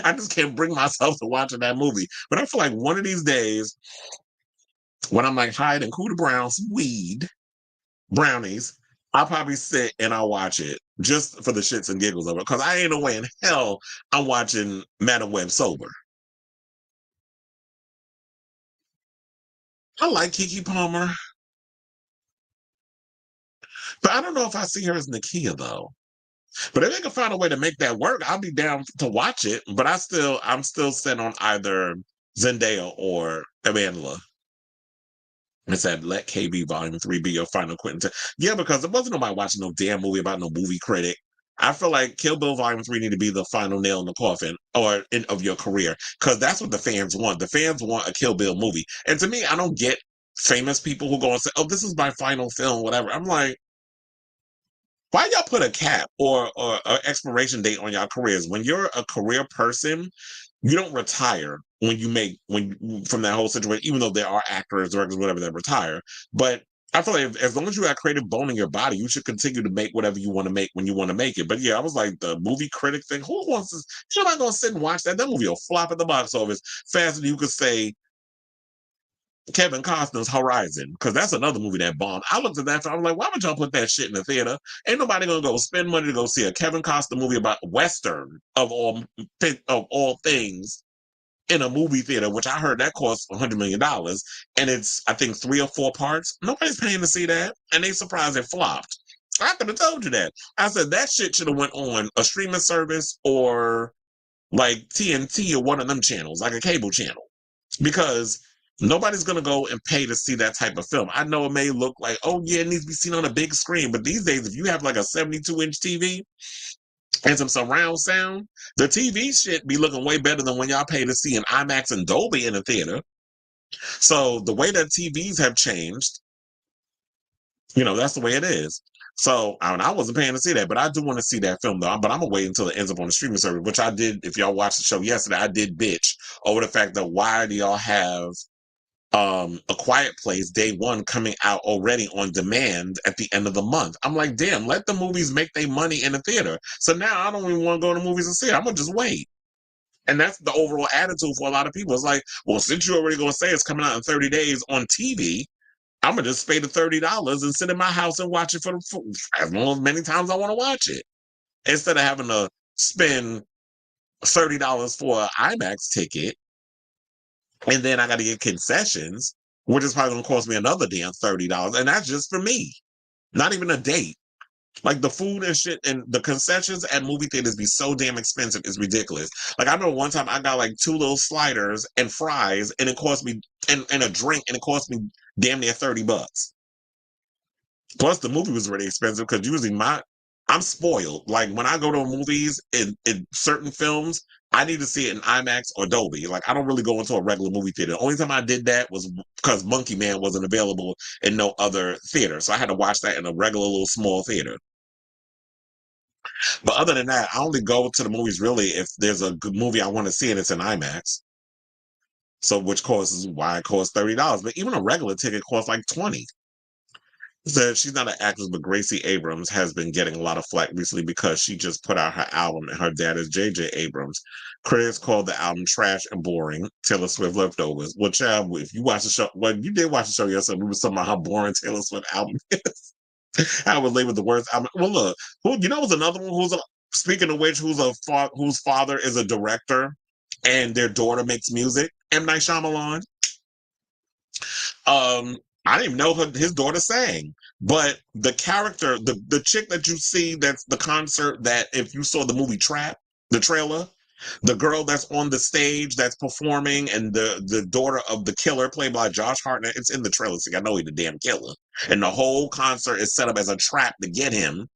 I just can't bring myself to watching that movie. But I feel like one of these days, when I'm like hiding Cooter Brown's weed, brownies, I'll probably sit and I'll watch it just for the shits and giggles of it. Because I ain't no way in hell I'm watching Madam Web sober. I like Kiki Palmer, but I don't know if I see her as Nakia though. But if they can find a way to make that work, I'll be down to watch it. But I'm still set on either Zendaya or Amandla. It said, let KB Volume 3 be your final Quentin. Yeah, because there wasn't nobody watching no damn movie about no movie critic. I feel like Kill Bill Volume 3 need to be the final nail in the coffin of your career. Because that's what the fans want. The fans want a Kill Bill movie. And to me, I don't get famous people who go and say, oh, this is my final film, whatever. I'm like, why y'all put a cap or an expiration date on y'all careers? When you're a career person, you don't retire when you make from that whole situation, even though there are actors, directors, whatever that retire. But I feel like as long as you got creative bone in your body, you should continue to make whatever you want to make when you want to make it. But yeah, I was like the movie critic thing. Who wants to? You're not gonna sit and watch that. That movie will flop at the box office faster than you could say Kevin Costner's Horizon, because that's another movie that bombed. I looked at that, I was like, why would y'all put that shit in the theater? Ain't nobody gonna go spend money to go see a Kevin Costner movie about Western of all things in a movie theater, which I heard that costs $100 million, and it's I think 3 or 4 parts. Nobody's paying to see that, and they surprised it flopped. I could have told you that. I said that shit should have went on a streaming service or like TNT or one of them channels, like a cable channel, because nobody's going to go and pay to see that type of film. I know it may look like, oh yeah, it needs to be seen on a big screen, but these days, if you have like a 72-inch TV and some surround sound, the TV shit be looking way better than when y'all pay to see an IMAX and Dolby in a theater. So the way that TVs have changed, that's the way it is. So I wasn't paying to see that, but I do want to see that film though. But I'm gonna wait until it ends up on the streaming service, which I did. If y'all watched the show yesterday, I did bitch over the fact that why do y'all have A Quiet Place Day 1 coming out already on demand at the end of the month? I'm like, damn, let the movies make their money in the theater. So now I don't even want to go to movies and see it. I'm gonna just wait. And that's the overall attitude for a lot of people. It's like, well, since you're already gonna say it's coming out in 30 days on TV, I'm gonna just pay the $30 and sit in my house and watch it for as long as many times I want to watch it, instead of having to spend $30 for an IMAX ticket, and then I got to get concessions, which is probably gonna cost me another damn $30, and that's just for me, not even a date. Like the food and shit and the concessions at movie theaters be so damn expensive, it's ridiculous. Like I know one time I got like 2 little sliders and fries, and it cost me and a drink, and it cost me damn near $30. Plus the movie was really expensive because usually I'm spoiled. Like when I go to movies in certain films, I need to see it in IMAX or Dolby. Like I don't really go into a regular movie theater. The only time I did that was because Monkey Man wasn't available in no other theater. So I had to watch that in a regular little small theater. But other than that, I only go to the movies really if there's a good movie I want to see and it's in IMAX. So which costs why it costs $30. But even a regular ticket costs like $20. So she's not an actress, but Gracie Abrams has been getting a lot of flack recently because she just put out her album and her dad is J.J. Abrams. Critics called the album trash and boring. Taylor Swift leftovers. Well, child, if you watch the show, well, you did watch the show yesterday. We were talking about how boring Taylor Swift album is. I would label the worst album. Well, look, was another one speaking of which, whose father is a director and their daughter makes music? M. Night Shyamalan. I didn't even know his daughter sang, but the character, the chick that you see, that's the concert that if you saw the movie Trap, the trailer, the girl that's on the stage that's performing, and the daughter of the killer played by Josh Hartnett, it's in the trailer, so I know he's the damn killer. And the whole concert is set up as a trap to get him.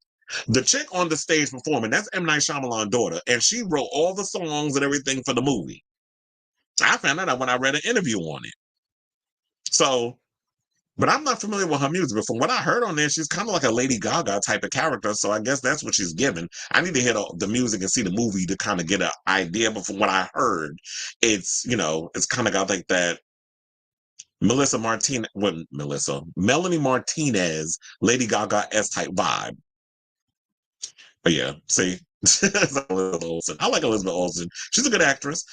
The chick on the stage performing, that's M. Night Shyamalan's daughter, and she wrote all the songs and everything for the movie. I found that out when I read an interview on it. So, but I'm not familiar with her music, but from what I heard on there, she's kind of like a Lady Gaga type of character, so I guess that's what she's given. I need to hear the music and see the movie to kind of get an idea, but from what I heard, it's kind of got like that Melanie Martinez, Lady Gaga S-type vibe. But yeah, see, Elizabeth Olsen. I like Elizabeth Olsen. She's a good actress.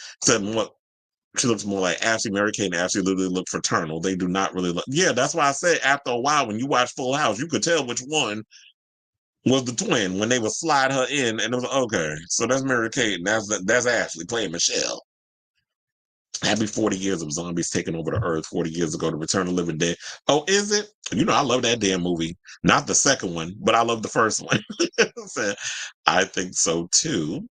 She looks more like Ashley. Mary Kate and Ashley literally look fraternal. They do not really look. Yeah, that's why I said after a while, when you watch Full House, you could tell which one was the twin when they would slide her in, and it was like, okay, so that's Mary Kate, and that's Ashley playing Michelle. Happy 40 years of zombies taking over the earth 40 years ago to Return of the Living Dead. Oh, is it? I love that damn movie. Not the second one, but I love the first one. So, I think so too.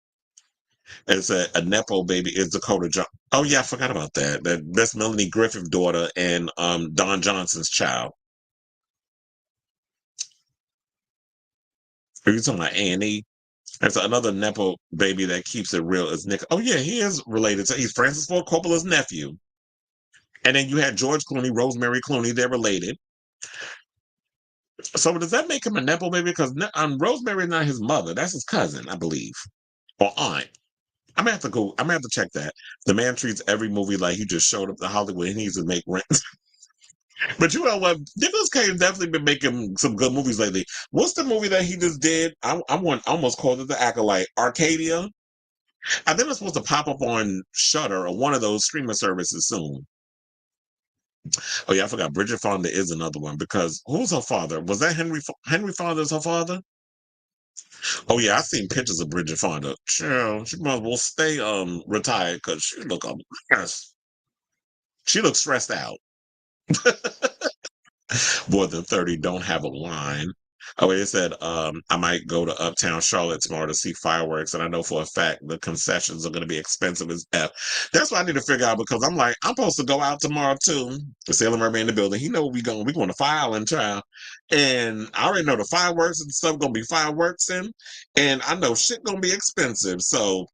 It's a Nepo baby is Dakota Johnson. Oh yeah, I forgot about that. That's Melanie Griffith's daughter and Don Johnson's child. Are you talking about A&E? That's another Nepo baby that keeps it real is Nick. Oh yeah, he is related to. He's Francis Ford Coppola's nephew. And then you had George Clooney, Rosemary Clooney. They're related. So does that make him a nepo baby? Because Rosemary is not his mother. That's his cousin, I believe, or aunt. I'm gonna have to go. I'm gonna have to check that. The man treats every movie like he just showed up to Hollywood and he needs to make rent. But you know what? Nicolas Cage definitely been making some good movies lately. What's the movie that he just did? I almost called it The Acolyte. Arcadia. I think it's supposed to pop up on Shudder or one of those streaming services soon. Oh yeah, I forgot. Bridget Fonda is another one because who's her father? Was that Henry Fonda's her father? Oh yeah, I've seen pictures of Bridget Fonda. Sure, she might as well stay retired because she look a mess. She looks stressed out. More than 30 don't have a line. Oh, it said, I might go to Uptown Charlotte tomorrow to see fireworks, and I know for a fact the concessions are going to be expensive as F. That's what I need to figure out because I'm like, I'm supposed to go out tomorrow too. Sailor Mermaid in the building. He know we going. We going to Fire Island, child, and I already know the fireworks and stuff going to be fireworks in, and I know shit going to be expensive. So,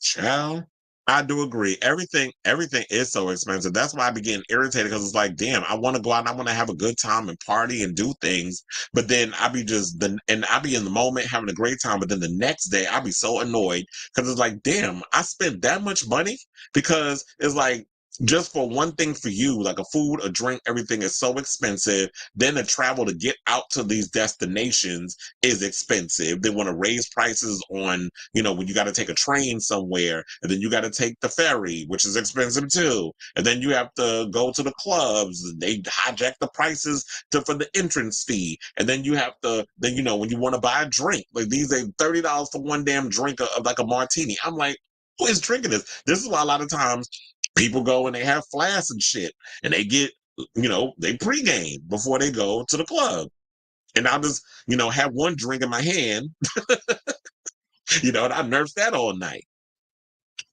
child. I do agree. Everything is so expensive. That's why I be getting irritated because it's like, damn, I want to go out and I want to have a good time and party and do things. But then I be in the moment having a great time. But then the next day I be so annoyed because it's like, damn, I spent that much money because it's like just for one thing for you, like a food, a drink, everything is so expensive. Then the travel to get out to these destinations is expensive. They want to raise prices on, when you got to take a train somewhere and then you got to take the ferry, which is expensive too. And then you have to go to the clubs. They hijack the prices for the entrance fee. And then you have to, when you want to buy a drink, like these are $30 for one damn drink of like a martini. I'm like, who is drinking this? This is why a lot of times people go and they have flasks and shit and they get, they pregame before they go to the club. And I'll just, have one drink in my hand, and I nurse that all night.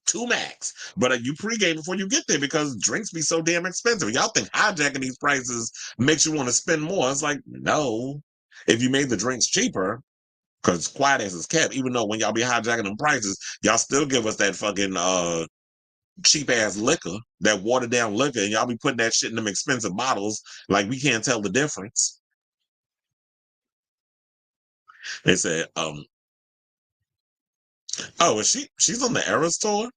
2 max. But you pregame before you get there because drinks be so damn expensive. Y'all think hijacking these prices makes you want to spend more. It's like, no. If you made the drinks cheaper, because quiet as is kept, even though when y'all be hijacking them prices, y'all still give us that fucking cheap ass liquor, that watered down liquor, and y'all be putting that shit in them expensive bottles like we can't tell the difference. They said, she's on the Eras tour?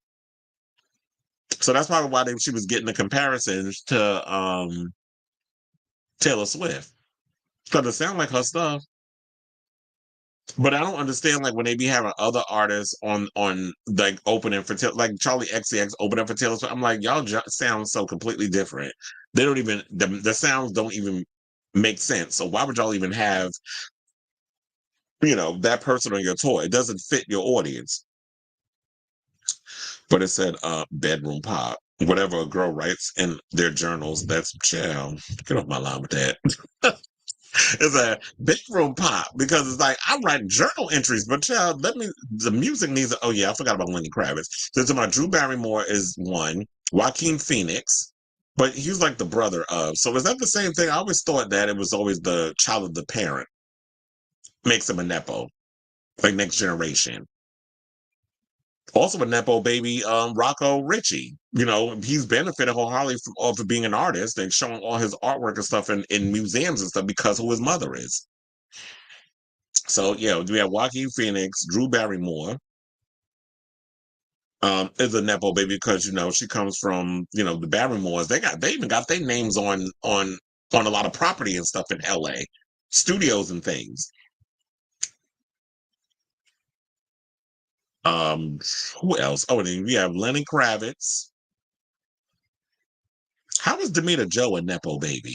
So that's probably why she was getting the comparisons to Taylor Swift. Because it sounds like her stuff. But I don't understand, like, when they be having other artists on like opening for like Charlie XCX opening for Taylor Swift. I'm like, y'all sound so completely different. They don't even the sounds don't even make sense. So why would y'all even have that person on your tour? It doesn't fit your audience. But it said bedroom pop. Whatever a girl writes in their journals, that's child. Get off my line with that. It's a bedroom pop because it's like I'm writing journal entries, but child, the music needs. Oh yeah, I forgot about Lenny Kravitz. So my Drew Barrymore is one, Joaquin Phoenix, but he's like the brother of. So is that the same thing? I always thought that it was always the child of the parent makes him a nepo, like Next Generation. Also a nepo baby, Rocco Ritchie. He's benefited wholeheartedly from being an artist and showing all his artwork and stuff in museums and stuff because who his mother is. So yeah, we have Joaquin Phoenix, Drew Barrymore. Is a nepo baby because she comes from the Barrymores. They even got their names on a lot of property and stuff in LA, studios and things. Who else? Oh, and then we have Lenny Kravitz. How is Demita Joe a nepo baby?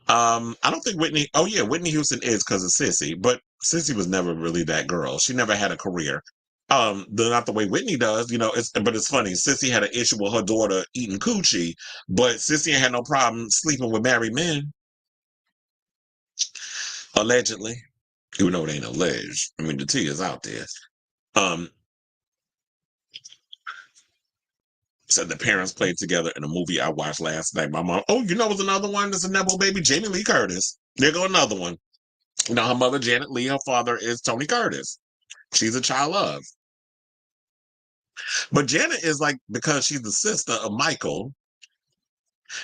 I don't think Whitney. Oh yeah, Whitney Houston is because of Sissy, but Sissy was never really that girl. She never had a career. Not the way Whitney does. But it's funny. Sissy had an issue with her daughter eating coochie, but Sissy had no problem sleeping with married men. Allegedly, even though it ain't alleged. I mean, the tea is out there. Said the parents played together in a movie I watched last night. My mom, it was another one that's a nepo baby, Jamie Lee Curtis. There go another one. Her mother, Janet Lee, her father is Tony Curtis. She's a child of. But Janet is like, because she's the sister of Michael,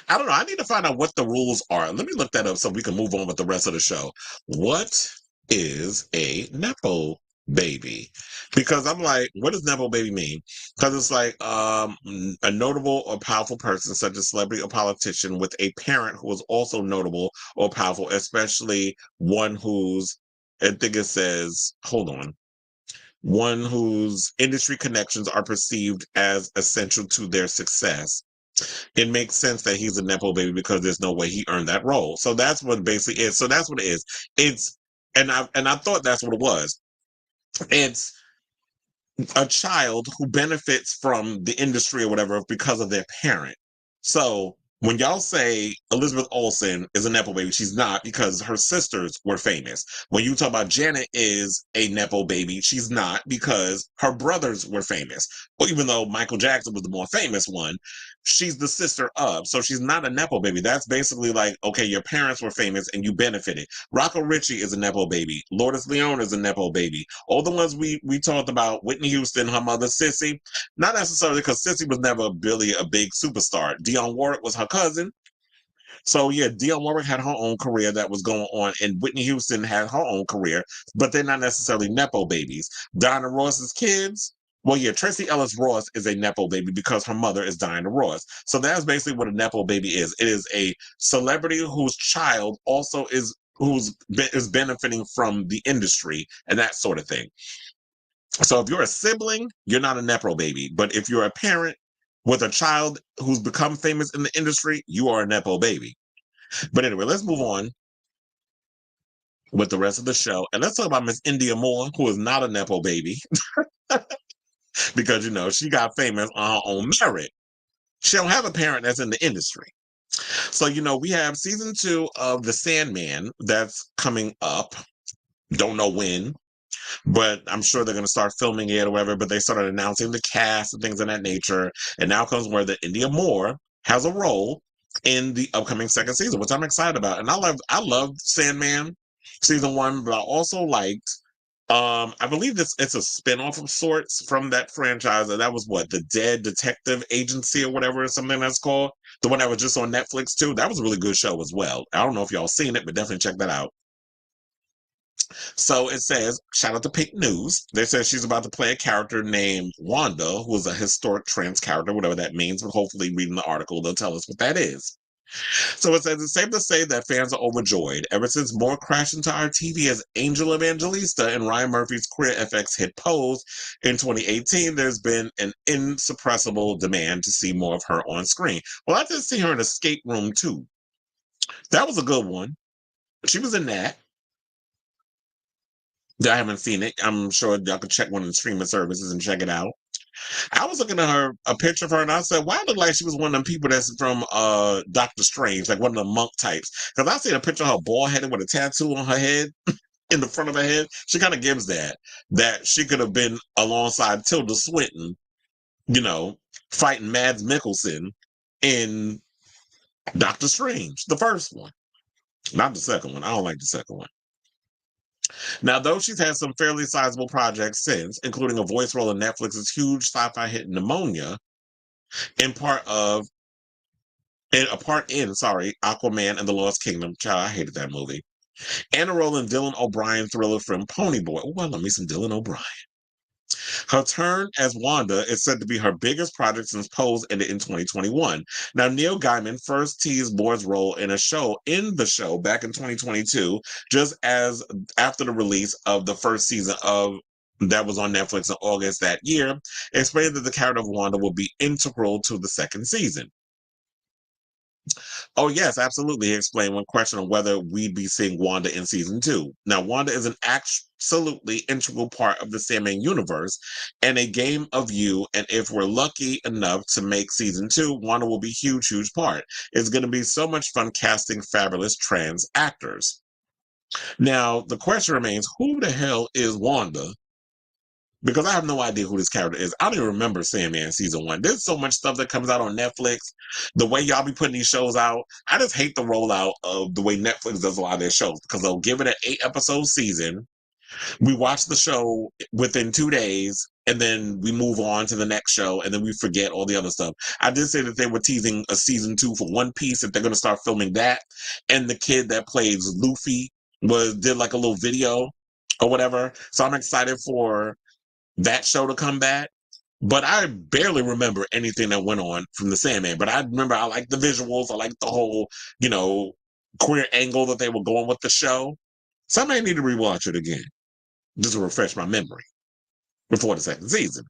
I don't know. I need to find out what the rules are. Let me look that up so we can move on with the rest of the show. What is a Nepo baby? Because I'm like, what does Nepo baby mean? Because it's like a notable or powerful person, such as celebrity or politician, with a parent who is also notable or powerful, especially one who's, I think it says, hold on, one whose industry connections are perceived as essential to their success. It makes sense that he's a Nepo baby because there's no way he earned that role. So that's what it basically is. So that's what it is. It's and I thought that's what it was. It's a child who benefits from the industry or whatever because of their parent. So when y'all say Elizabeth Olsen is a Nepo baby, she's not, because her sisters were famous. When you talk about Janet is a Nepo baby, she's not, because her brothers were famous. Well, even though Michael Jackson was the more famous one, she's the sister of. So she's not a Nepo baby. That's basically like, okay, your parents were famous and you benefited. Rocco Ritchie is a Nepo baby. Lourdes Leon is a Nepo baby. All the ones we talked about, Whitney Houston, her mother Sissy, not necessarily, because Sissy was never really a big superstar. Dionne Warwick was her cousin. So yeah, Dionne Warwick had her own career that was going on, and Whitney Houston had her own career, but they're not necessarily Nepo babies. Diana Ross's kids, well, yeah, Tracy Ellis Ross is a Nepo baby because her mother is Diana Ross. So that's basically what a Nepo baby is. It is a celebrity whose child also is benefiting from the industry and that sort of thing. So if you're a sibling, you're not a Nepo baby. But if you're a parent with a child who's become famous in the industry, you are a Nepo baby. But anyway, let's move on with the rest of the show. And let's talk about Miss Indya Moore, who is not a Nepo baby. Because, she got famous on her own merit. She don't have a parent that's in the industry. So, we have season 2 of The Sandman that's coming up. Don't know when, but I'm sure they're going to start filming it or whatever. But they started announcing the cast and things of that nature. And now comes where the Indya Moore has a role in the upcoming second season, which I'm excited about. And I love Sandman season 1, but I also liked, I believe it's a spinoff of sorts from that franchise. And that was the Dead Detective Agency or whatever, something that's called. The one that was just on Netflix too. That was a really good show as well. I don't know if y'all seen it, but definitely check that out. So it says, shout out to Pink News. They said she's about to play a character named Wanda, who is a historic trans character, whatever that means. But hopefully, reading the article, they'll tell us what that is. So it says, it's safe to say that fans are overjoyed. Ever since Moore crashed into our TV as Angel Evangelista in Ryan Murphy's Queer FX hit Pose in 2018, there's been an insuppressible demand to see more of her on screen. Well, I did see her in Escape Room 2. That was a good one. She was in that. I haven't seen it. I'm sure y'all can check one of the streaming services and check it out. I was looking at a picture of her, and I said, "Why look like she was one of them people that's from Doctor Strange, like one of the monk types?" Because I seen a picture of her bald headed with a tattoo on her head, in the front of her head. She kind of gives that she could have been alongside Tilda Swinton, fighting Mads Mikkelsen in Doctor Strange, the first one, not the second one. I don't like the second one. Now, though she's had some fairly sizable projects since, including a voice role in Netflix's huge sci-fi hit Pneumonia, a part in Aquaman and the Lost Kingdom. Child, I hated that movie. And a role in Dylan O'Brien's thriller film Ponyboy. Oh, I love me some Dylan O'Brien. Her turn as Wanda is said to be her biggest project since Pose ended in 2021. Now, Neil Gaiman first teased Moore's role in the show back in 2022, just as after the release of the first season that was on Netflix in August that year, explained that the character of Wanda will be integral to the second season. Oh, yes, absolutely, he explained when questioned on whether we'd be seeing Wanda in season 2. Now, Wanda is an absolutely integral part of the Sandman universe and a game of you, and if we're lucky enough to make season 2, Wanda will be a huge, huge part. It's going to be so much fun casting fabulous trans actors. Now, the question remains, who the hell is Wanda? Because I have no idea who this character is. I don't even remember Sandman season 1. There's so much stuff that comes out on Netflix. The way y'all be putting these shows out, I just hate the rollout of the way Netflix does a lot of their shows, because they'll give it an 8-episode season. We watch the show within 2 days, and then we move on to the next show, and then we forget all the other stuff. I did say that they were teasing a season 2 for One Piece, if they're going to start filming that, and the kid that plays Luffy did like a little video or whatever. So I'm excited for that show to come back. But I barely remember anything that went on from the Sandman. But I remember I liked the visuals. I liked the whole, queer angle that they were going with the show. So I may need to rewatch it again, just to refresh my memory before the second season.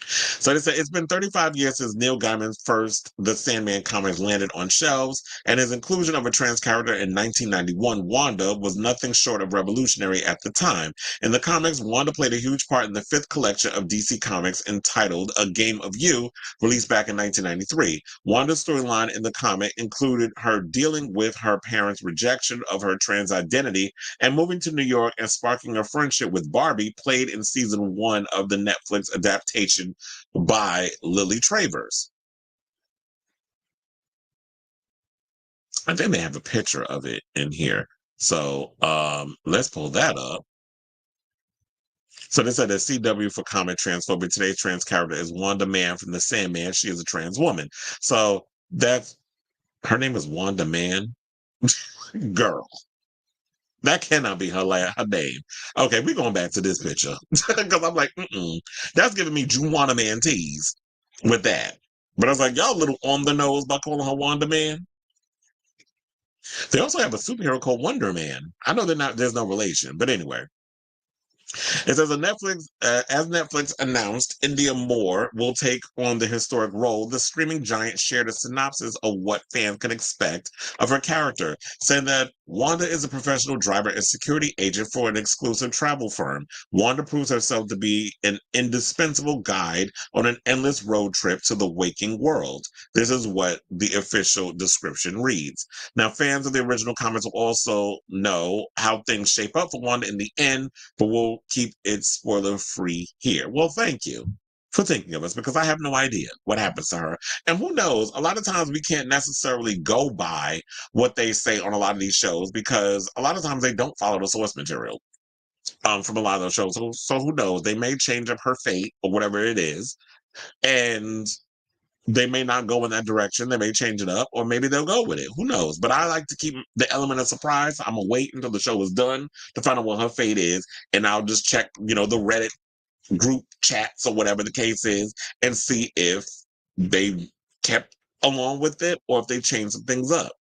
So they said it's been 35 years since Neil Gaiman's first The Sandman comics landed on shelves, and his inclusion of a trans character in 1991, Wanda, was nothing short of revolutionary at the time. In the comics, Wanda played a huge part in the 5th collection of DC Comics entitled A Game of You, released back in 1993. Wanda's storyline in the comic included her dealing with her parents' rejection of her trans identity and moving to New York and sparking a friendship with Barbie, played in season 1 of the Netflix adaptation by Lily Travers. I think they have a picture of it in here. So let's pull that up. So they said that CW for comment transphobia. Today's trans character is Wanda Man from The Sandman. She is a trans woman. So her name is Wanda Man. Girl. That cannot be her name. Okay, we're going back to this picture. Because I'm like, that's giving me Juwana Man tease with that. But I was like, y'all a little on the nose by calling her Wanda Man. They also have a superhero called Wonder Man. I know there's no relation, but anyway. It says, as Netflix announced, Indya Moore will take on the historic role. The streaming giant shared a synopsis of what fans can expect of her character, saying that Wanda is a professional driver and security agent for an exclusive travel firm. Wanda proves herself to be an indispensable guide on an endless road trip to the waking world. This is what the official description reads. Now, fans of the original comics will also know how things shape up for Wanda in the end, but we'll keep it spoiler free here. Well, thank you for thinking of us, because I have no idea what happens to her. And who knows, a lot of times we can't necessarily go by what they say on a lot of these shows, because a lot of times they don't follow the source material from a lot of those shows. So who knows, they may change up her fate or whatever it is, and they may not go in that direction. They may change it up, or maybe they'll go with it. Who knows? But I like to keep the element of surprise. I'm going to wait until the show is done to find out what her fate is. And I'll just check, the Reddit group chats or whatever the case is, and see if they kept along with it or if they changed some things up.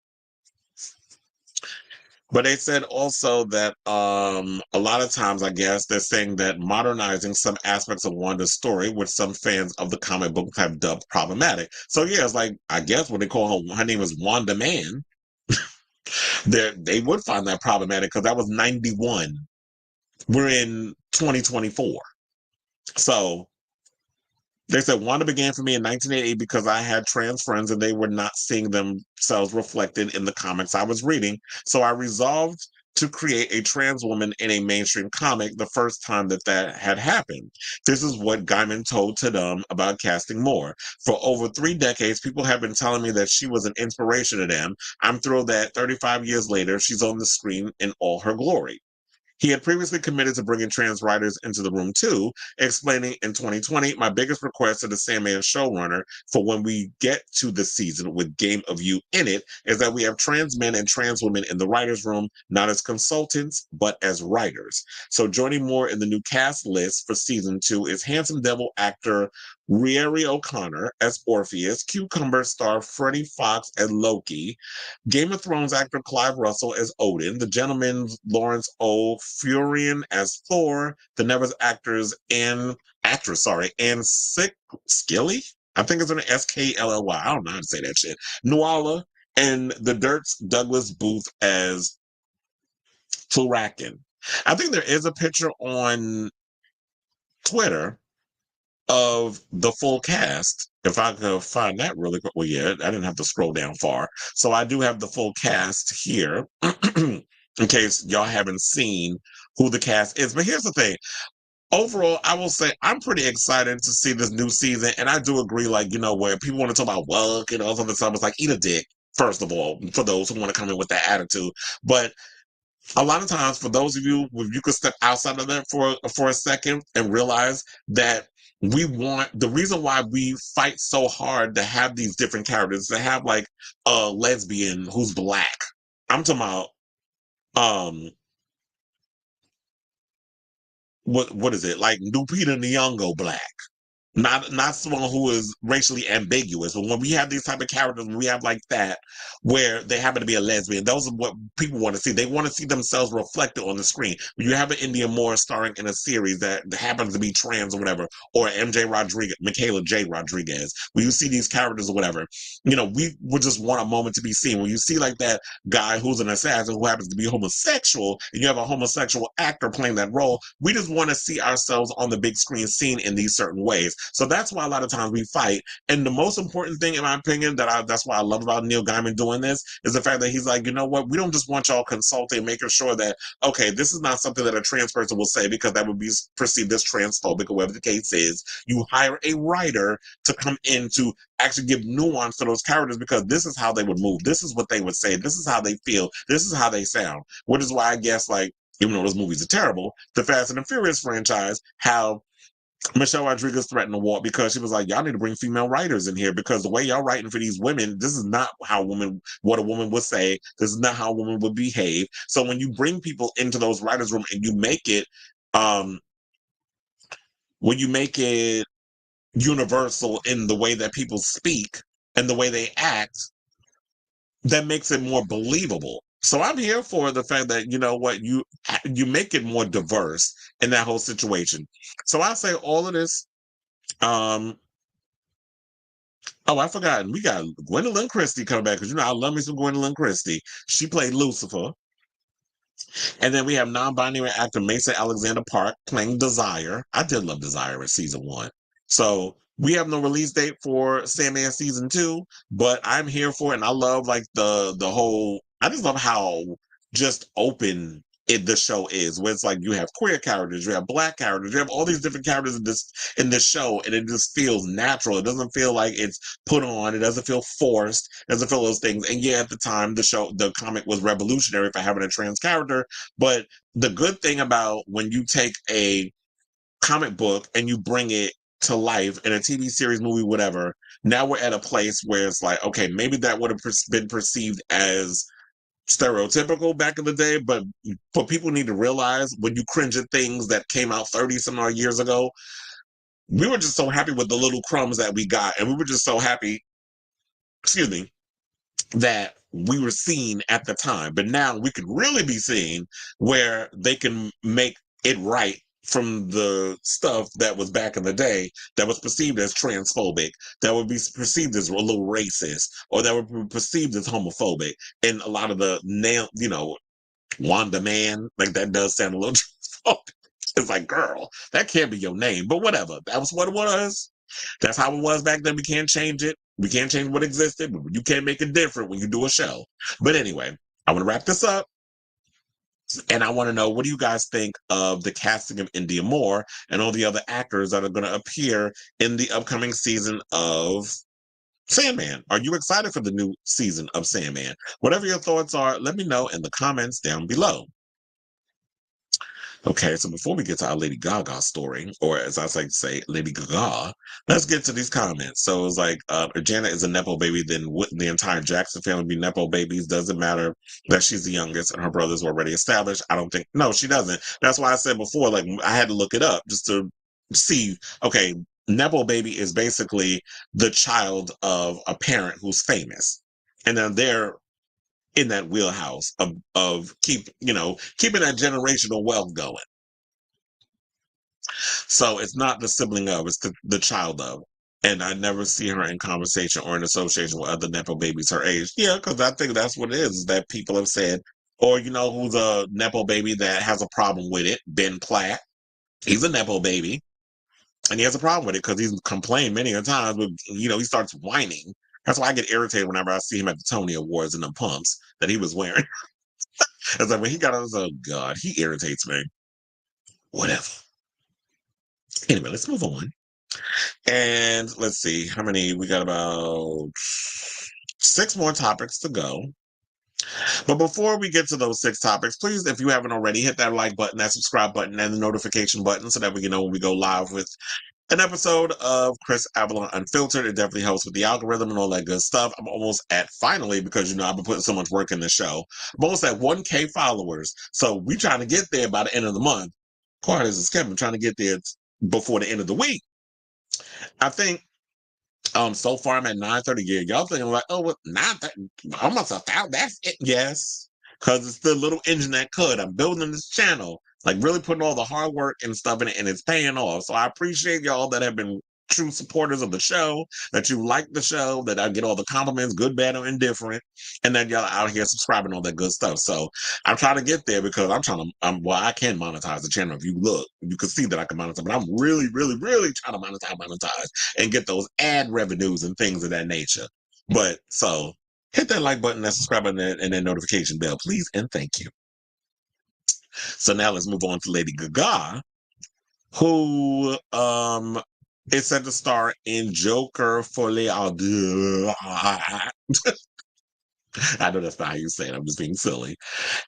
But they said also that a lot of times, I guess, they're saying that modernizing some aspects of Wanda's story, which some fans of the comic book have dubbed problematic. So yeah, it's like, I guess when they call her name is Wanda Man, they would find that problematic, because that was 91. We're in 2024. So they said Wanda began for me in 1988 because I had trans friends and they were not seeing themselves reflected in the comics I was reading. So I resolved to create a trans woman in a mainstream comic the first time that had happened. This is what Gaiman told to them about casting Moore. For over 3 decades, people have been telling me that she was an inspiration to them. I'm thrilled that 35 years later, she's on the screen in all her glory. He had previously committed to bringing trans writers into the room too, explaining in 2020, my biggest request to the Sandman showrunner for when we get to the season with Game of You in it is that we have trans men and trans women in the writer's room, not as consultants, but as writers. So joining Moore in the new cast list for season 2 is handsome devil actor Rieri O'Connor as Orpheus, Cucumber star Freddie Fox as Loki, Game of Thrones actor Clive Russell as Odin, The Gentleman's Lawrence O. Furion as Thor, the Never's Anne Skilly? I think it's an Skly. I don't know how to say that shit. Nuala, and The Dirt's Douglas Booth as Turakin. I think there is a picture on Twitter of the full cast. If I could find that really quick. Well, yeah, I didn't have to scroll down far. So I do have the full cast here in case y'all haven't seen who the cast is. But here's the thing. Overall, I will say I'm pretty excited to see this new season. And I do agree, where people want to talk about work and all other stuff, it's like, eat a dick, first of all, for those who want to come in with that attitude. But a lot of times, for those of you, if you could step outside of that for a second and realize that the reason why we fight so hard to have these different characters, to have like a lesbian who's black. I'm talking about what is it, like Lupita Nyong'o black. Not someone who is racially ambiguous, but when we have these type of characters, when we have like that, where they happen to be a lesbian, those are what people want to see. They want to see themselves reflected on the screen. When you have an Indya Moore starring in a series that happens to be trans or whatever, or MJ Rodriguez, Michaela J. Rodriguez, when you see these characters or whatever, we would just want a moment to be seen. When you see like that guy who's an assassin who happens to be homosexual, and you have a homosexual actor playing that role, we just want to see ourselves on the big screen seen in these certain ways. So that's why a lot of times we fight. And the most important thing, in my opinion, that's why I love about Neil Gaiman doing this, is the fact that he's like, you know what? We don't just want y'all consulting, making sure that, okay, this is not something that a trans person will say because that would be perceived as transphobic or whatever the case is. You hire a writer to come in to actually give nuance to those characters because this is how they would move. This is what they would say. This is how they feel. This is how they sound. Which is why I guess, like, even though those movies are terrible, the Fast and the Furious franchise, how Michelle Rodriguez threatened to walk because she was like, y'all need to bring female writers in here because the way y'all writing for these women, this is not what a woman would say. This is not how a woman would behave. So when you bring people into those writers' room and you make it, when you make it universal in the way that people speak and the way they act, that makes it more believable. So I'm here for the fact that, you know what, you make it more diverse in that whole situation. So I say all of this. Oh, I forgot. We got Gwendolyn Christie coming back because I love me some Gwendolyn Christie. She played Lucifer. And then we have non-binary actor Mason Alexander Park playing Desire. I did love Desire in season 1. So we have no release date for Sandman season 2, but I'm here for it. And I love like the whole, I just love how just open the show is, where it's like you have queer characters, you have black characters, you have all these different characters in this show, and it just feels natural. It doesn't feel like it's put on. It doesn't feel forced. It doesn't feel those things. And yeah, at the time, the comic was revolutionary for having a trans character. But the good thing about when you take a comic book and you bring it to life in a TV series, movie, whatever, now we're at a place where it's like, okay, maybe that would have been perceived as stereotypical back in the day, but people need to realize when you cringe at things that came out 30 some odd years ago, we were just so happy with the little crumbs that we got, and we were just so happy, that we were seen at the time. But now we could really be seen where they can make it right from the stuff that was back in the day that was perceived as transphobic, that would be perceived as a little racist, or that would be perceived as homophobic. And a lot of the Wanda man, like that does sound a little transphobic. It's like, girl, that can't be your name, but whatever. That was what it was. That's how it was back then. We can't change it. We can't change what existed, but you can't make it different when you do a show. But anyway, I want to wrap this up. And I want to know, what do you guys think of the casting of Indya Moore and all the other actors that are going to appear in the upcoming season of Sandman? Are you excited for the new season of Sandman? Whatever your thoughts are, let me know in the comments down below. Okay, so before we get to our Lady Gaga story, or as I like to say, Lady Gaga, let's get to these comments. So it's like, if Janet is a Nepo baby, then wouldn't the entire Jackson family be Nepo babies? Doesn't matter that she's the youngest and her brothers were already established. I don't think, no, she doesn't. That's why I said before, like, I had to look it up just to see, okay, Nepo baby is basically the child of a parent who's famous. And then they're in that wheelhouse of keeping that generational wealth going. So it's not the sibling of, it's the child of. And I never see her in conversation or in association with other Nepo babies her age. Yeah, because I think that's what it is that people have said. Or, who's a Nepo baby that has a problem with it? Ben Platt. He's a Nepo baby. And he has a problem with it because he's complained many a times, but, he starts whining. That's why I get irritated whenever I see him at the Tony Awards in the pumps that he was wearing. It's like when he got on, oh God, he irritates me. Whatever. Anyway, let's move on. And let's see how many we got. About 6 more topics to go. But before we get to those 6 topics, please, if you haven't already, hit that like button, that subscribe button, and the notification button so that we can know when we go live with an episode of Chris Avalon Unfiltered. It definitely helps with the algorithm and all that good stuff. I'm almost at, finally, because, I've been putting so much work in the show, I'm almost at 1K followers. So we trying to get there by the end of the month. Quiet as a Kevin, trying to get there before the end of the week. I think so far I'm at 930 gig. Y'all thinking like, oh, what, 930? Almost 1,000. That's it. Yes. Because it's the little engine that could. I'm building this channel, like really putting all the hard work and stuff in it, and it's paying off. So I appreciate y'all that have been true supporters of the show, that you like the show, that I get all the compliments, good, bad, or indifferent, and that y'all out here subscribing, all that good stuff. So I'm trying to get there because I'm trying to, well, I can monetize the channel. If you look, you can see that I can monetize, but I'm really, really, really trying to monetize and get those ad revenues and things of that nature. But so hit that like button, that subscribe button, and that notification bell, please, and thank you. So now let's move on to Lady Gaga, who is set to star in Joker Folie. I know that's not how you say it. I'm just being silly.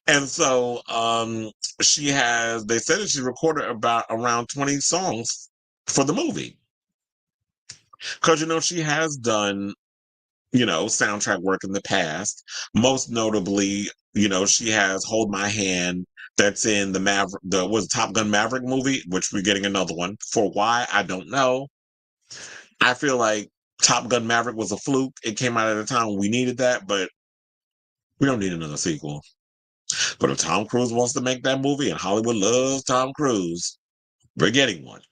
And so they said that she recorded about around 20 songs for the movie. Because, she has done, soundtrack work in the past. Most notably, she has Hold My Hand, that's in the Top Gun Maverick movie, which we're getting another one. For why, I don't know. I feel like Top Gun Maverick was a fluke. It came out at a time when we needed that, but we don't need another sequel. But if Tom Cruise wants to make that movie, and Hollywood loves Tom Cruise, we're getting one.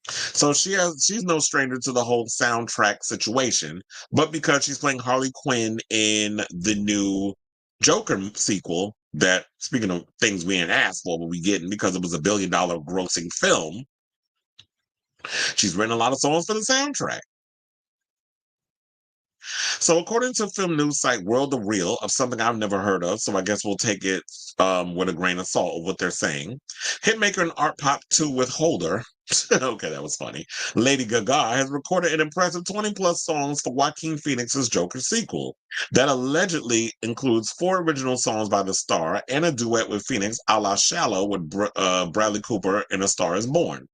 So she's no stranger to the whole soundtrack situation, but because she's playing Harley Quinn in the new Joker sequel, that, speaking of things we ain't asked for, but we getting because it was $1 billion grossing film, she's written a lot of songs for the soundtrack. So according to film news site World of Real, of something I've never heard of, so I guess we'll take it with a grain of salt of what they're saying. Hitmaker and Art Pop 2 with Holder, okay, that was funny, Lady Gaga has recorded an impressive 20-plus songs for Joaquin Phoenix's Joker sequel. That allegedly includes 4 original songs by the star and a duet with Phoenix a la Shallow with Bradley Cooper in A Star is Born.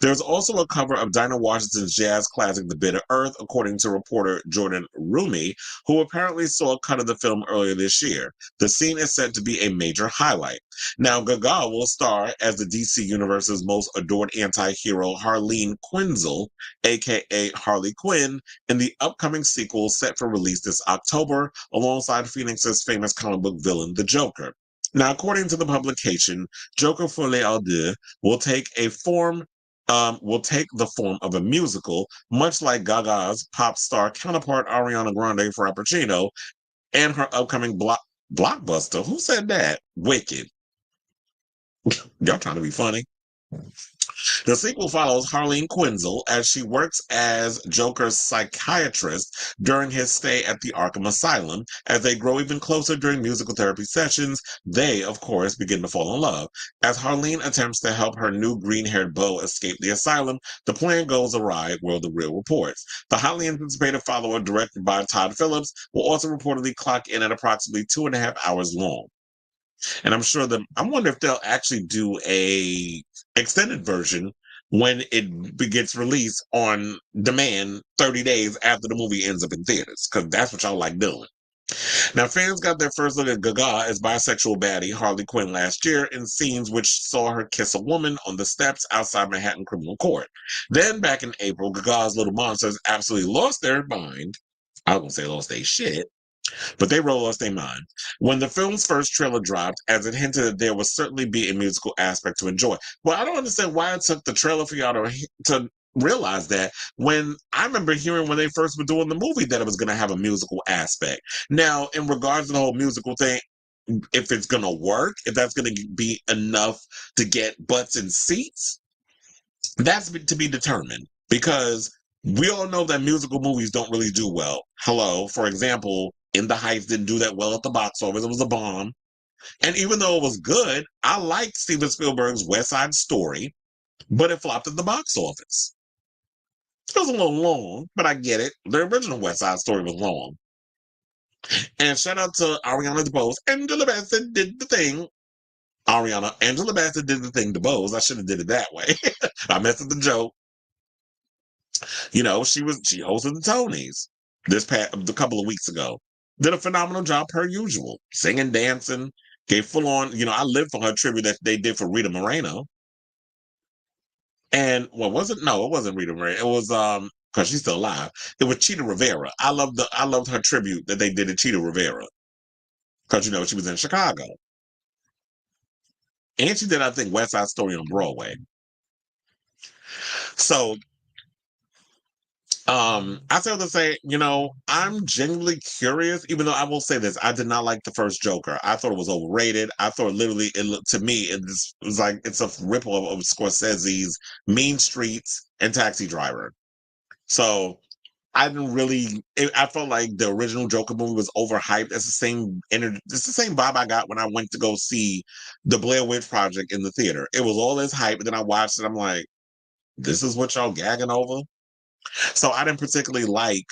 There's also a cover of Dinah Washington's jazz classic The Bitter Earth, according to reporter Jordan Rumi, who apparently saw a cut of the film earlier this year. The scene is said to be a major highlight. Now, Gaga will star as the DC Universe's most adored anti-hero Harleen Quinzel, aka Harley Quinn, in the upcoming sequel set for release this October, alongside Phoenix's famous comic book villain, the Joker. Now, according to the publication, Joker Folie à Deux will take the form of a musical, much like Gaga's pop star counterpart Ariana Grande Frappuccino and her upcoming blockbuster. Who said that? Wicked. Y'all trying to be funny. The sequel follows Harleen Quinzel as she works as Joker's psychiatrist during his stay at the Arkham Asylum. As they grow even closer during musical therapy sessions, they, of course, begin to fall in love. As Harleen attempts to help her new green-haired beau escape the asylum, the plan goes awry, World of Real reports. The highly anticipated follow-up, directed by Todd Phillips, will also reportedly clock in at approximately 2.5 hours long. And I wonder if they'll actually do a extended version when it gets released on demand 30 days after the movie ends up in theaters, because that's what y'all like doing. Now, fans got their first look at Gaga as bisexual baddie Harley Quinn last year in scenes which saw her kiss a woman on the steps outside Manhattan Criminal Court. Then, back in April, Gaga's Little Monsters absolutely lost their mind. I was going to say lost their shit, but they lost their mind when the film's first trailer dropped, as it hinted that there would certainly be a musical aspect to enjoy. Well, I don't understand why it took the trailer for y'all to realize that, when I remember hearing when they first were doing the movie that it was going to have a musical aspect. Now, in regards to the whole musical thing, if it's going to work, if that's going to be enough to get butts in seats, that's to be determined, because we all know that musical movies don't really do well. Hello, for example, In the Heights didn't do that well at the box office. It was a bomb. And even though it was good, I liked Steven Spielberg's West Side Story, but it flopped at the box office. It was a little long, but I get it. The original West Side Story was long. And shout out to Ariana DeBose. Angela Bassett did the thing. Angela Bassett did the thing, DeBose. I should have did it that way. I messed up the joke. You know, she hosted the Tonys a couple of weeks ago. Did a phenomenal job per usual. Singing, dancing, gave full on, I lived for her tribute that they did for Rita Moreno. And what was it? No, it wasn't Rita Moreno. It was because she's still alive. It was Cheetah Rivera. I loved her tribute that they did to Cheetah Rivera. Because she was in Chicago. And she did, I think, West Side Story on Broadway. So I still have to say, I'm genuinely curious, even though I will say this, I did not like the first Joker. I thought it was overrated. I thought literally to me, it was like it's a ripple of Scorsese's Mean Streets and Taxi Driver. So I didn't really, I felt like the original Joker movie was overhyped. It's the same vibe I got when I went to go see the Blair Witch Project in the theater. It was all this hype, and then I watched it, I'm like, this is what y'all gagging over? So I didn't particularly like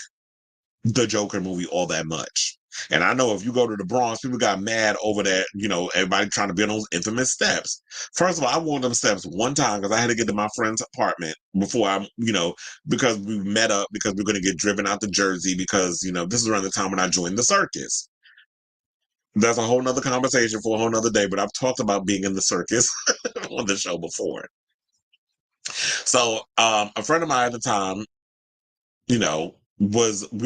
the Joker movie all that much. And I know if you go to the Bronx, people got mad over that, everybody trying to be on those infamous steps. First of all, I wore them steps one time because I had to get to my friend's apartment before because we met up because we are going to get driven out to Jersey because, this is around the time when I joined the circus. That's a whole nother conversation for a whole nother day, but I've talked about being in the circus on the show before. So a friend of mine at the time, we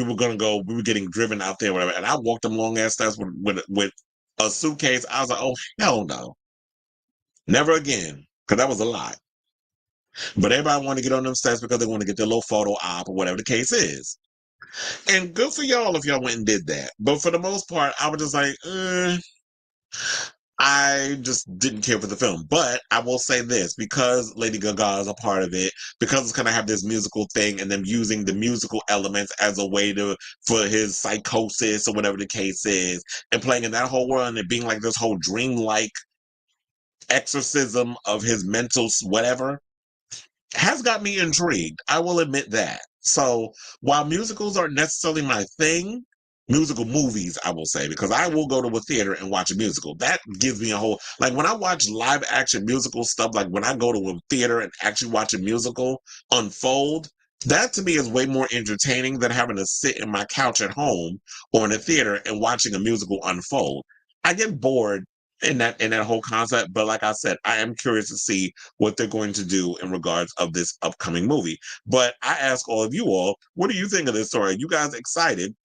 were getting driven out there, whatever. And I walked them long ass steps with a suitcase. I was like, oh, hell no. Never again. Because that was a lot. But everybody wanted to get on them steps because they want to get their little photo op or whatever the case is. And good for y'all if y'all went and did that. But for the most part, I was just like, I just didn't care for the film. But I will say this, because Lady Gaga is a part of it, because it's going to have this musical thing and them using the musical elements as a way for his psychosis or whatever the case is, and playing in that whole world and it being like this whole dreamlike exorcism of his mental whatever, has got me intrigued. I will admit that. So while musicals aren't necessarily my thing, musical movies, I will say, because I will go to a theater and watch a musical. That gives me a whole, like when I watch live action musical stuff, like when I go to a theater and actually watch a musical unfold, that to me is way more entertaining than having to sit in my couch at home or in a theater and watching a musical unfold. I get bored in that whole concept, but like I said, I am curious to see what they're going to do in regards of this upcoming movie. But I ask all of you all, what do you think of this story? Are you guys excited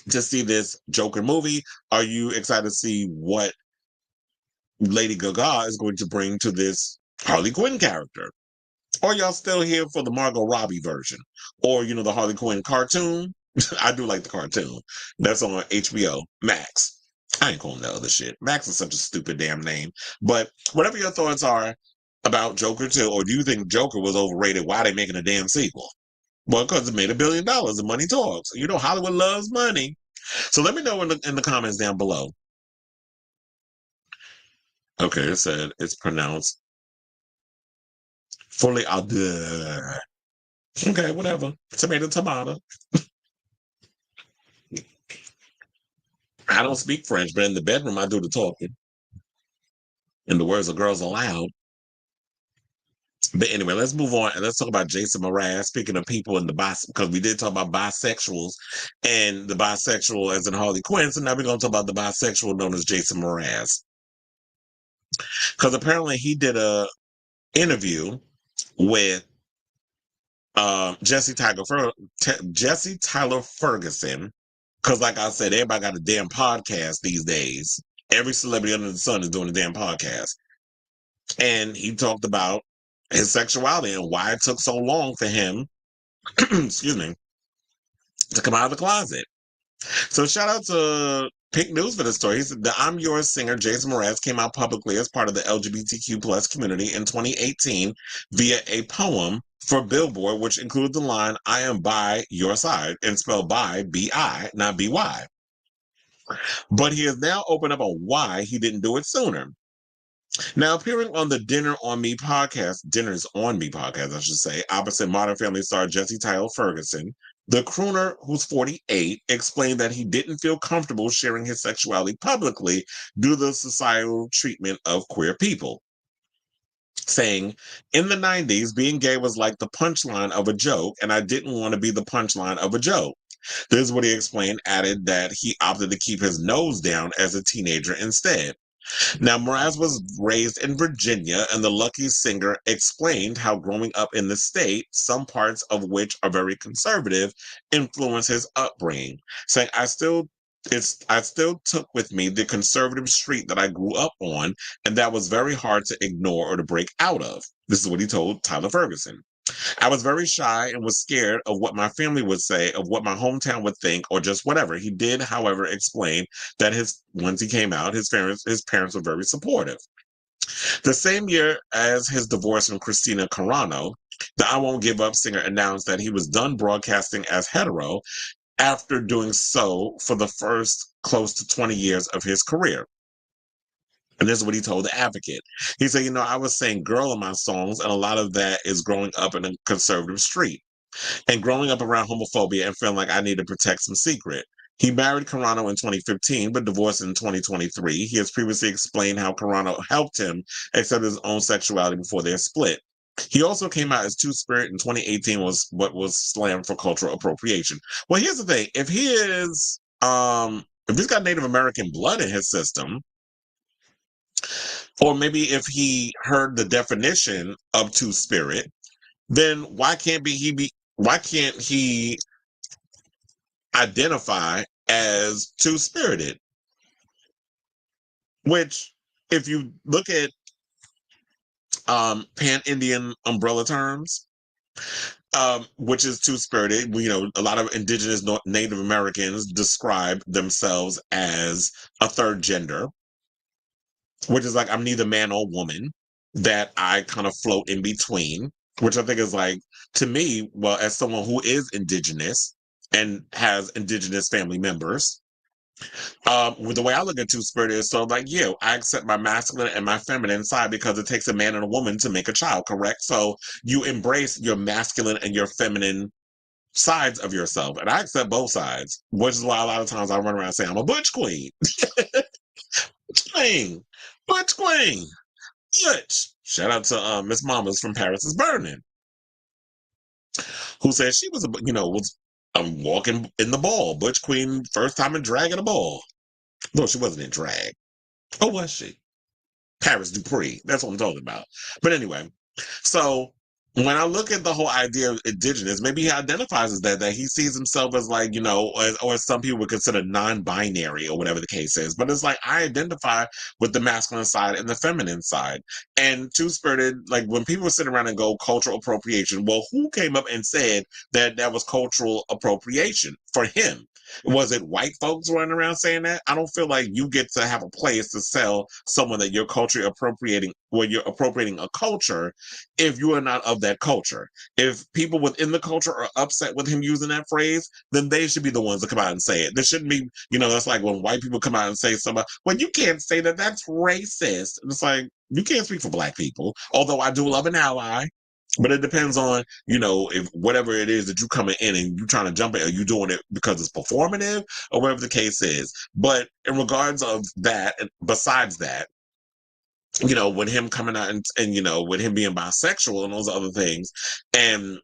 to see this Joker movie? Are you excited to see what Lady Gaga is going to bring to this Harley Quinn character? Or y'all still here for the Margot Robbie version? Or, the Harley Quinn cartoon? I do like the cartoon. That's on HBO Max. I ain't calling that other shit. Max is such a stupid damn name. But whatever your thoughts are about Joker 2, or do you think Joker was overrated? Why are they making a damn sequel? Well, because it made $1 billion and money talks. Hollywood loves money. So let me know in the comments down below. Okay, it said it's pronounced Folie. Okay, whatever. Tomato. I don't speak French, but in the bedroom, I do the talking. In the words of Girls Aloud. But anyway, let's move on and let's talk about Jason Mraz. Speaking of people in the because we did talk about bisexuals and the bisexual as in Harley Quinn. So now we're going to talk about the bisexual known as Jason Mraz. Because apparently he did a interview with Jesse Tyler Ferguson. Because like I said, everybody got a damn podcast these days. Every celebrity under the sun is doing a damn podcast. And he talked about his sexuality and why it took so long for him, excuse me, to come out of the closet. So shout out to Pink News for this story. He said the I'm Yours singer Jason Mraz came out publicly as part of the LGBTQ plus community in 2018 via a poem for Billboard, which included the line, I am by your side, and spelled by B-I, not B-Y. But he has now opened up on why he didn't do it sooner. Now, appearing on the Dinners on Me podcast, I should say, opposite Modern Family star Jesse Tyler Ferguson, The crooner, who's 48, explained that he didn't feel comfortable sharing his sexuality publicly due to the societal treatment of queer people, saying, "In the 90s, being gay was like the punchline of a joke, and I didn't want to be the punchline of a joke." This is what he explained, added that he opted to keep his nose down as a teenager instead. Now, Mraz was raised in Virginia, and the Lucky Singer explained how growing up in the state, some parts of which are very conservative, influenced his upbringing, saying, I still took with me the conservative street that I grew up on, and that was very hard to ignore or to break out of." This is what he told Tyler Ferguson. "I was very shy and was scared of what my family would say, of what my hometown would think, or just whatever." He did, however, explain that once he came out, his parents were very supportive. The same year as his divorce from Christina Carano, the I Won't Give Up singer announced that he was done broadcasting as hetero after doing so for the first close to 20 years of his career. And this is what he told The Advocate. He said, "I was saying girl in my songs, and a lot of that is growing up in a conservative street and growing up around homophobia and feeling like I need to protect some secret." He married Carano in 2015, but divorced in 2023. He has previously explained how Carano helped him accept his own sexuality before their split. He also came out as Two-Spirit in 2018, was slammed for cultural appropriation. Well, here's the thing. If he's got Native American blood in his system, or maybe if he heard the definition of Two-Spirit, then why can't he identify as Two-Spirited? Which, if you look at pan-Indian umbrella terms, which is Two-Spirited, a lot of indigenous Native Americans describe themselves as a third gender, which is like, I'm neither man or woman, that I kind of float in between, which I think is like, to me, well, as someone who is indigenous and has indigenous family members, with the way I look at Two-Spirited is sort of like you. I accept my masculine and my feminine side because it takes a man and a woman to make a child, correct? So you embrace your masculine and your feminine sides of yourself. And I accept both sides, which is why a lot of times I run around saying I'm a butch queen. Butch queen. Butch queen. Butch. Shout out to Miss Mamas from Paris is Burning, who said she was, walking in the ball. Butch queen, first time in drag in a ball. No, she wasn't in drag. Oh, was she? Paris Dupree. That's what I'm talking about. But anyway, so when I look at the whole idea of indigenous, maybe he identifies as that he sees himself as like, or some people would consider non-binary or whatever the case is. But it's like, I identify with the masculine side and the feminine side. And Two-Spirited, like when people sit around and go cultural appropriation, well, who came up and said that that was cultural appropriation for him? Was it white folks running around saying that? I don't feel like you get to have a place to sell someone that you're culturally appropriating, where you're appropriating a culture if you are not of that culture. If people within the culture are upset with him using that phrase, then they should be the ones to come out and say it. There shouldn't be, that's like when white people come out and say something, well, you can't say that, that's racist. And it's like, you can't speak for black people, although I do love an ally. But it depends on, if whatever it is that you coming in and you trying to jump in, are you doing it because it's performative or whatever the case is. But in regards of that, besides that, with him coming out and with him being bisexual and those other things and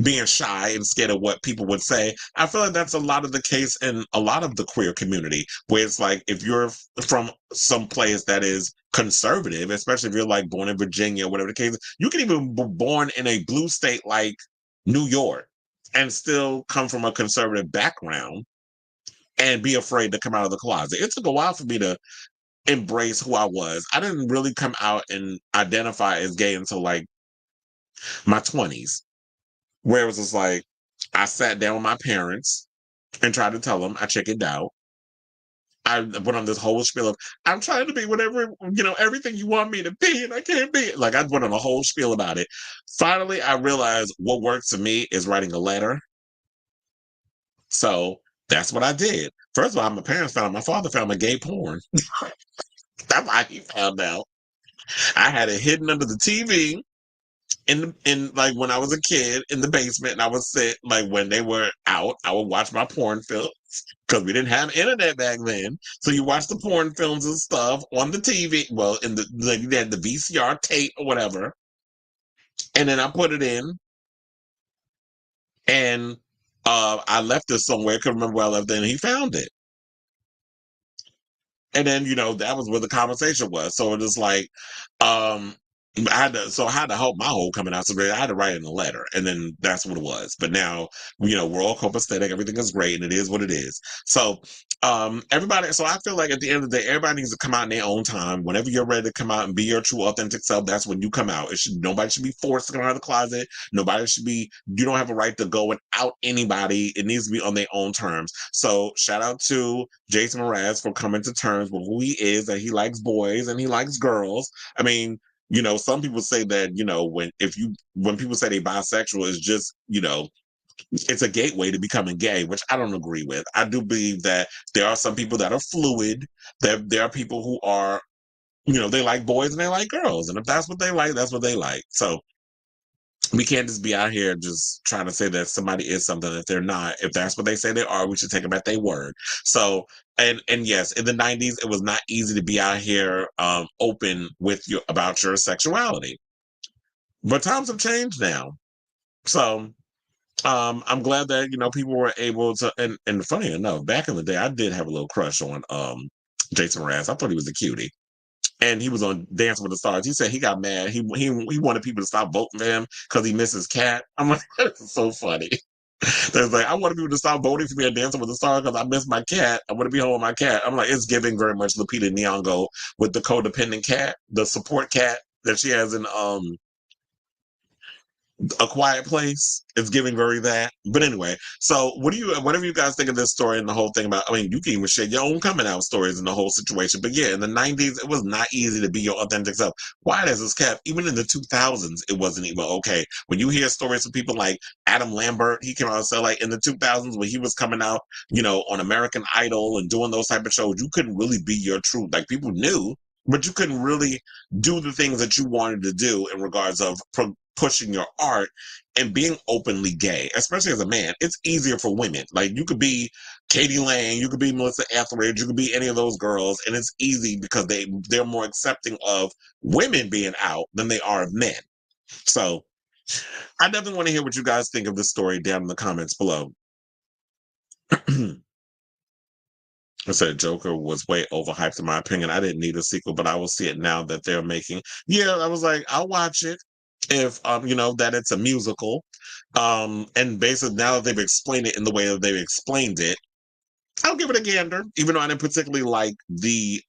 being shy and scared of what people would say, I feel like that's a lot of the case in a lot of the queer community, where it's like, if you're from some place that is conservative, especially if you're like born in Virginia or whatever the case, you can even be born in a blue state like New York and still come from a conservative background and be afraid to come out of the closet. It took a while for me to embrace who I was. I didn't really come out and identify as gay until like my 20s, where it was just like, I sat down with my parents and tried to tell them I chickened out. I went on this whole spiel of, I'm trying to be whatever, everything you want me to be, and I can't be it. Like, I went on a whole spiel about it. Finally, I realized what works for me is writing a letter. So that's what I did. First of all, my parents found out, my father found my gay porn. That's why he found out. I had it hidden under the TV. in like when I was a kid in the basement, and I would sit like when they were out, I would watch my porn films because we didn't have internet back then. So you watch the porn films and stuff on the TV. Well, in the like you had the VCR tape or whatever, and then I put it in, and I left it somewhere. Couldn't remember where I left it, and he found it. And then, that was where the conversation was. So it was like, I had to help my whole coming out. So I had to write in a letter, and then that's what it was. But now, we're all copacetic. Everything is great, and it is what it is. So, everybody, so I feel like at the end of the day, everybody needs to come out in their own time. Whenever you're ready to come out and be your true authentic self, that's when you come out. Nobody should be forced to come out of the closet. You don't have a right to go without anybody. It needs to be on their own terms. So shout out to Jason Mraz for coming to terms with who he is, that he likes boys and he likes girls. I mean, some people say that, when people say they bisexual, it's just, it's a gateway to becoming gay, which I don't agree with. I do believe that there are some people that are fluid. There are people who are, they like boys and they like girls. And if that's what they like, that's what they like. So we can't just be out here just trying to say that somebody is something that they're not. If that's what they say they are, we should take them at their word. So, and yes, in the 90s, it was not easy to be out here open about your sexuality. But times have changed now. So I'm glad that, people were able to, and funny enough, back in the day, I did have a little crush on Jason Mraz. I thought he was a cutie. And he was on Dancing with the Stars. He said he got mad. He wanted people to stop voting for him because he missed his cat. I'm like, that's so funny. There's like, I wanted people to stop voting for me at Dancing with the Stars because I missed my cat. I want to be home with my cat. I'm like, it's giving very much Lupita Nyong'o with the codependent cat, the support cat that she has in A Quiet Place. It's giving very that. But anyway, so whatever you guys think of this story and the whole thing about, I mean, you can even share your own coming out stories in the whole situation. But yeah, in the 90s, it was not easy to be your authentic self. Why does this cap? Even in the 2000s, it wasn't even okay. When you hear stories from people like Adam Lambert, he came out and said like in the 2000s when he was coming out, on American Idol and doing those type of shows, you couldn't really be your truth. Like people knew, but you couldn't really do the things that you wanted to do in regards of pushing your art and being openly gay, especially as a man. It's easier for women. Like you could be Katie Lang, you could be Melissa Etheridge, you could be any of those girls, and it's easy because they're more accepting of women being out than they are of men. So I definitely want to hear what you guys think of this story down in the comments below. I said Joker was way overhyped in my opinion. I didn't need a sequel, but I will see it now that they're making. Yeah, I was like, I'll watch it if that it's a musical. And basically now that they've explained it in the way that they've explained it, I'll give it a gander, even though I didn't particularly like the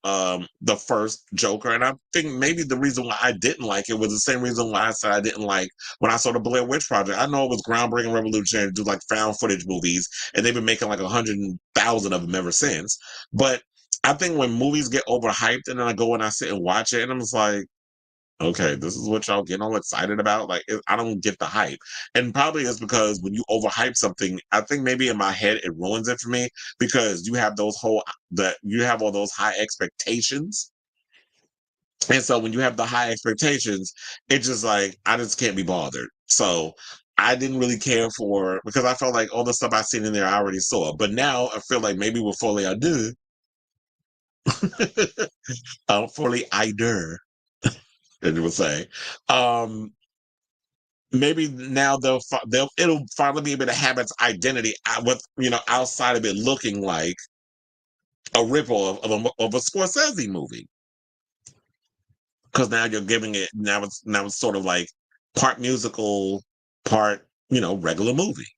first Joker. And I think maybe the reason why I didn't like it was the same reason why I said I didn't like when I saw the Blair Witch Project. I know it was groundbreaking, revolutionary to do like found footage movies, and they've been making like 100,000 of them ever since. But I think when movies get overhyped and then I go and I sit and watch it and I'm just like, okay, this is what y'all getting all excited about. Like, I don't get the hype. And probably it's because when you overhype something, I think maybe in my head it ruins it for me because you have all those high expectations. And so when you have the high expectations, it's just like, I just can't be bothered. So I didn't really care because I felt like all the stuff I seen in there I already saw. But now I feel like maybe with Folie I do. Folie I do. It would say, maybe now it'll finally be able to have its identity with outside of it looking like a ripple of a Scorsese movie, because now you're giving it now it's sort of like part musical, part regular movie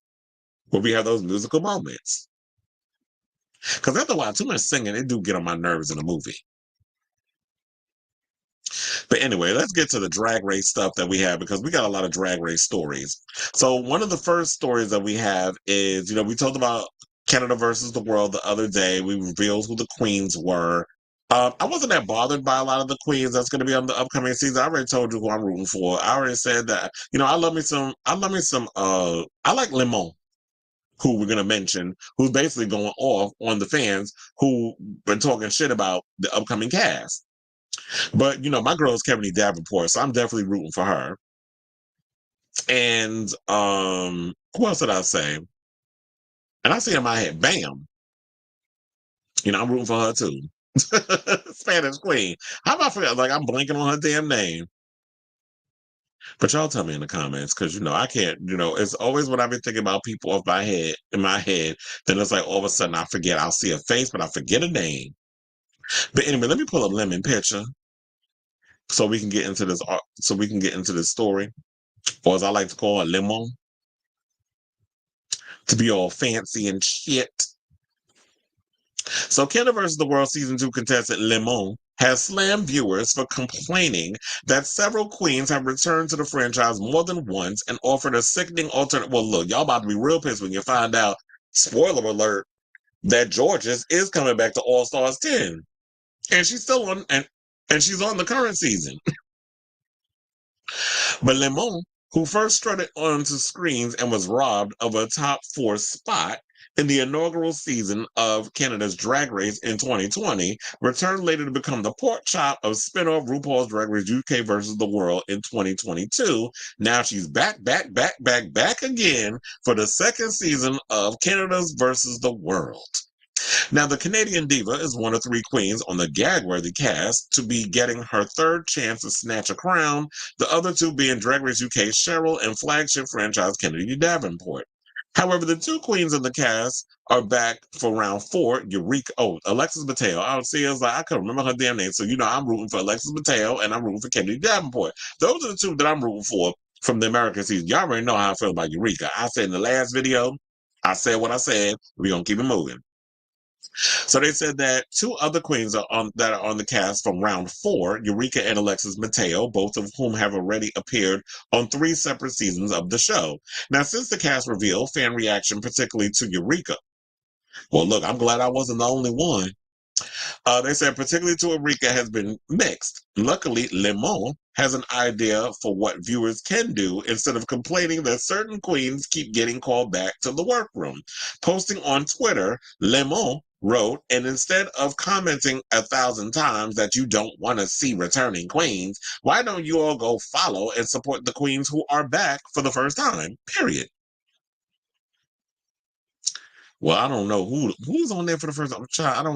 where we have those musical moments. Because after a while, too much singing, it do get on my nerves in a movie. But anyway, let's get to the drag race stuff that we have because we got a lot of drag race stories. So one of the first stories that we have is, we talked about Canada versus the world the other day. We revealed who the queens were. I wasn't that bothered by a lot of the queens that's going to be on the upcoming season. I already told you who I'm rooting for. I already said that, I like Lemon, who we're going to mention, who's basically going off on the fans who been talking shit about the upcoming cast. But, my girl is Kevin Davenport, so I'm definitely rooting for her. And who else did I say? And I see in my head, Bam. You know, I'm rooting for her too. Spanish Queen. How about forget? Like I'm blanking on her damn name. But y'all tell me in the comments, because you know I can't. You know, it's always when I've been thinking about people off my head in my head, then it's like all of a sudden I forget. I'll see a face, but I forget a name. But anyway, let me pull up Lemon picture so we can get into this. So we can get into this story, or as I like to call it, Lemon, to be all fancy and shit. So Canada vs. the World Season 2 contestant Lemon has slammed viewers for complaining that several queens have returned to the franchise more than once and offered a sickening alternate. Well, look, y'all about to be real pissed when you find out, spoiler alert, that Georges is coming back to All Stars 10. And she's still on, and she's on the current season. But Lemon, who first strutted onto screens and was robbed of a top 4 spot in the inaugural season of Canada's Drag Race in 2020, returned later to become the pork chop of spin-off RuPaul's Drag Race UK versus the World in 2022. Now she's back again for the second season of Canada's versus the World. Now, the Canadian diva is one of 3 queens on the gag-worthy cast to be getting her third chance to snatch a crown, the other 2 being Drag Race UK's Cheryl and flagship franchise Kennedy Davenport. However, the 2 queens in the cast are back for round 4. Eureka. Oh, Alexis Mateo. I was like, I couldn't remember her damn name. So, you know, I'm rooting for Alexis Mateo and I'm rooting for Kennedy Davenport. Those are the 2 that I'm rooting for from the American season. Y'all already know how I feel about Eureka. I said in the last video, I said what I said. We're going to keep it moving. So they said that 2 other queens that are on the cast from round 4, Eureka and Alexis Mateo, both of whom have already appeared on 3 separate seasons of the show. Now, since the cast reveal, fan reaction, particularly to Eureka. Well, look, I'm glad I wasn't the only one. They said particularly to Eureka has been mixed. Luckily, Lemon has an idea for what viewers can do instead of complaining that certain queens keep getting called back to the workroom. Posting on Twitter, Lemon wrote, and instead of commenting 1,000 times that you don't want to see returning queens, why don't you all go follow and support the queens who are back for the first time, period. Well, I don't know who's on there for the first time.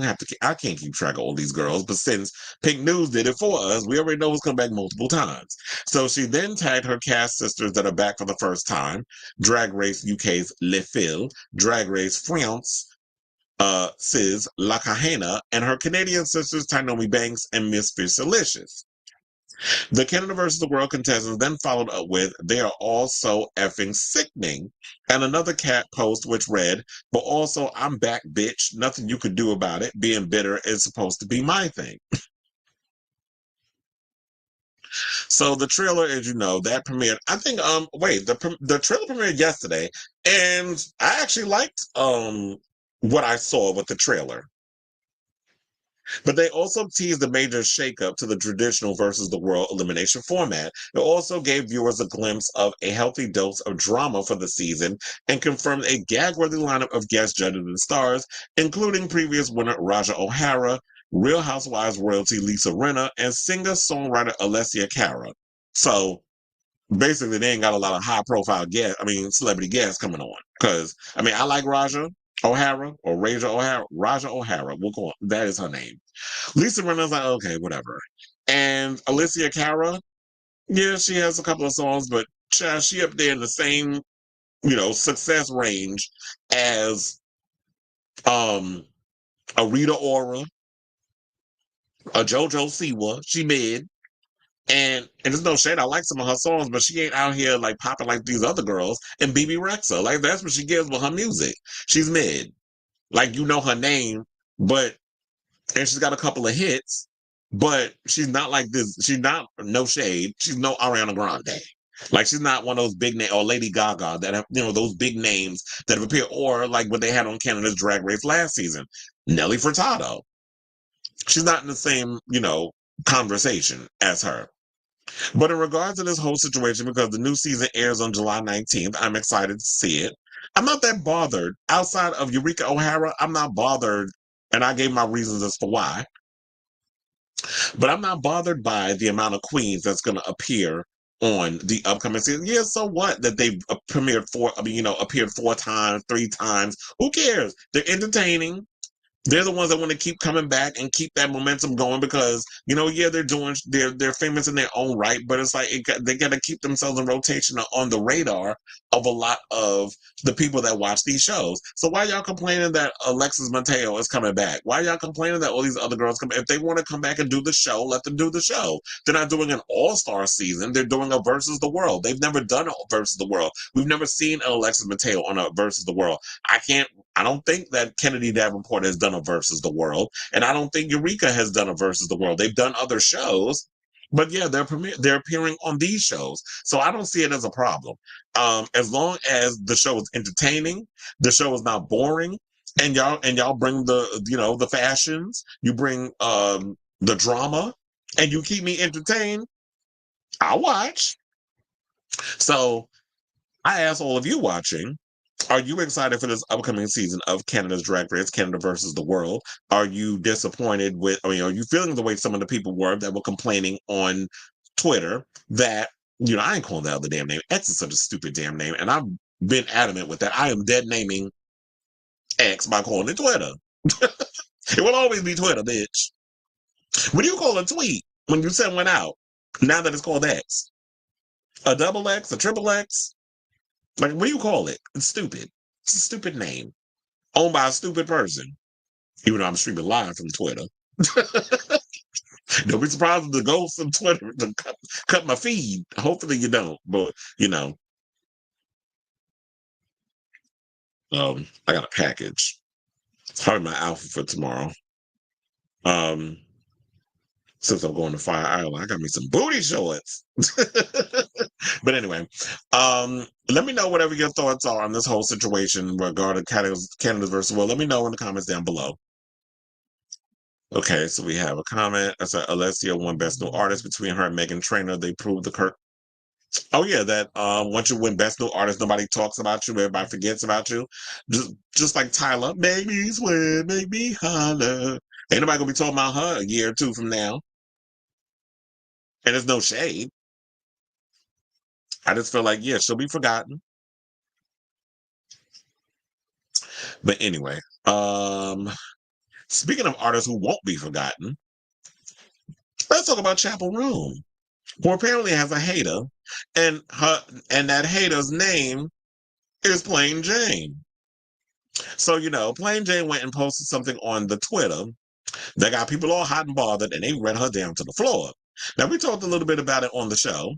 I can't keep track of all these girls, but since Pink News did it for us, we already know who's come back multiple times. So she then tagged her cast sisters that are back for the first time: Drag Race UK's Le Fil, Drag Race France, Sis, La Cajena, and her Canadian sisters Tynomi Banks and Miss Fishalicious. The Canada versus the World contestants then followed up with, "They are all so effing sickening," and another cat post which read, "But also, I'm back, bitch. Nothing you could do about it. Being bitter is supposed to be my thing." So the trailer, as you know, that premiered. I think the trailer premiered yesterday, and I actually liked what I saw with the trailer. But they also teased a major shakeup to the traditional versus the world elimination format. It also gave viewers a glimpse of a healthy dose of drama for the season and confirmed a gag-worthy lineup of guest judges and stars, including previous winner Raja O'Hara, Real Housewives royalty Lisa Rinna, and singer-songwriter Alessia Cara. So basically, they ain't got a lot of high-profile celebrity guests coming on. Because, I like Raja O'Hara or Raja O'Hara. We'll call it, that is her name. Lisa Rinna's like, okay, whatever. And Alessia Cara, yeah, she has a couple of songs, but she up there in the same, success range as a Rita Ora, a JoJo Siwa. She mid. And there's no shade. I like some of her songs, but she ain't out here like popping like these other girls. And BB Rexa, like that's what she gives with her music. She's mid. Like her name, and she's got a couple of hits, but she's not like this. She's not, no shade. She's no Ariana Grande. Like she's not one of those big names or Lady Gaga that have, those big names that have appeared, or like what they had on Canada's Drag Race last season. Nelly Furtado. She's not in the same, conversation as her. But in regards to this whole situation, because the new season airs on July 19th, I'm excited to see it. I'm not that bothered. Outside of Eureka O'Hara, I'm not bothered, and I gave my reasons as to why. But I'm not bothered by the amount of queens that's going to appear on the upcoming season. Yeah, so what that they appeared 4 times, 3 times. Who cares? They're entertaining. They're the ones that want to keep coming back and keep that momentum going because, yeah, they're famous in their own right, but it's like they got to keep themselves in rotation on the radar of a lot of the people that watch these shows. So why y'all complaining that Alexis Mateo is coming back? Why y'all complaining that all these other girls come? If they want to come back and do the show, let them do the show. They're not doing an all-star season. They're doing a versus the world. They've never done a versus the world. We've never seen Alexis Mateo on a versus the world. I don't think that Kennedy Davenport has done a versus the world, and I don't think Eureka has done a versus the world. They've done other shows, but yeah, they're appearing on these shows, so I don't see it as a problem. As long as the show is entertaining, the show is not boring, and y'all bring the fashions, you bring the drama, and you keep me entertained, I'll watch. So I ask all of you watching. Are you excited for this upcoming season of Canada's Drag Race, Canada versus the World? Are you disappointed are you feeling the way some of the people were that were complaining on Twitter that, I ain't calling that other damn name. X is such a stupid damn name. And I've been adamant with that. I am dead naming X by calling it Twitter. It will always be Twitter, bitch. What do you call a tweet when you send one out? Now that it's called X. A double X, a triple X? Like, what do you call it? It's stupid. It's a stupid name. Owned by a stupid person. Even though I'm streaming live from Twitter. Don't be surprised if the ghosts from Twitter to cut my feed. Hopefully you don't. But, I got a package. It's probably my outfit for tomorrow. Since I'm going to Fire Island, I got me some booty shorts. But anyway, let me know whatever your thoughts are on this whole situation regarding Canada's versus World. Let me know in the comments down below. Okay, so we have a comment. I said Alessia won Best New Artist between her and Megan Trainor. They proved the Kirk. Oh yeah, that once you win Best New Artist, nobody talks about you. Everybody forgets about you. Just like Tyler, make me swear, make me holler. Ain't nobody gonna be talking about her a year or two from now. And there's no shade. I just feel like, yeah, she'll be forgotten. But anyway, speaking of artists who won't be forgotten, let's talk about Chapel Roan, who apparently has a hater, and that hater's name is Plain Jane. So, Plain Jane went and posted something on the Twitter that got people all hot and bothered, and they ran her down to the floor. Now, we talked a little bit about it on the show,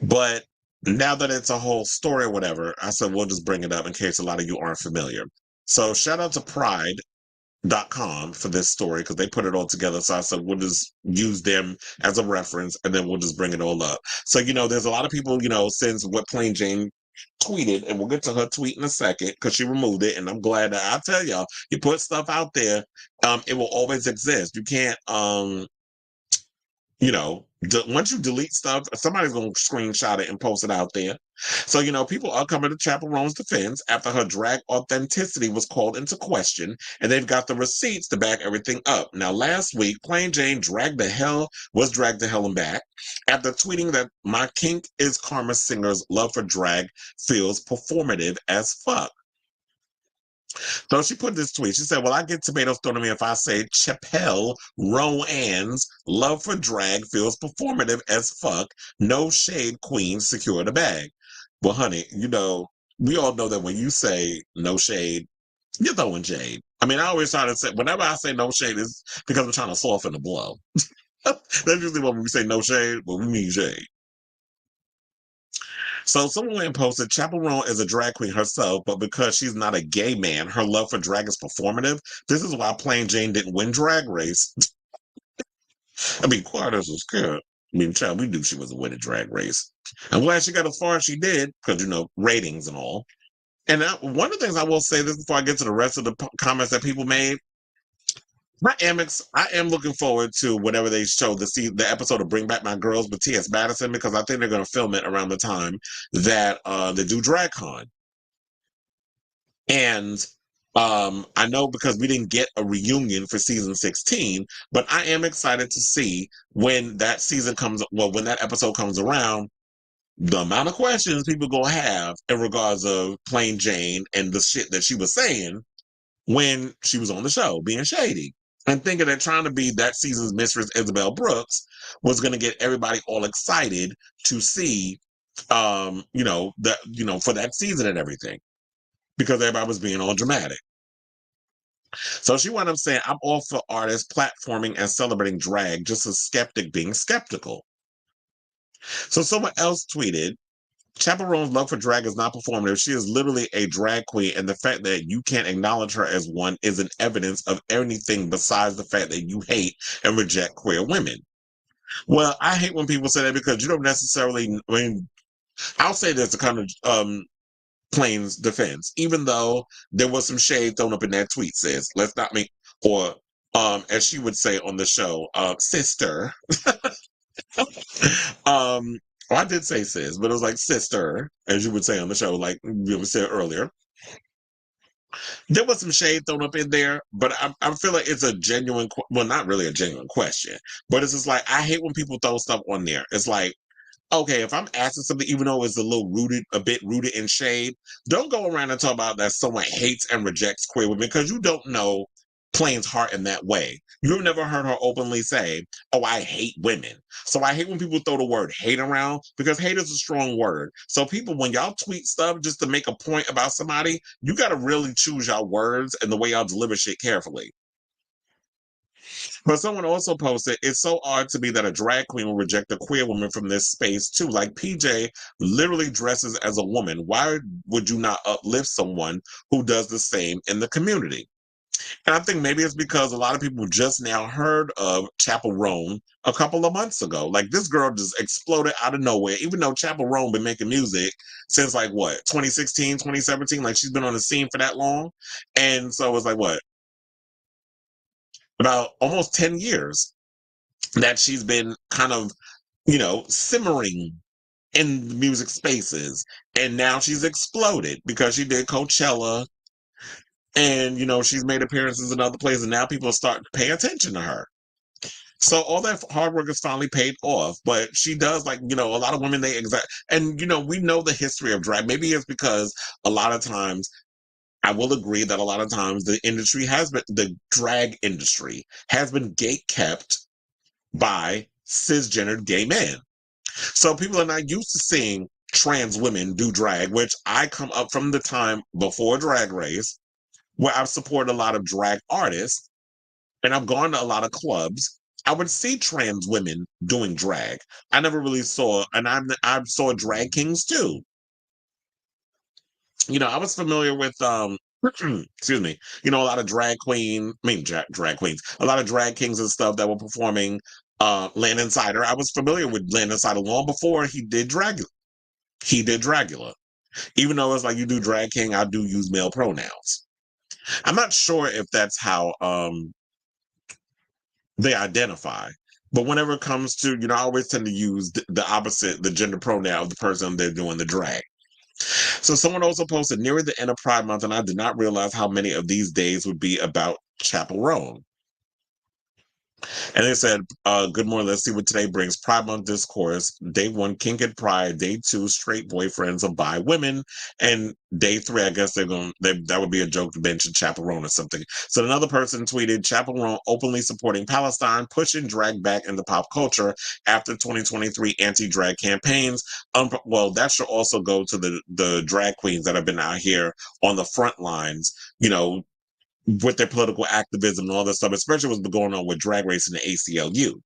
but now that it's a whole story or whatever, I said we'll just bring it up in case a lot of you aren't familiar. So shout out to Pride.com for this story because they put it all together. So I said we'll just use them as a reference and then we'll just bring it all up. So, there's a lot of people, since what Plain Jane tweeted, and we'll get to her tweet in a second because she removed it. And I'm glad that I tell y'all, you put stuff out there, it will always exist. You can't, once you delete stuff, somebody's going to screenshot it and post it out there. So, people are coming to Chapel Roan's defense after her drag authenticity was called into question, and they've got the receipts to back everything up. Now, last week, Plain Jane was dragged to hell and back after tweeting that my kink is Karma Singer's love for drag feels performative as fuck. So she put this tweet. She said, well, I get tomatoes thrown at me if I say Chapel Roan's love for drag feels performative as fuck. No shade, queen, secure the bag. Well, honey, we all know that when you say no shade, you're throwing shade. I mean, I always try to say, whenever I say no shade, it's because I'm trying to soften the blow. That's usually when we say no shade, but we mean shade. So someone went and posted, Chapel Roan is a drag queen herself, but because she's not a gay man, her love for drag is performative. This is why Plain Jane didn't win Drag Race. I mean, quite as was good. I mean, child, we knew she was a winning Drag Race. I'm glad she got as far as she did, because, ratings and all. And one of the things I will say this before I get to the rest of the comments that people made, I am looking forward to whenever they show the episode of Bring Back My Girls with T.S. Madison, because I think they're going to film it around the time that they do DragCon. And I know because we didn't get a reunion for season 16, but I am excited to see when that when that episode comes around, the amount of questions people gonna have in regards of Plain Jane and the shit that she was saying when she was on the show, being shady. And thinking that trying to be that season's Mistress Isabel Brooks was gonna get everybody all excited to see for that season and everything. Because everybody was being all dramatic. So she wound up saying, I'm all for artists platforming and celebrating drag, just a skeptic being skeptical. So someone else tweeted, Chaperone's love for drag is not performative. She is literally a drag queen, and the fact that you can't acknowledge her as one isn't evidence of anything besides the fact that you hate and reject queer women. Well, I hate when people say that because you don't necessarily, I'll say this to kind of Plain's defense, even though there was some shade thrown up in that tweet, sis. Let's not make, or as she would say on the show, sister. I did say sis, but it was like sister, as you would say on the show, like we said earlier. There was some shade thrown up in there, but I feel like it's a genuine, well, not really a genuine question, but it's just like, I hate when people throw stuff on there. It's like, okay, if I'm asking something, even though it's a bit rooted in shade, don't go around and talk about that someone hates and rejects queer women because you don't know Plain's heart in that way. You've never heard her openly say, oh, I hate women. So I hate when people throw the word hate around because hate is a strong word. So people, when y'all tweet stuff just to make a point about somebody, you got to really choose your words and the way y'all deliver shit carefully. But someone also posted, it's so odd to me that a drag queen will reject a queer woman from this space too. Like PJ literally dresses as a woman. Why would you not uplift someone who does the same in the community? And I think maybe it's because a lot of people just now heard of Chaperone a couple of months ago. Like this girl just exploded out of nowhere, even though Chaperone been making music since like what, 2016, 2017? Like she's been on the scene for that long. And so it's like what? About almost 10 years that she's been kind of, simmering in music spaces. And now she's exploded because she did Coachella and, she's made appearances in other places. And now people are starting to pay attention to her. So all that hard work is finally paid off. But she does a lot of women, and, we know the history of drag. Maybe it's because a lot of times, I will agree that a lot of times the drag industry has been gatekept by cisgendered gay men. So people are not used to seeing trans women do drag, which I come up from the time before Drag Race, where I've supported a lot of drag artists, and I've gone to a lot of clubs. I would see trans women doing drag. I never really saw, and I saw drag kings too. I was familiar with excuse me, a lot of drag queens, a lot of drag kings and stuff that were performing Landon Cider. I was familiar with Landon Cider long before he did Dragula. Even though it's like you do drag king, I do use male pronouns. I'm not sure if that's how they identify. But whenever it comes to, I always tend to use the opposite, the gender pronoun of the person they're doing the drag. So someone also posted nearing the end of Pride Month, and I did not realize how many of these days would be about Chaperone. And they said, good morning, let's see what today brings. Pride Month discourse. Day 1, kink and pride. Day 2, straight boyfriends of bi women. And day 3, I guess that would be a joke to mention Chaperone or something. So another person tweeted, Chaperone openly supporting Palestine, pushing drag back into pop culture after 2023 anti-drag campaigns. Well, that should also go to the drag queens that have been out here on the front lines, with their political activism and all this stuff, especially what's been going on with Drag Race and the ACLU.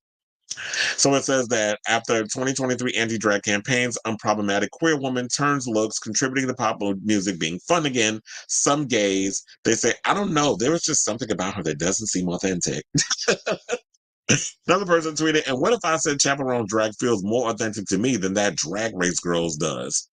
So it says that after 2023 anti-drag campaigns, unproblematic queer woman turns looks, contributing to pop music being fun again. Some gays, they say, I don't know, there was just something about her that doesn't seem authentic. Another person tweeted, and what if I said Chaperone drag feels more authentic to me than that Drag Race Girls does?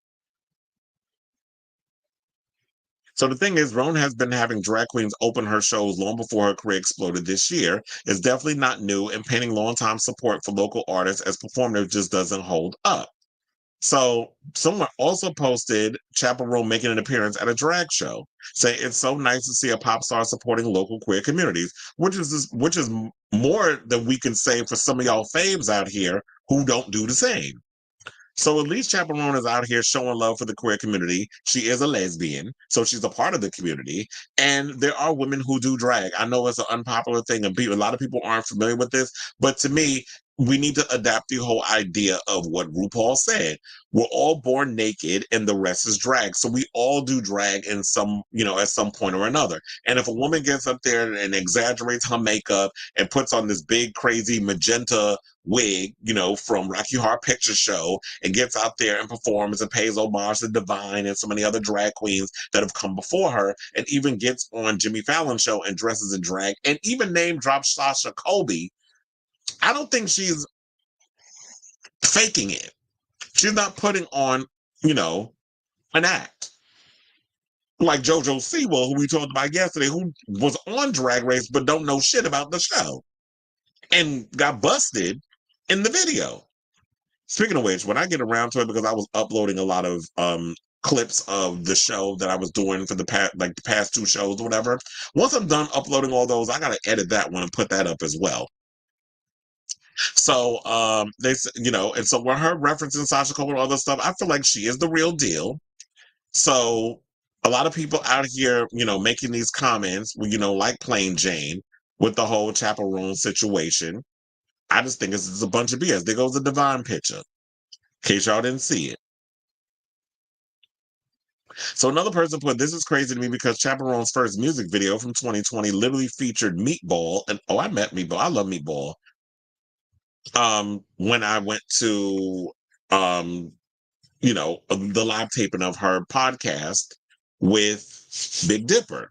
So the thing is, Roan has been having drag queens open her shows long before her career exploded this year. It's definitely not new, and painting longtime support for local artists as performative just doesn't hold up. So someone also posted Chaperone making an appearance at a drag show, saying it's so nice to see a pop star supporting local queer communities, which is more than we can say for some of y'all faves out here who don't do the same. So at least Chaperone is out here showing love for the queer community. She is a lesbian, so she's a part of the community. And there are women who do drag. I know it's an unpopular thing, and a lot of people aren't familiar with this. But to me, we need to adapt the whole idea of what RuPaul said. We're all born naked, and the rest is drag. So we all do drag in some, at some point or another. And if a woman gets up there and exaggerates her makeup and puts on this big, crazy magenta wig, from Rocky Horror Picture Show, and gets out there and performs and pays homage to Divine and so many other drag queens that have come before her, and even gets on Jimmy Fallon's show and dresses in drag, and even name drops Sasha Colby, I don't think she's faking it. She's not putting on, an act. Like JoJo Siwa, who we talked about yesterday, who was on Drag Race but don't know shit about the show and got busted in the video. Speaking of which, when I get around to it, because I was uploading a lot of clips of the show that I was doing for the past 2 shows or whatever. Once I'm done uploading all those, I gotta edit that one and put that up as well. So and so when her referencing Sasha Cole and all this stuff, I feel like she is the real deal. So a lot of people out here, making these comments, like Plain Jane with the whole Chaperone situation. I just think it's a bunch of BS. There goes the Divine picture, in case y'all didn't see it. So another person put, this is crazy to me because Chaperone's first music video from 2020 literally featured Meatball. And I met Meatball. I love Meatball. When I went to, the live taping of her podcast with Big Dipper,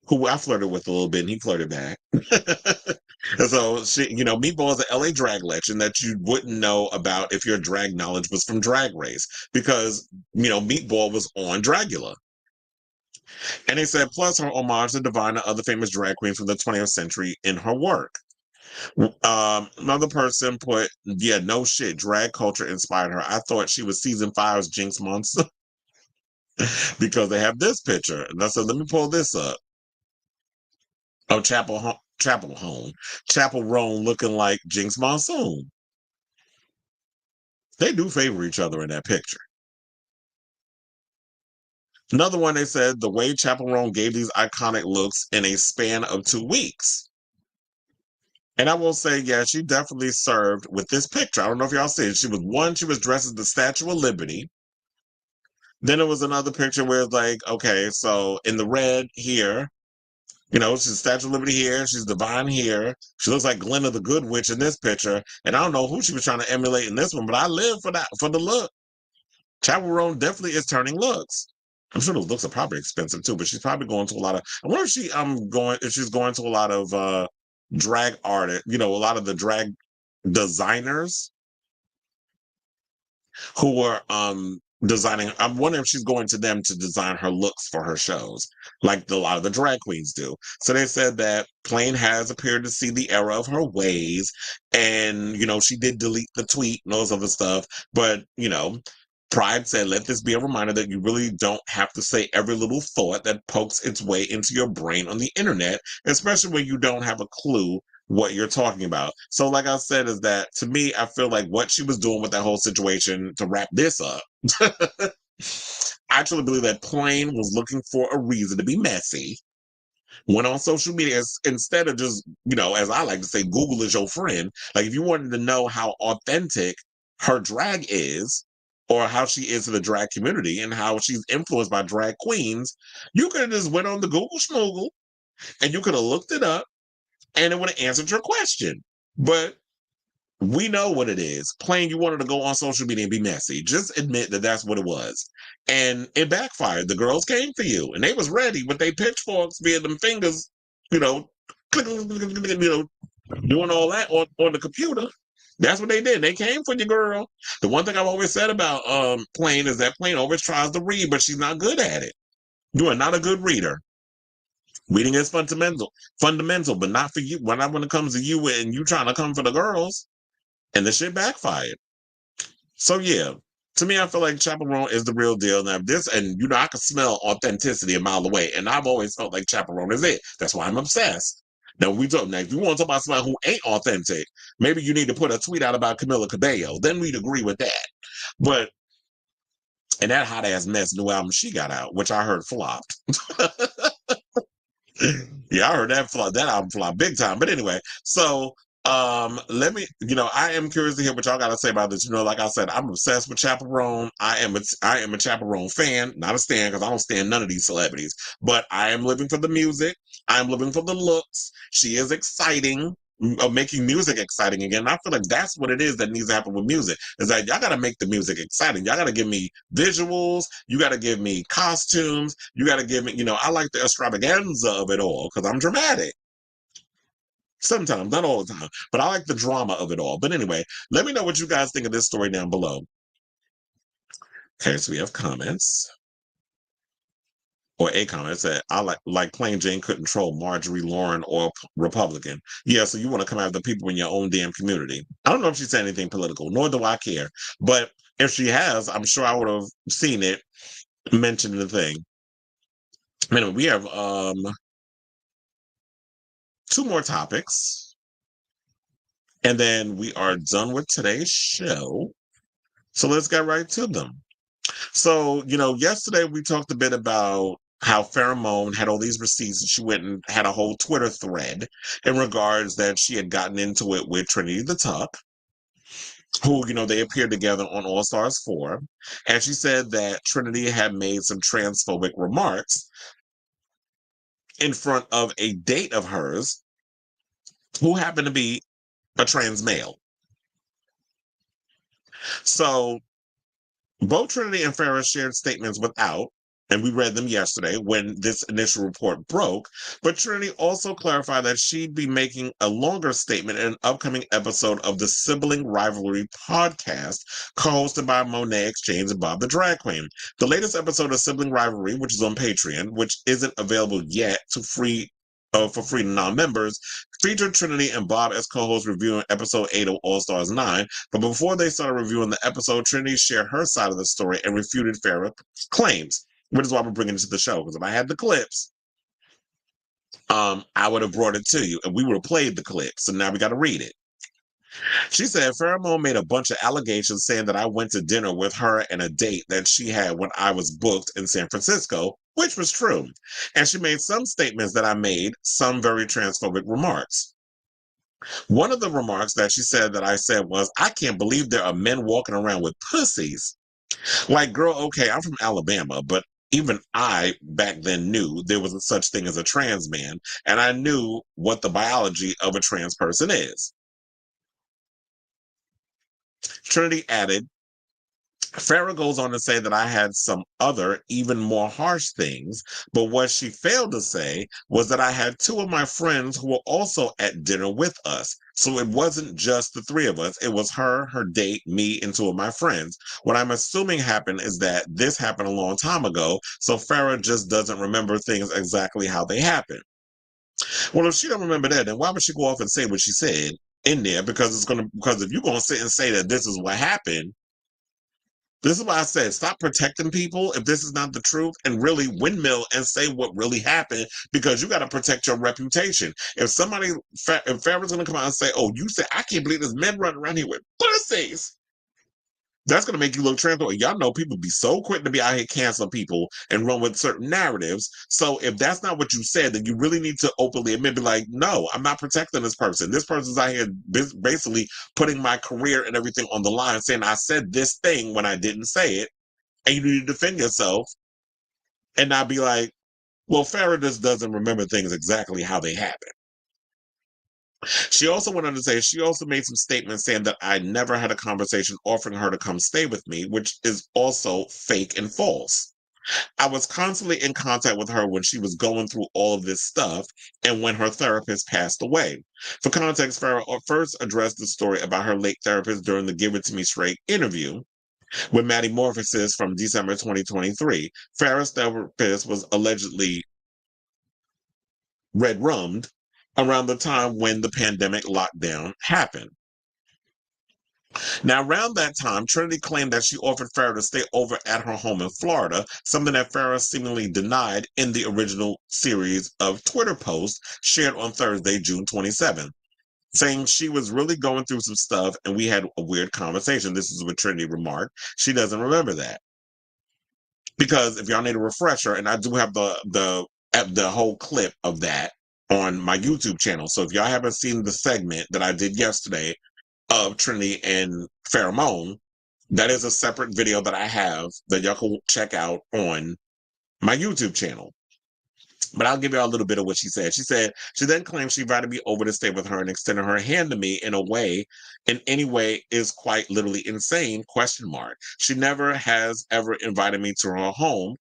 who I flirted with a little bit, and he flirted back. So she, Meatball is an LA drag legend that you wouldn't know about if your drag knowledge was from Drag Race, because Meatball was on Dragula. And they said, plus her homage to Divine and other famous drag queens from the 20th century in her work. Another person put, yeah, no shit, drag culture inspired her. I thought she was season 5's Jinx Monster because they have this picture. And I said, let me pull this up. Oh, Chaperone looking like Jinx Monsoon. They do favor each other in that picture. Another one, they said, the way Chaperone gave these iconic looks in a span of 2 weeks. And I will say, yeah, she definitely served with this picture. I don't know if y'all see it. She was dressed as the Statue of Liberty. Then there was another picture where it's like, okay, so in the red here, she's the Statue of Liberty here. She's Divine here. She looks like Glenna the Good Witch in this picture. And I don't know who she was trying to emulate in this one, but I live for the look. Chaperone definitely is turning looks. I'm sure those looks are probably expensive too, but she's probably going to a lot of, I wonder if she's going to a lot of drag artists, a lot of the drag designers who are designing. I'm wondering if she's going to them to design her looks for her shows, like a lot of the drag queens do. So they said that Plain has appeared to see the error of her ways, and she did delete the tweet and all this other stuff, but Pride said, let this be a reminder that you really don't have to say every little thought that pokes its way into your brain on the internet, especially when you don't have a clue what you're talking about. So like I said, is that to me, I feel like what she was doing with that whole situation, to wrap this up, I actually believe that Plain was looking for a reason to be messy, went on social media instead of just, as I like to say, Google is your friend. Like if you wanted to know how authentic her drag is, or how she is to the drag community and how she's influenced by drag queens, you could have just went on the Google Schmoogle and you could have looked it up and it would have answered your question. But we know what it is. Plain, you wanted to go on social media and be messy. Just admit that that's what it was. And it backfired. The girls came for you and they was ready with their pitchforks via them fingers, doing all that on the computer. That's what they did. They came for you, girl. The one thing I've always said about Plain is that Plain always tries to read, but she's not good at it. You are not a good reader. Reading is fundamental, but not for you. When it comes to you and you trying to come for the girls, and the shit backfired. So yeah, to me, I feel like Chaperone is the real deal. Now this, and I can smell authenticity a mile away, and I've always felt like Chaperone is it. That's why I'm obsessed. Now if you want to talk about somebody who ain't authentic, maybe you need to put a tweet out about Camila Cabello. Then we'd agree with that. But and that hot ass mess new album she got out, which I heard flopped. Yeah, I heard that album flop big time. But anyway, so let me, I am curious to hear what y'all got to say about this. Like I said, I'm obsessed with Chaperone. I am a Chaperone fan, not a stan, because I don't stand none of these celebrities. But I am living for the music. I am living for the looks. She is exciting. Making music exciting again. And I feel like that's what it is that needs to happen with music. Is that y'all got to make the music exciting. Y'all got to give me visuals. You got to give me costumes. You got to give me, I like the extravaganza of it all because I'm dramatic. Sometimes, not all the time, but I like the drama of it all. But anyway, let me know what you guys think of this story down below. Okay, so we have comments. Or a comment said, I like Plain Jane couldn't troll Marjorie, Lauren, or Republican. Yeah, so you want to come after the people in your own damn community. I don't know if she said anything political, nor do I care. But if she has, I'm sure I would have seen it mentioned in the thing. Anyway, we have 2 more topics. And then we are done with today's show. So let's get right to them. So, yesterday we talked a bit about how Pheromone had all these receipts and she went and had a whole Twitter thread in regards that she had gotten into it with Trinity the Tuck, who, they appeared together on All Stars 4. And she said that Trinity had made some transphobic remarks in front of a date of hers who happened to be a trans male. So both Trinity and Farrah shared statements without, and we read them yesterday when this initial report broke, but Trinity also clarified that she'd be making a longer statement in an upcoming episode of the Sibling Rivalry podcast co-hosted by Monet Exchange and Bob the Drag Queen. The latest episode of Sibling Rivalry, which is on Patreon, which isn't available yet for free to non-members, featured Trinity and Bob as co-hosts reviewing episode 8 of All Stars 9. But before they started reviewing the episode, Trinity shared her side of the story and refuted Farrah's claims, which is why we're bringing it to the show. Because if I had the clips, I would have brought it to you and we would have played the clips. So now we got to read it. She said, Pheromone made a bunch of allegations saying that I went to dinner with her and a date that she had when I was booked in San Francisco, which was true. And she made some statements that I made, some very transphobic remarks. One of the remarks that she said that I said was, I can't believe there are men walking around with pussies. Like, girl, okay, I'm from Alabama, but even I back then knew there was a such thing as a trans man, and I knew what the biology of a trans person is. Trinity added, Farrah goes on to say that I had some other, even more harsh things, but what she failed to say was that I had 2 of my friends who were also at dinner with us. So it wasn't just the 3 of us. It was her, her date, me, and 2 of my friends. What I'm assuming happened is that this happened a long time ago, so Farrah just doesn't remember things exactly how they happened. Well, if she don't remember that, then why would she go off and say what she said in there? Because if you're gonna sit and say that this is what happened, this is why I said stop protecting people if this is not the truth and really windmill and say what really happened, because you got to protect your reputation. If Farrah's going to come out and say, oh, you said, I can't believe there's men running around here with pussies, that's going to make you look transphobic. Y'all know people be so quick to be out here canceling people and run with certain narratives. So if that's not what you said, then you really need to openly admit, be like, no, I'm not protecting this person. This person's out here basically putting my career and everything on the line, saying I said this thing when I didn't say it. And you need to defend yourself and not be like, well, Farrah just doesn't remember things exactly how they happen. She also went on to say she also made some statements saying that I never had a conversation offering her to come stay with me, which is also fake and false. I was constantly in contact with her when she was going through all of this stuff and when her therapist passed away. For context, Farrah first addressed the story about her late therapist during the Give It To Me Straight interview with Maddie Morphosis from December 2023. Farrah's therapist was allegedly red-rummed around the time when the pandemic lockdown happened. Now, around that time, Trinity claimed that she offered Farrah to stay over at her home in Florida, something that Farrah seemingly denied in the original series of Twitter posts shared on Thursday, June 27th, saying she was really going through some stuff and we had a weird conversation. This is what Trinity remarked. She doesn't remember that. Because if y'all need a refresher, and I do have the whole clip of that on my YouTube channel. So if y'all haven't seen the segment that I did yesterday of Trinity and Pheromone, that is a separate video that I have that y'all can check out on my YouTube channel. But I'll give you a little bit of what she said. She said she then claimed she invited me over to stay with her and extended her hand to me in any way is quite literally insane, ? She never has ever invited me to her home, ?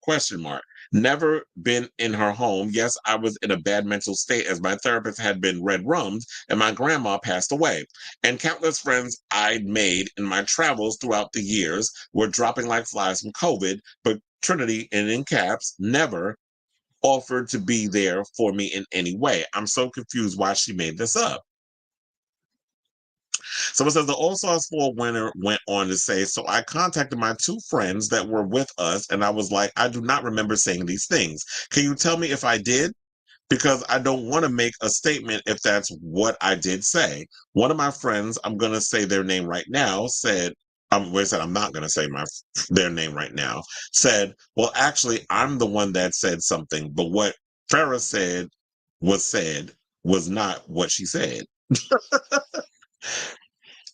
Never been in her home. Yes, I was in a bad mental state as my therapist had been red rums and my grandma passed away. And countless friends I'd made in my travels throughout the years were dropping like flies from COVID, but Trinity, and in caps, never offered to be there for me in any way. I'm so confused why she made this up. So it says the All Stars 4 winner went on to say, so I contacted my two friends that were with us and I was like, I do not remember saying these things. Can you tell me if I did? Because I don't want to make a statement if that's what I did say. One of my friends, I'm going to say their name right now, said, I'm not going to say their name right now, said, well, actually, I'm the one that said something, but what Farrah said was not what she said.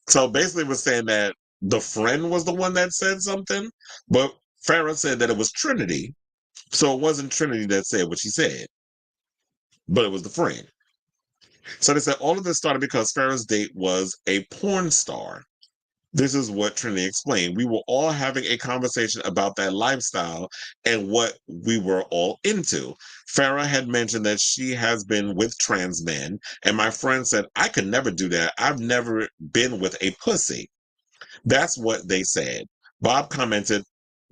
So basically it was saying that the friend was the one that said something, but Farrah said that it was Trinity. So it wasn't Trinity that said what she said, but it was the friend. So they said all of this started because Farrah's date was a porn star. This is what Trinity explained. We were all having a conversation about that lifestyle and what we were all into. Farrah had mentioned that she has been with trans men, and my friend said, I could never do that. I've never been with a pussy. That's what they said. Bob commented,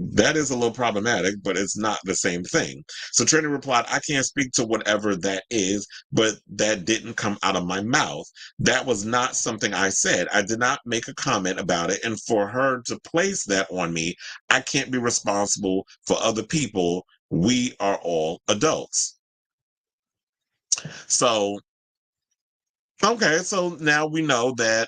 that is a little problematic, but it's not the same thing. So Trinity replied, I can't speak to whatever that is, but that didn't come out of my mouth. That was not something I said. I did not make a comment about it. And for her to place that on me, I can't be responsible for other people. We are all adults. So, okay, so now we know that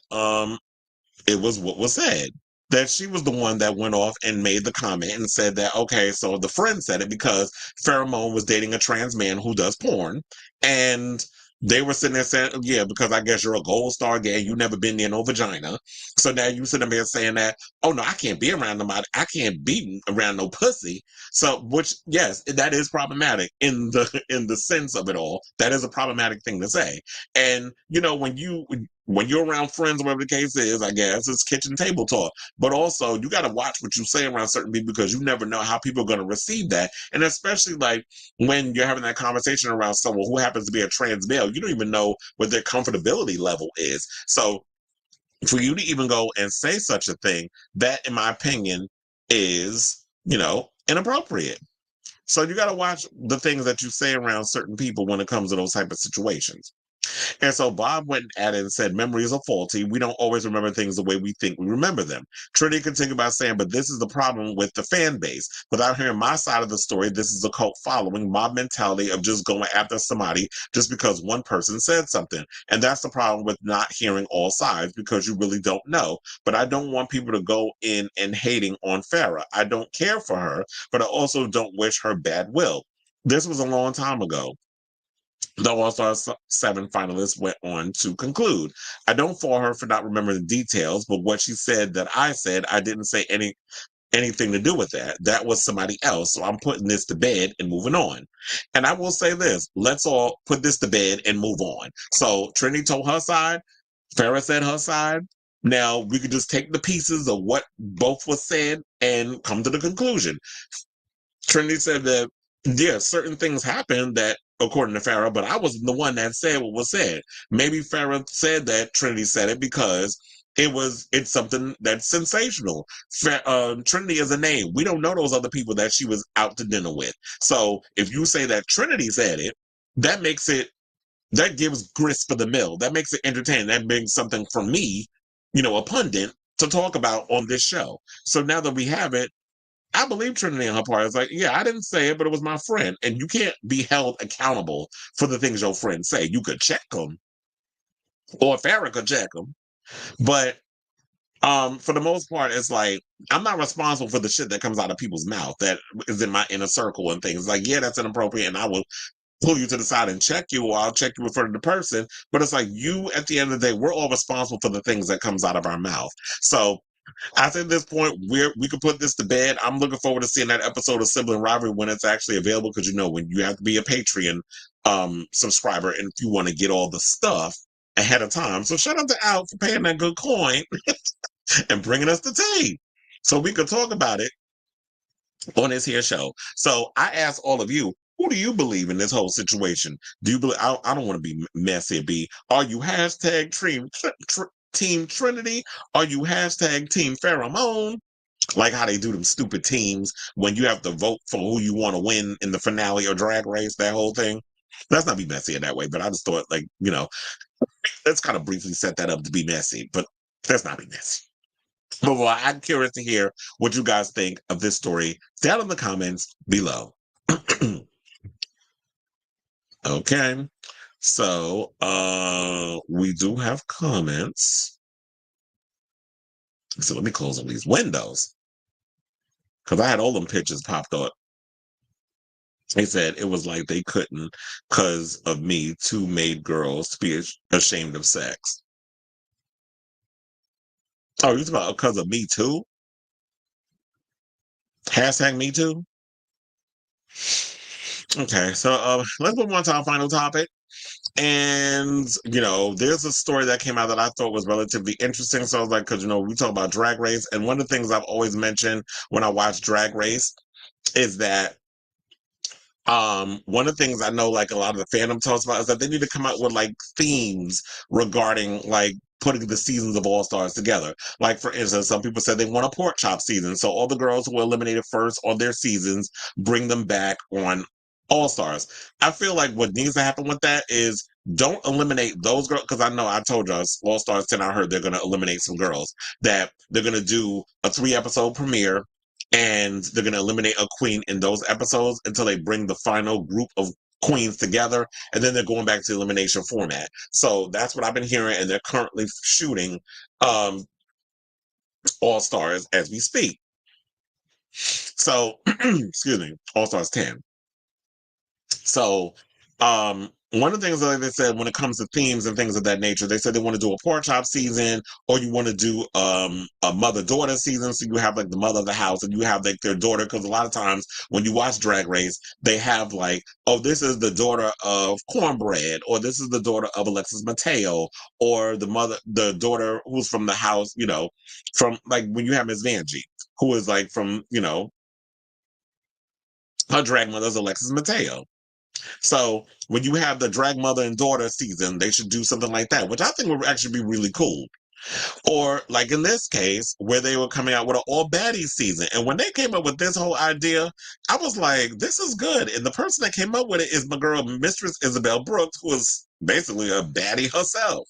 it was what was said. That she was the one that went off and made the comment and said that, okay, so the friend said it because Pheromone was dating a trans man who does porn. And they were sitting there saying, yeah, because I guess you're a gold star gay, you never been near no vagina. So now you sitting there saying that, oh no, I can't be around nobody. I can't be around no pussy. So, which, yes, that is problematic in the sense of it all. That is a problematic thing to say. And, you know, when you're around friends, whatever the case is, I guess, it's kitchen table talk. But also, you got to watch what you say around certain people because you never know how people are going to receive that. And especially like when you're having that conversation around someone who happens to be a trans male, you don't even know what their comfortability level is. So for you to even go and say such a thing, that, in my opinion, is, you know, inappropriate. So you got to watch the things that you say around certain people when it comes to those type of situations. And so Bob went at it and said, memories are faulty. We don't always remember things the way we think we remember them. Trinity continued by saying, but this is the problem with the fan base. Without hearing my side of the story, this is a cult following, mob mentality of just going after somebody just because one person said something. And that's the problem with not hearing all sides because you really don't know. But I don't want people to go in and hating on Farrah. I don't care for her, but I also don't wish her bad will. This was a long time ago. The All-Star 7 finalists went on to conclude. I don't fault her for not remembering the details, but what she said that I said, I didn't say anything to do with that. That was somebody else. So I'm putting this to bed and moving on. And I will say this, let's all put this to bed and move on. So Trinity told her side, Farrah said her side. Now we could just take the pieces of what both was said and come to the conclusion. Trinity said that, yeah, certain things happened that, according to Farrah, but I wasn't the one that said what was said. Maybe Farrah said that Trinity said it because it's something that's sensational. Trinity is a name. We don't know those other people that she was out to dinner with. So if you say that Trinity said it, that gives grist for the mill. That makes it entertaining. That brings something from me, you know, a pundit, to talk about on this show. So now that we have it, I believe Trinity on her part is like, yeah, I didn't say it, but it was my friend. And you can't be held accountable for the things your friends say. You could check them, or Farrah could check them. But for the most part, it's like, I'm not responsible for the shit that comes out of people's mouth that is in my inner circle and things. Like, yeah, that's inappropriate, and I will pull you to the side and check you, or I'll check you in front of the person. But it's like, you, at the end of the day, we're all responsible for the things that comes out of our mouth. So I think at this point, we can put this to bed. I'm looking forward to seeing that episode of Sibling Rivalry when it's actually available, because when you have to be a Patreon subscriber, and if you want to get all the stuff ahead of time. So shout out to Al for paying that good coin and bringing us the tea so we could talk about it on this here show. So I ask all of you, who do you believe in this whole situation? Do you believe? I don't want to be messy. Are you hashtag Team Trinity? Are you hashtag Team Pheromone? Like how they do them stupid teams when you have to vote for who you want to win in the finale or drag race, that whole thing. Let's not be messy in that way, but I just thought, like, let's kind of briefly set that up to be messy, but let's not be messy. But well, I'm curious to hear what you guys think of this story down in the comments below. Okay. So we do have comments. So let me close all these windows, because I had all them pictures popped up. They said it was like they couldn't, because of Me Too, made girls to be ashamed of sex. Oh, you talking about because of Me Too? Hashtag Me Too? Okay, so let's move on to our final topic. And, there's a story that came out that I thought was relatively interesting. So I was like, because, we talk about Drag Race. And one of the things I've always mentioned when I watch Drag Race is that one of the things I know, like, a lot of the fandom talks about is that they need to come out with, like, themes regarding, like, putting the seasons of All Stars together. Like, for instance, some people said they want a pork chop season. So all the girls who were eliminated first on their seasons, bring them back on All Stars. I feel like what needs to happen with that is, don't eliminate those girls, because I know I told you All Stars 10, I heard they're going to eliminate some girls, that they're going to do a 3-episode premiere, and they're going to eliminate a queen in those episodes until they bring the final group of queens together, and then they're going back to the elimination format. So that's what I've been hearing, and they're currently shooting All Stars as we speak. So, excuse me, All Stars 10. So, one of the things that they said when it comes to themes and things of that nature, they said they want to do a pork chop season, or you want to do a mother-daughter season. So you have like the mother of the house, and you have like their daughter. Because a lot of times when you watch Drag Race, they have like, oh, this is the daughter of Cornbread, or this is the daughter of Alexis Mateo, or the daughter who's from the house, from like when you have Miss Vanjie, who is like from, her drag mother is Alexis Mateo. So when you have the drag mother and daughter season, they should do something like that, which I think would actually be really cool. Or like in this case, where they were coming out with an all baddies season. And when they came up with this whole idea, I was like, this is good. And the person that came up with it is my girl, Mistress Isabel Brooks, who is basically a baddie herself.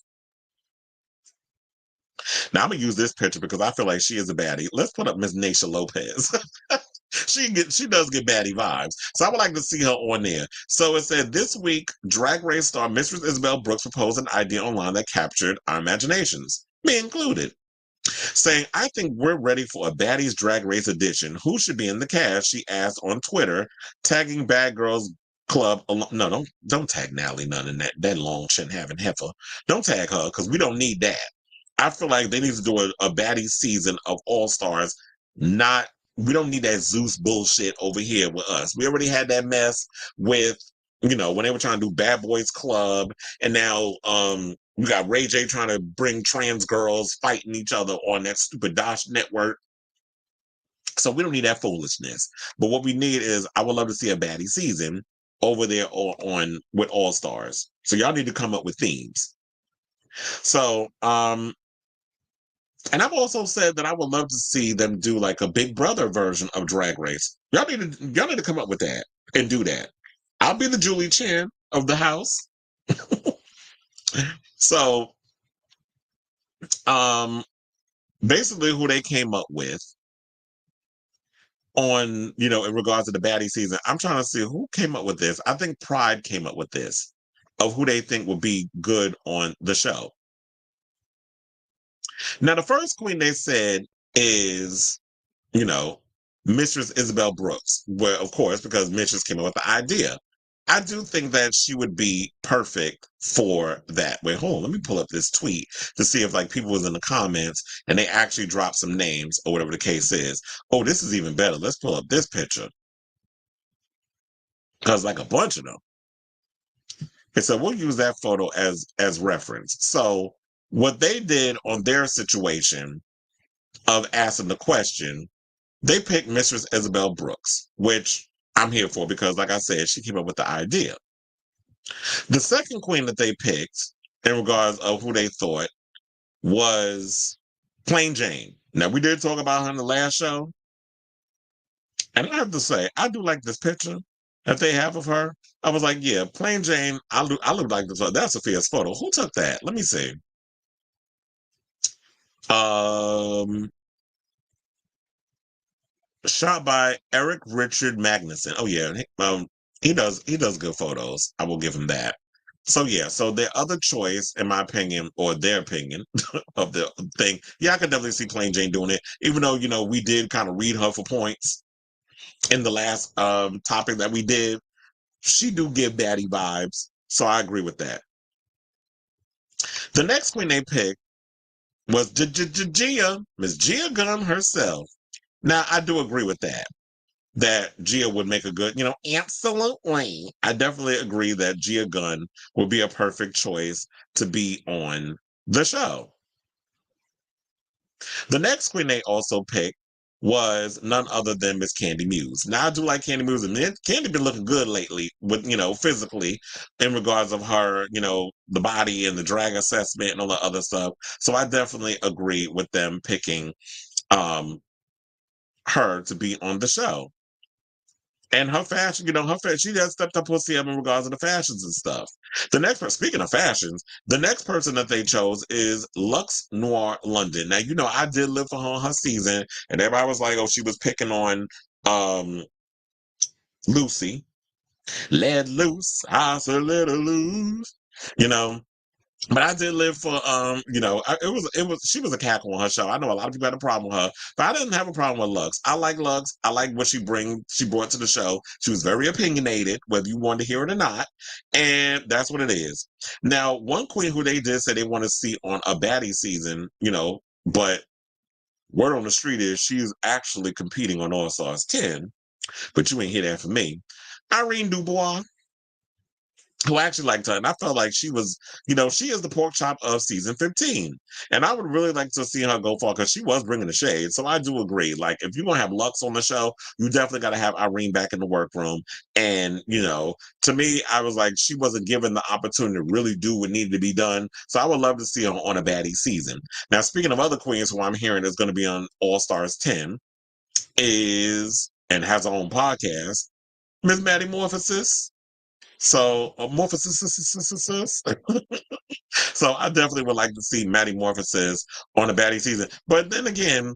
Now I'm gonna use this picture because I feel like she is a baddie. Let's put up Miss Naysha Lopez. She does get baddie vibes. So I would like to see her on there. So it said, this week, Drag Race star Mistress Isabel Brooks proposed an idea online that captured our imaginations, me included. Saying, I think we're ready for a Baddies Drag Race edition. Who should be in the cast? She asked on Twitter, tagging Bad Girls Club. No, don't tag Natalie none in that long shouldn't have in heifer. Don't tag her, because we don't need that. I feel like they need to do a baddie season of All Stars. We don't need that Zeus bullshit over here with us. We already had that mess with, when they were trying to do Bad Boys Club, and now we got Ray J trying to bring trans girls fighting each other on that stupid Dosh network. So we don't need that foolishness. But what we need is, I would love to see a baddie season over there on with All Stars. So y'all need to come up with themes. So, and I've also said that I would love to see them do like a Big Brother version of Drag Race. Y'all need to come up with that and do that. I'll be the Julie Chen of the house. So, basically who they came up with on, in regards to the baddie season. I'm trying to see who came up with this. I think Pride came up with this of who they think would be good on the show. Now, the first queen they said is, Mistress Isabel Brooks. Well, of course, because Mistress came up with the idea. I do think that she would be perfect for that. Wait, hold on. Let me pull up this tweet to see if people was in the comments and they actually dropped some names or whatever the case is. Oh, this is even better. Let's pull up this picture. Because a bunch of them. And so we'll use that photo as reference. So what they did on their situation of asking the question, they picked Mistress Isabel Brooks, which I'm here for because, like I said, she came up with the idea. The second queen that they picked in regards of who they thought was Plain Jane. Now, we did talk about her in the last show. And I have to say, I do like this picture that they have of her. I was like, yeah, Plain Jane, I look like this. That's Sophia's photo. Who took that? Let me see. Shot by Eric Richard Magnuson. Oh yeah, he does good photos. I will give him that. So yeah, so their other choice, in my opinion, or their opinion of the thing, yeah, I could definitely see Plain Jane doing it. Even though we did kind of read her for points in the last topic that we did. She do give baddie vibes, so I agree with that. The next queen they picked was Gia, Miss Gia Gunn herself. Now I do agree with that Gia would make a good, absolutely. I definitely agree that Gia Gunn would be a perfect choice to be on the show. The next queen they also picked was none other than Miss Candy Muse. Now I do like Candy Muse, and Candy been looking good lately with, physically in regards of her, the body and the drag assessment and all the other stuff. So I definitely agree with them picking her to be on the show. And her fashion, she has stepped up pussy up in regards to the fashions and stuff. Speaking of fashions, the next person that they chose is Luxe Noir London. Now, I did live for her on her season, and everybody was like, oh, she was picking on Lucy. Let loose, I said let her loose. But I did live for she was a cackle on her show. I know a lot of people had a problem with her, but I didn't have a problem with Lux. I like Lux. I like what she brought to the show. She was very opinionated, whether you wanted to hear it or not, and that's what it is. Now, one queen who they did say they want to see on a baddie season, but word on the street is she's actually competing on All Stars 10, but you ain't hear that from me. Irene Dubois, who I actually liked her, and I felt like she was, she is the pork chop of season 15. And I would really like to see her go far because she was bringing the shade. So I do agree. If you're going to have Lux on the show, you definitely got to have Irene back in the workroom. And, to me, I was like, she wasn't given the opportunity to really do what needed to be done. So I would love to see her on a baddie season. Now, speaking of other queens who I'm hearing is going to be on All Stars 10 and has her own podcast, Miss Maddie Morphosis. So so I definitely would like to see Maddie Morphosis on a baddie season. But then again,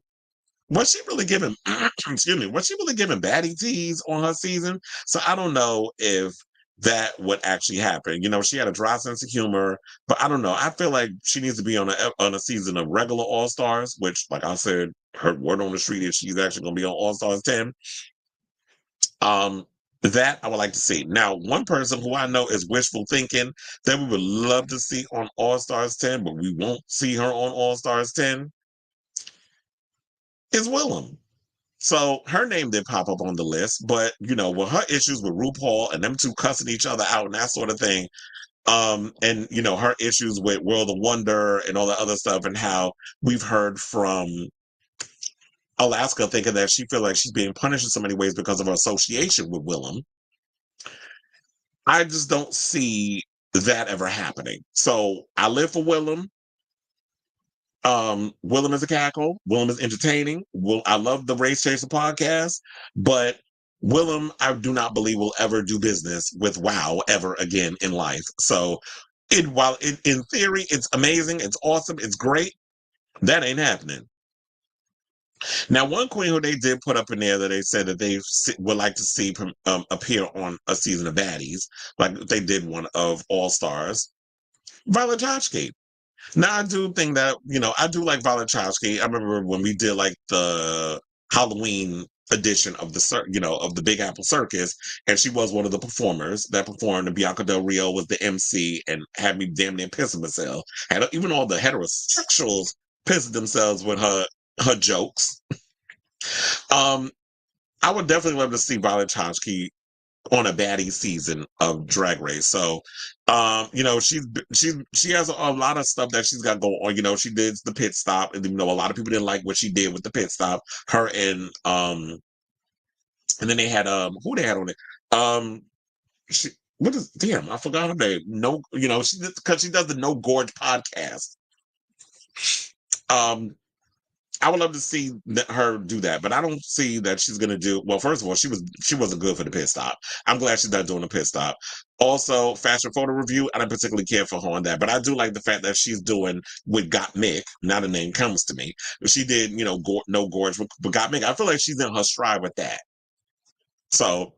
was she really giving baddie teas on her season? So I don't know if that would actually happen. She had a dry sense of humor, but I don't know. I feel like she needs to be on a season of regular All Stars, which, like I said, her word on the street is she's actually going to be on All Stars 10. That I would like to see. Now, one person who I know is wishful thinking that we would love to see on All Stars 10, but we won't see her on All Stars 10 is Willem. So her name did pop up on the list, but with her issues with RuPaul and them two cussing each other out and that sort of thing, and her issues with World of Wonder and all that other stuff, and how we've heard from Alaska thinking that she feels like she's being punished in so many ways because of her association with Willem. I just don't see that ever happening. So I live for Willem. Willem is a cackle. Willem is entertaining. I love the Race Chaser podcast, but Willem, I do not believe will ever do business with WoW ever again in life. So while in theory it's amazing, it's awesome, it's great, that ain't happening. Now, one queen who they did put up in there that they said that they would like to see appear on a season of Baddies, like they did one of All Stars, Violet Chachki. Now, I do think that, I do like Violet Chachki. I remember when we did like the Halloween edition of of the Big Apple Circus, and she was one of the performers that performed, and Bianca Del Rio was the MC and had me damn near pissing myself. And even all the heterosexuals pissed themselves with her jokes. I would definitely love to see Violet Chachki on a baddie season of Drag Race. So, she has a lot of stuff that she's got going on. She did the pit stop, and a lot of people didn't like what she did with the pit stop. Her and then they had who they had on it. I forgot her name. No, because she does the No Gorge podcast. I would love to see her do that, but I don't see that she's going to do. Well, first of all, she wasn't good for the pit stop. I'm glad she's not doing a pit stop. Also, fashion photo review, I don't particularly care for her on that, but I do like the fact that she's doing with Got Mick. Now the name comes to me. She did, No Gorge with Got Mick. I feel like she's in her stride with that. So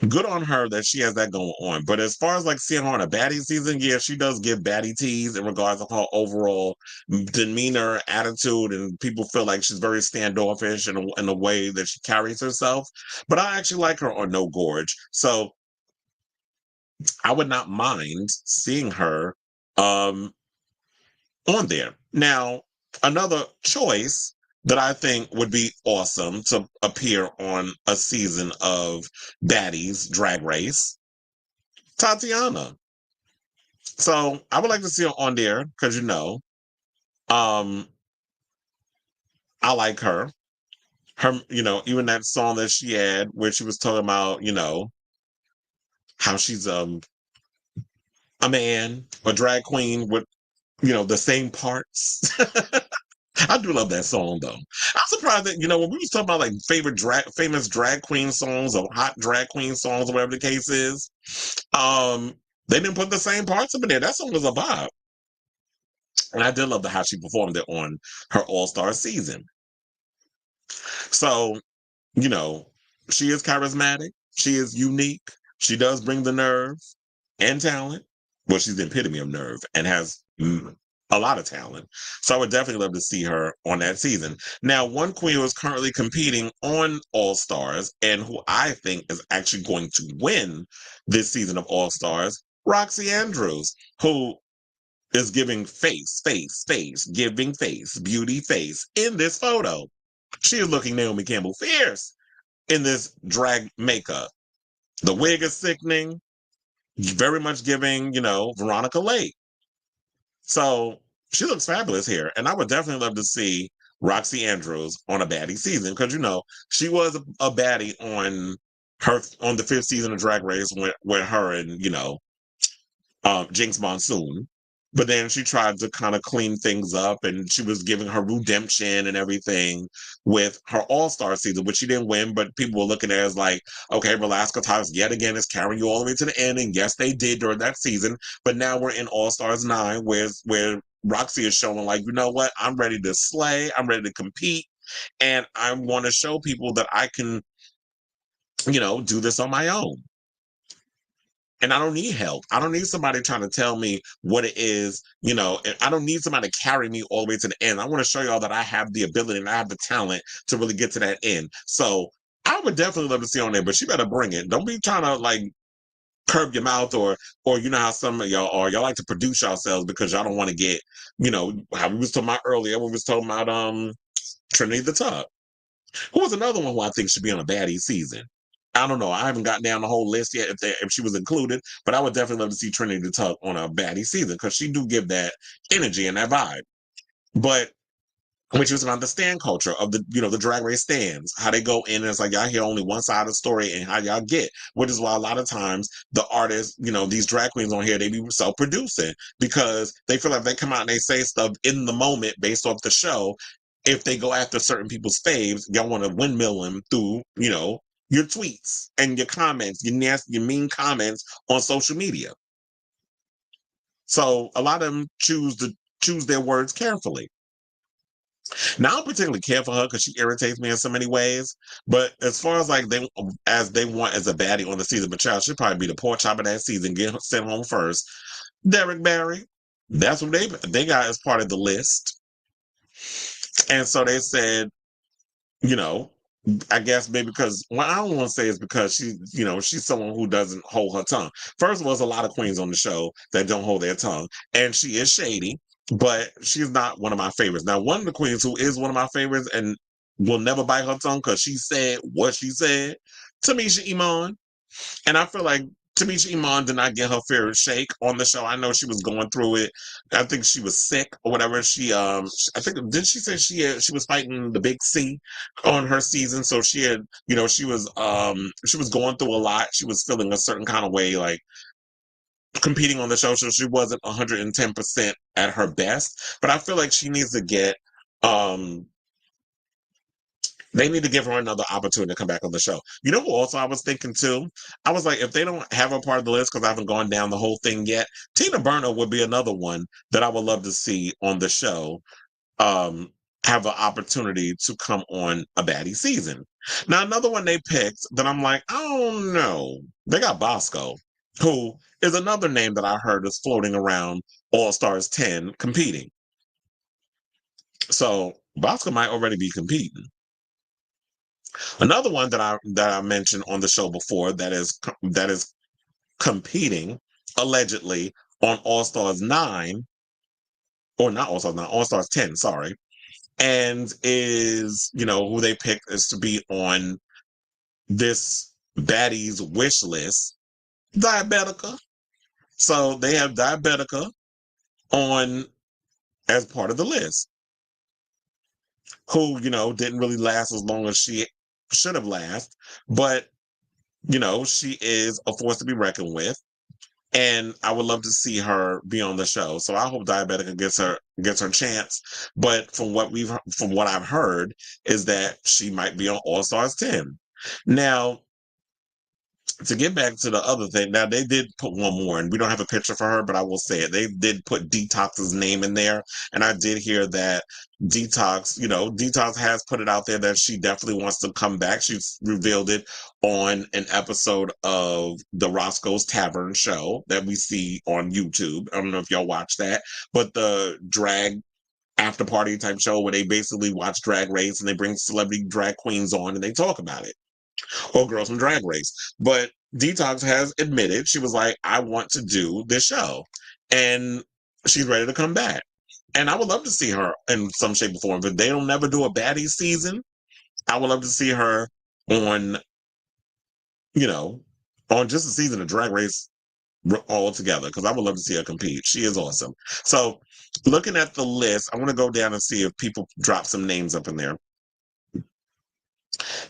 good on her that she has that going on. But as far as like seeing her on a baddie season, yeah, she does give baddie tease in regards to her overall demeanor, attitude, and people feel like she's very standoffish in the way that she carries herself. But I actually like her on No Gorge. So I would not mind seeing her on there. Now, another choice that I think would be awesome to appear on a season of Baddies Drag Race, Tatiana. So I would like to see her on there because I like her. Her, even that song that she had where she was talking about, how she's a man, a drag queen with, the same parts. I do love that song though. I'm surprised that when we was talking about like famous drag queen songs or hot drag queen songs or whatever the case is, they didn't put the same parts up in there. That song was a vibe, and I did love how she performed it on her All Star season. So she is charismatic. She is unique. She does bring the nerve and talent. Well, she's the epitome of nerve and has a lot of talent. So I would definitely love to see her on that season. Now, one queen who is currently competing on All Stars and who I think is actually going to win this season of All Stars, Roxy Andrews, who is giving giving face, beauty face in this photo. She is looking Naomi Campbell fierce in this drag makeup. The wig is sickening, very much giving, Veronica Lake. So she looks fabulous here. And I would definitely love to see Roxy Andrews on a baddie season because, she was a baddie on the 5th season of Drag Race with her and, Jinx Monsoon. But then she tried to kind of clean things up and she was giving her redemption and everything with her All-Star season, which she didn't win, but people were looking at it as like, okay, Velasco Times yet again is carrying you all the way to the end. And yes, they did during that season. But now we're in All-Stars 9 where Roxy is showing like, you know what? I'm ready to slay. I'm ready to compete. And I want to show people that I can, do this on my own. And I don't need help. I don't need somebody trying to tell me what it is, I don't need somebody to carry me all the way to the end. I want to show y'all that I have the ability and I have the talent to really get to that end. So I would definitely love to see on there, but you better bring it. Don't be trying to like curb your mouth or how some of y'all are. Y'all like to produce yourselves because y'all don't want to get, how we was talking about earlier when we was talking about Trinity the Tuck. Who was another one who I think should be on a baddie season? I don't know. I haven't gotten down the whole list yet if she was included, but I would definitely love to see Trinity the Tuck on a baddie season because she do give that energy and that vibe. But which was about the stand culture of the Drag Race stands, how they go in and it's like y'all hear only one side of the story and how y'all get, which is why a lot of times the artists, these drag queens on here, they be self-producing because they feel like they come out and they say stuff in the moment based off the show. If they go after certain people's faves, y'all want to windmill them through, your tweets and your comments, your nasty, your mean comments on social media. So a lot of them choose their words carefully. Now, I don't particularly care for her because she irritates me in so many ways. But as far as like they want as a baddie on the season, but child should probably be the pork chop of that season, get sent home first. Derek Barry. That's what they got as part of the list. And so they said, you know, I guess maybe because I don't want to say it's because she's someone who doesn't hold her tongue. First of all, there's a lot of queens on the show that don't hold their tongue, and she is shady, but she's not one of my favorites. Now, one of the queens who is one of my favorites and will never bite her tongue because she said what she said, Tamisha Iman. And I feel like Tamisha Iman did not get her fair shake on the show. I know she was going through it. I think she was sick or whatever. I think, did she say she was fighting the big C on her season? So she had, she was going through a lot. She was feeling a certain kind of way, like competing on the show. So she wasn't 110% at her best. But I feel like she needs to get, they need to give her another opportunity to come back on the show. You know who also I was thinking too? I was like, if they don't have her part of the list, because I haven't gone down the whole thing yet, Tina Burner would be another one that I would love to see on the show have an opportunity to come on a baddie season. Now, another one they picked that I'm like, I don't know. They got Bosco, who is another name that I heard is floating around All Stars 10 competing. So Bosco might already be competing. Another one that I mentioned on the show before that is competing allegedly on All Stars 9, or not All Stars 9, All Stars 10, sorry, and is who they picked is to be on this baddie's wish list, Diabetica. So they have Diabetica on as part of the list, who didn't really last as long as she should have lasted, but she is a force to be reckoned with, and I would love to see her be on the show. So I hope Diabetica gets her chance. But from what I've heard is that she might be on All Stars 10. Now, to get back to the other thing, now they did put one more, and we don't have a picture for her, but I will say it. They did put Detox's name in there, and I did hear that Detox has put it out there that she definitely wants to come back. She's revealed it on an episode of the Roscoe's Tavern show that we see on YouTube. I don't know if y'all watch that, but the drag after party type show where they basically watch Drag Race and they bring celebrity drag queens on and they talk about it. Or Girls from Drag Race. But Detox has admitted, she was like, I want to do this show. And she's ready to come back. And I would love to see her in some shape or form. If they don't never do a baddie season, I would love to see her on, on just a season of Drag Race all together, because I would love to see her compete. She is awesome. So looking at the list, I want to go down and see if people drop some names up in there.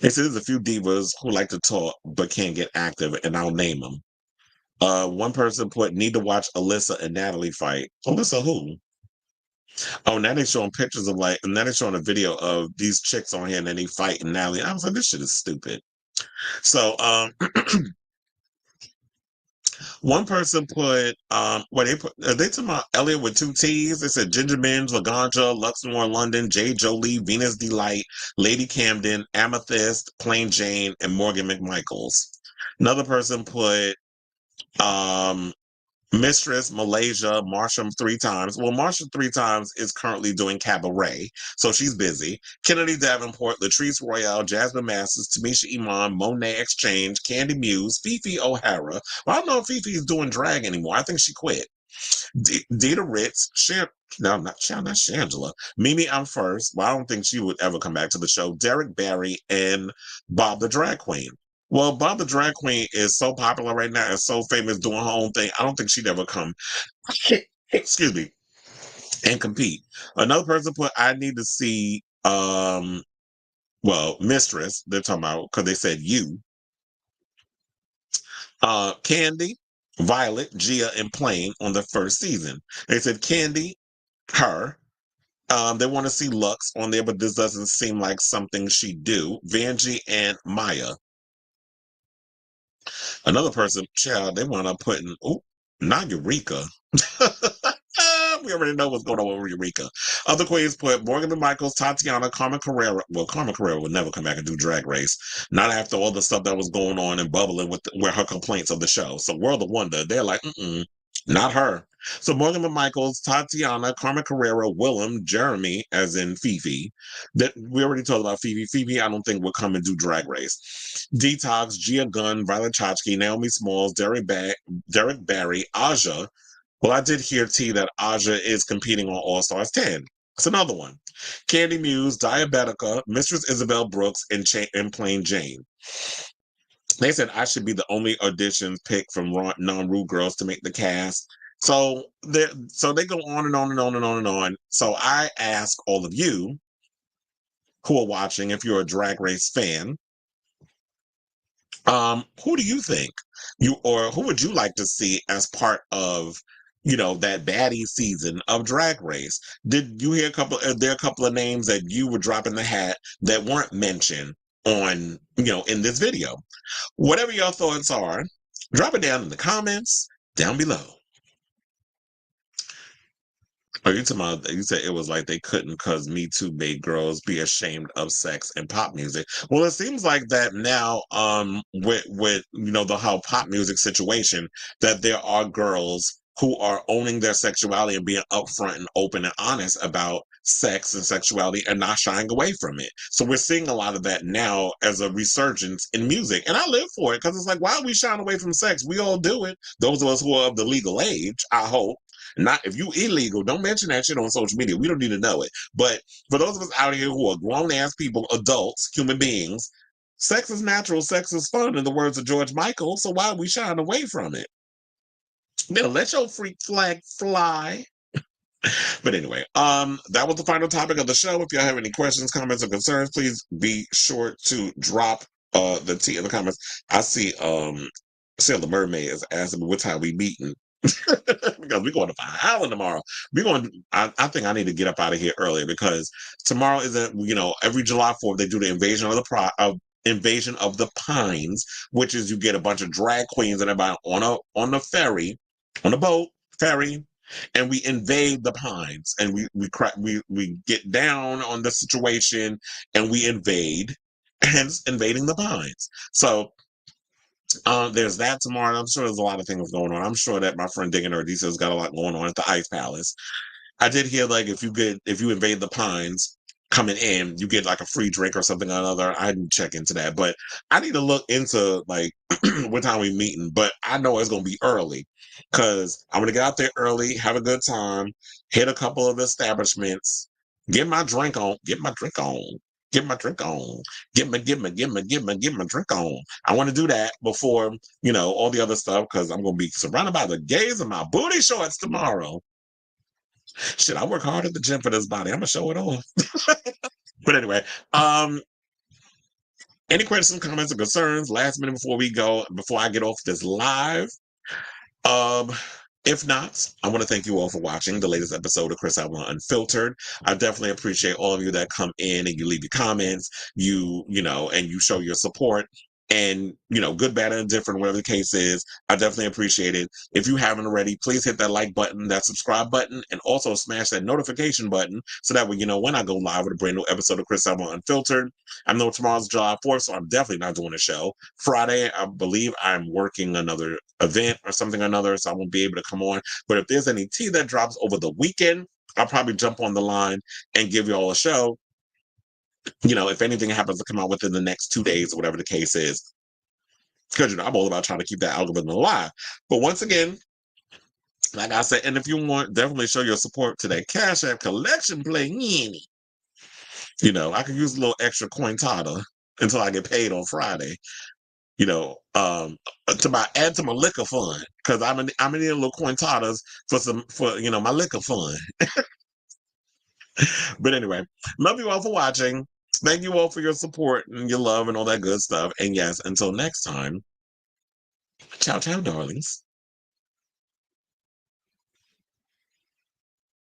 They said there's a few divas who like to talk but can't get active, and I'll name them. One person put, need to watch Alyssa and Natalie fight. Alyssa who? Oh, now they're showing pictures of and now they're showing a video of these chicks on here and then they fight and Natalie. I was like, this shit is stupid. So, one person put, are they talking about Elliot with 2 T's? They said Ginger Minge, Laganja, Luxmore, London, Jay Jolie, Venus Delight, Lady Camden, Amethyst, Plain Jane, and Morgan McMichaels. Another person put, Mistress, Malaysia, Marsha 3 times. Well, Marsha 3 times is currently doing Cabaret, so she's busy. Kennedy Davenport, Latrice Royale, Jasmine Masters, Tamisha Iman, Monet Exchange, Candy Muse, Fifi O'Hara. Well, I don't know if Fifi is doing drag anymore. I think she quit. Dita Ritz, not Shangela. Mimi I'm First. Well, I don't think she would ever come back to the show. Derek Barry and Bob the Drag Queen. Well, Bob the Drag Queen is so popular right now and so famous doing her own thing. I don't think she'd ever come, excuse me, and compete. Another person put, I need to see, Mistress, they're talking about, because they said you. Candy, Violet, Gia, and Plain on the first season. They said Candy, her. They want to see Lux on there, but this doesn't seem like something she'd do. Vanjie and Maya. Another person, child, they wound up putting, not Eureka. We already know what's going on with Eureka. Other queens put Morgan and Michaels, Tatiana, Carmen Carrera. Well, Carmen Carrera would never come back and do Drag Race. Not after all the stuff that was going on and bubbling with her complaints of the show. So World of Wonder, they're like, not her. So Morgan McMichaels, Tatiana, Carmen Carrera, Willem, Jeremy, as in Fifi. That we already talked about Fifi. Fifi, I don't think would come and do Drag Race. Detox, Gia Gunn, Violet Chachki, Naomi Smalls, Derek Barry, Aja. Well, I did hear that Aja is competing on All Stars 10. It's another one. Candy Muse, Diabetica, Mistress Isabel Brooks, and Plain Jane. They said I should be the only audition pick from non-Rude girls to make the cast. So they go on and on and on and on and on. So I ask all of you who are watching, if you're a Drag Race fan, who do you think who would you like to see as part of, that baddie season of Drag Race? Did you hear there are a couple of names that you would drop in the hat that weren't mentioned on, in this video? Whatever your thoughts are, drop it down in the comments down below. You said it was like they couldn't because Me Too made girls be ashamed of sex and pop music. Well, it seems like that now, with the whole pop music situation, that there are girls who are owning their sexuality and being upfront and open and honest about sex and sexuality and not shying away from it. So we're seeing a lot of that now as a resurgence in music. And I live for it because it's like, why are we shying away from sex? We all do it. Those of us who are of the legal age, I hope. Not if you illegal, don't mention that shit on social media. We don't need to know it. But for those of us out here who are grown-ass people, adults, human beings, sex is natural, sex is fun, in the words of George Michael. So why are we shying away from it? Let your freak flag fly. But anyway, that was the final topic of the show. If y'all have any questions, comments, or concerns, please be sure to drop the tea in the comments. I see Sailor Mermaid is asking me what time we meeting. Because we're going to Fire Island tomorrow. I think I need to get up out of here earlier because tomorrow every July 4th they do the Invasion of the Pines, which is you get a bunch of drag queens and everybody on a boat ferry, and we invade the Pines, and we get down on the situation and we invade, hence invading the Pines. So there's that tomorrow. I'm sure there's a lot of things going on. I'm sure that my friend Diggin' Erdisa has got a lot going on at the Ice Palace. I did hear like if you invade the Pines coming in, you get like a free drink or something or another. I didn't check into that, but I need to look into like what time we meeting. But I know it's gonna be early because I'm gonna get out there early, have a good time, hit a couple of establishments, get my drink on. Get my drink on. Get my drink on. I want to do that before, all the other stuff because I'm going to be surrounded by the gays in my booty shorts tomorrow. Shit, I work hard at the gym for this body. I'm going to show it off. But anyway, any questions, comments, or concerns last minute before I get off this live? If not, I want to thank you all for watching the latest episode of Chris Avalon Unfiltered. I definitely appreciate all of you that come in and you leave your comments, and you show your support. And, good, bad, and indifferent, whatever the case is, I definitely appreciate it. If you haven't already, please hit that like button, that subscribe button, and also smash that notification button so that way when I go live with a brand new episode of Chris Avalon Unfiltered. I know tomorrow's July 4th, so I'm definitely not doing a show. Friday, I believe I'm working another event or something or another, so I won't be able to come on. But if there's any tea that drops over the weekend, I'll probably jump on the line and give you all a show. If anything happens to come out within the next 2 days or whatever the case is, because I'm all about trying to keep that algorithm alive. But once again, like I said, and if you want, definitely show your support to that Cash App collection play. I could use a little extra cointada until I get paid on Friday. To add to my liquor fund, because I'm in need a little cointadas for my liquor fund. But anyway, love you all for watching. Thank you all for your support and your love and all that good stuff. And yes, until next time, ciao, ciao, darlings.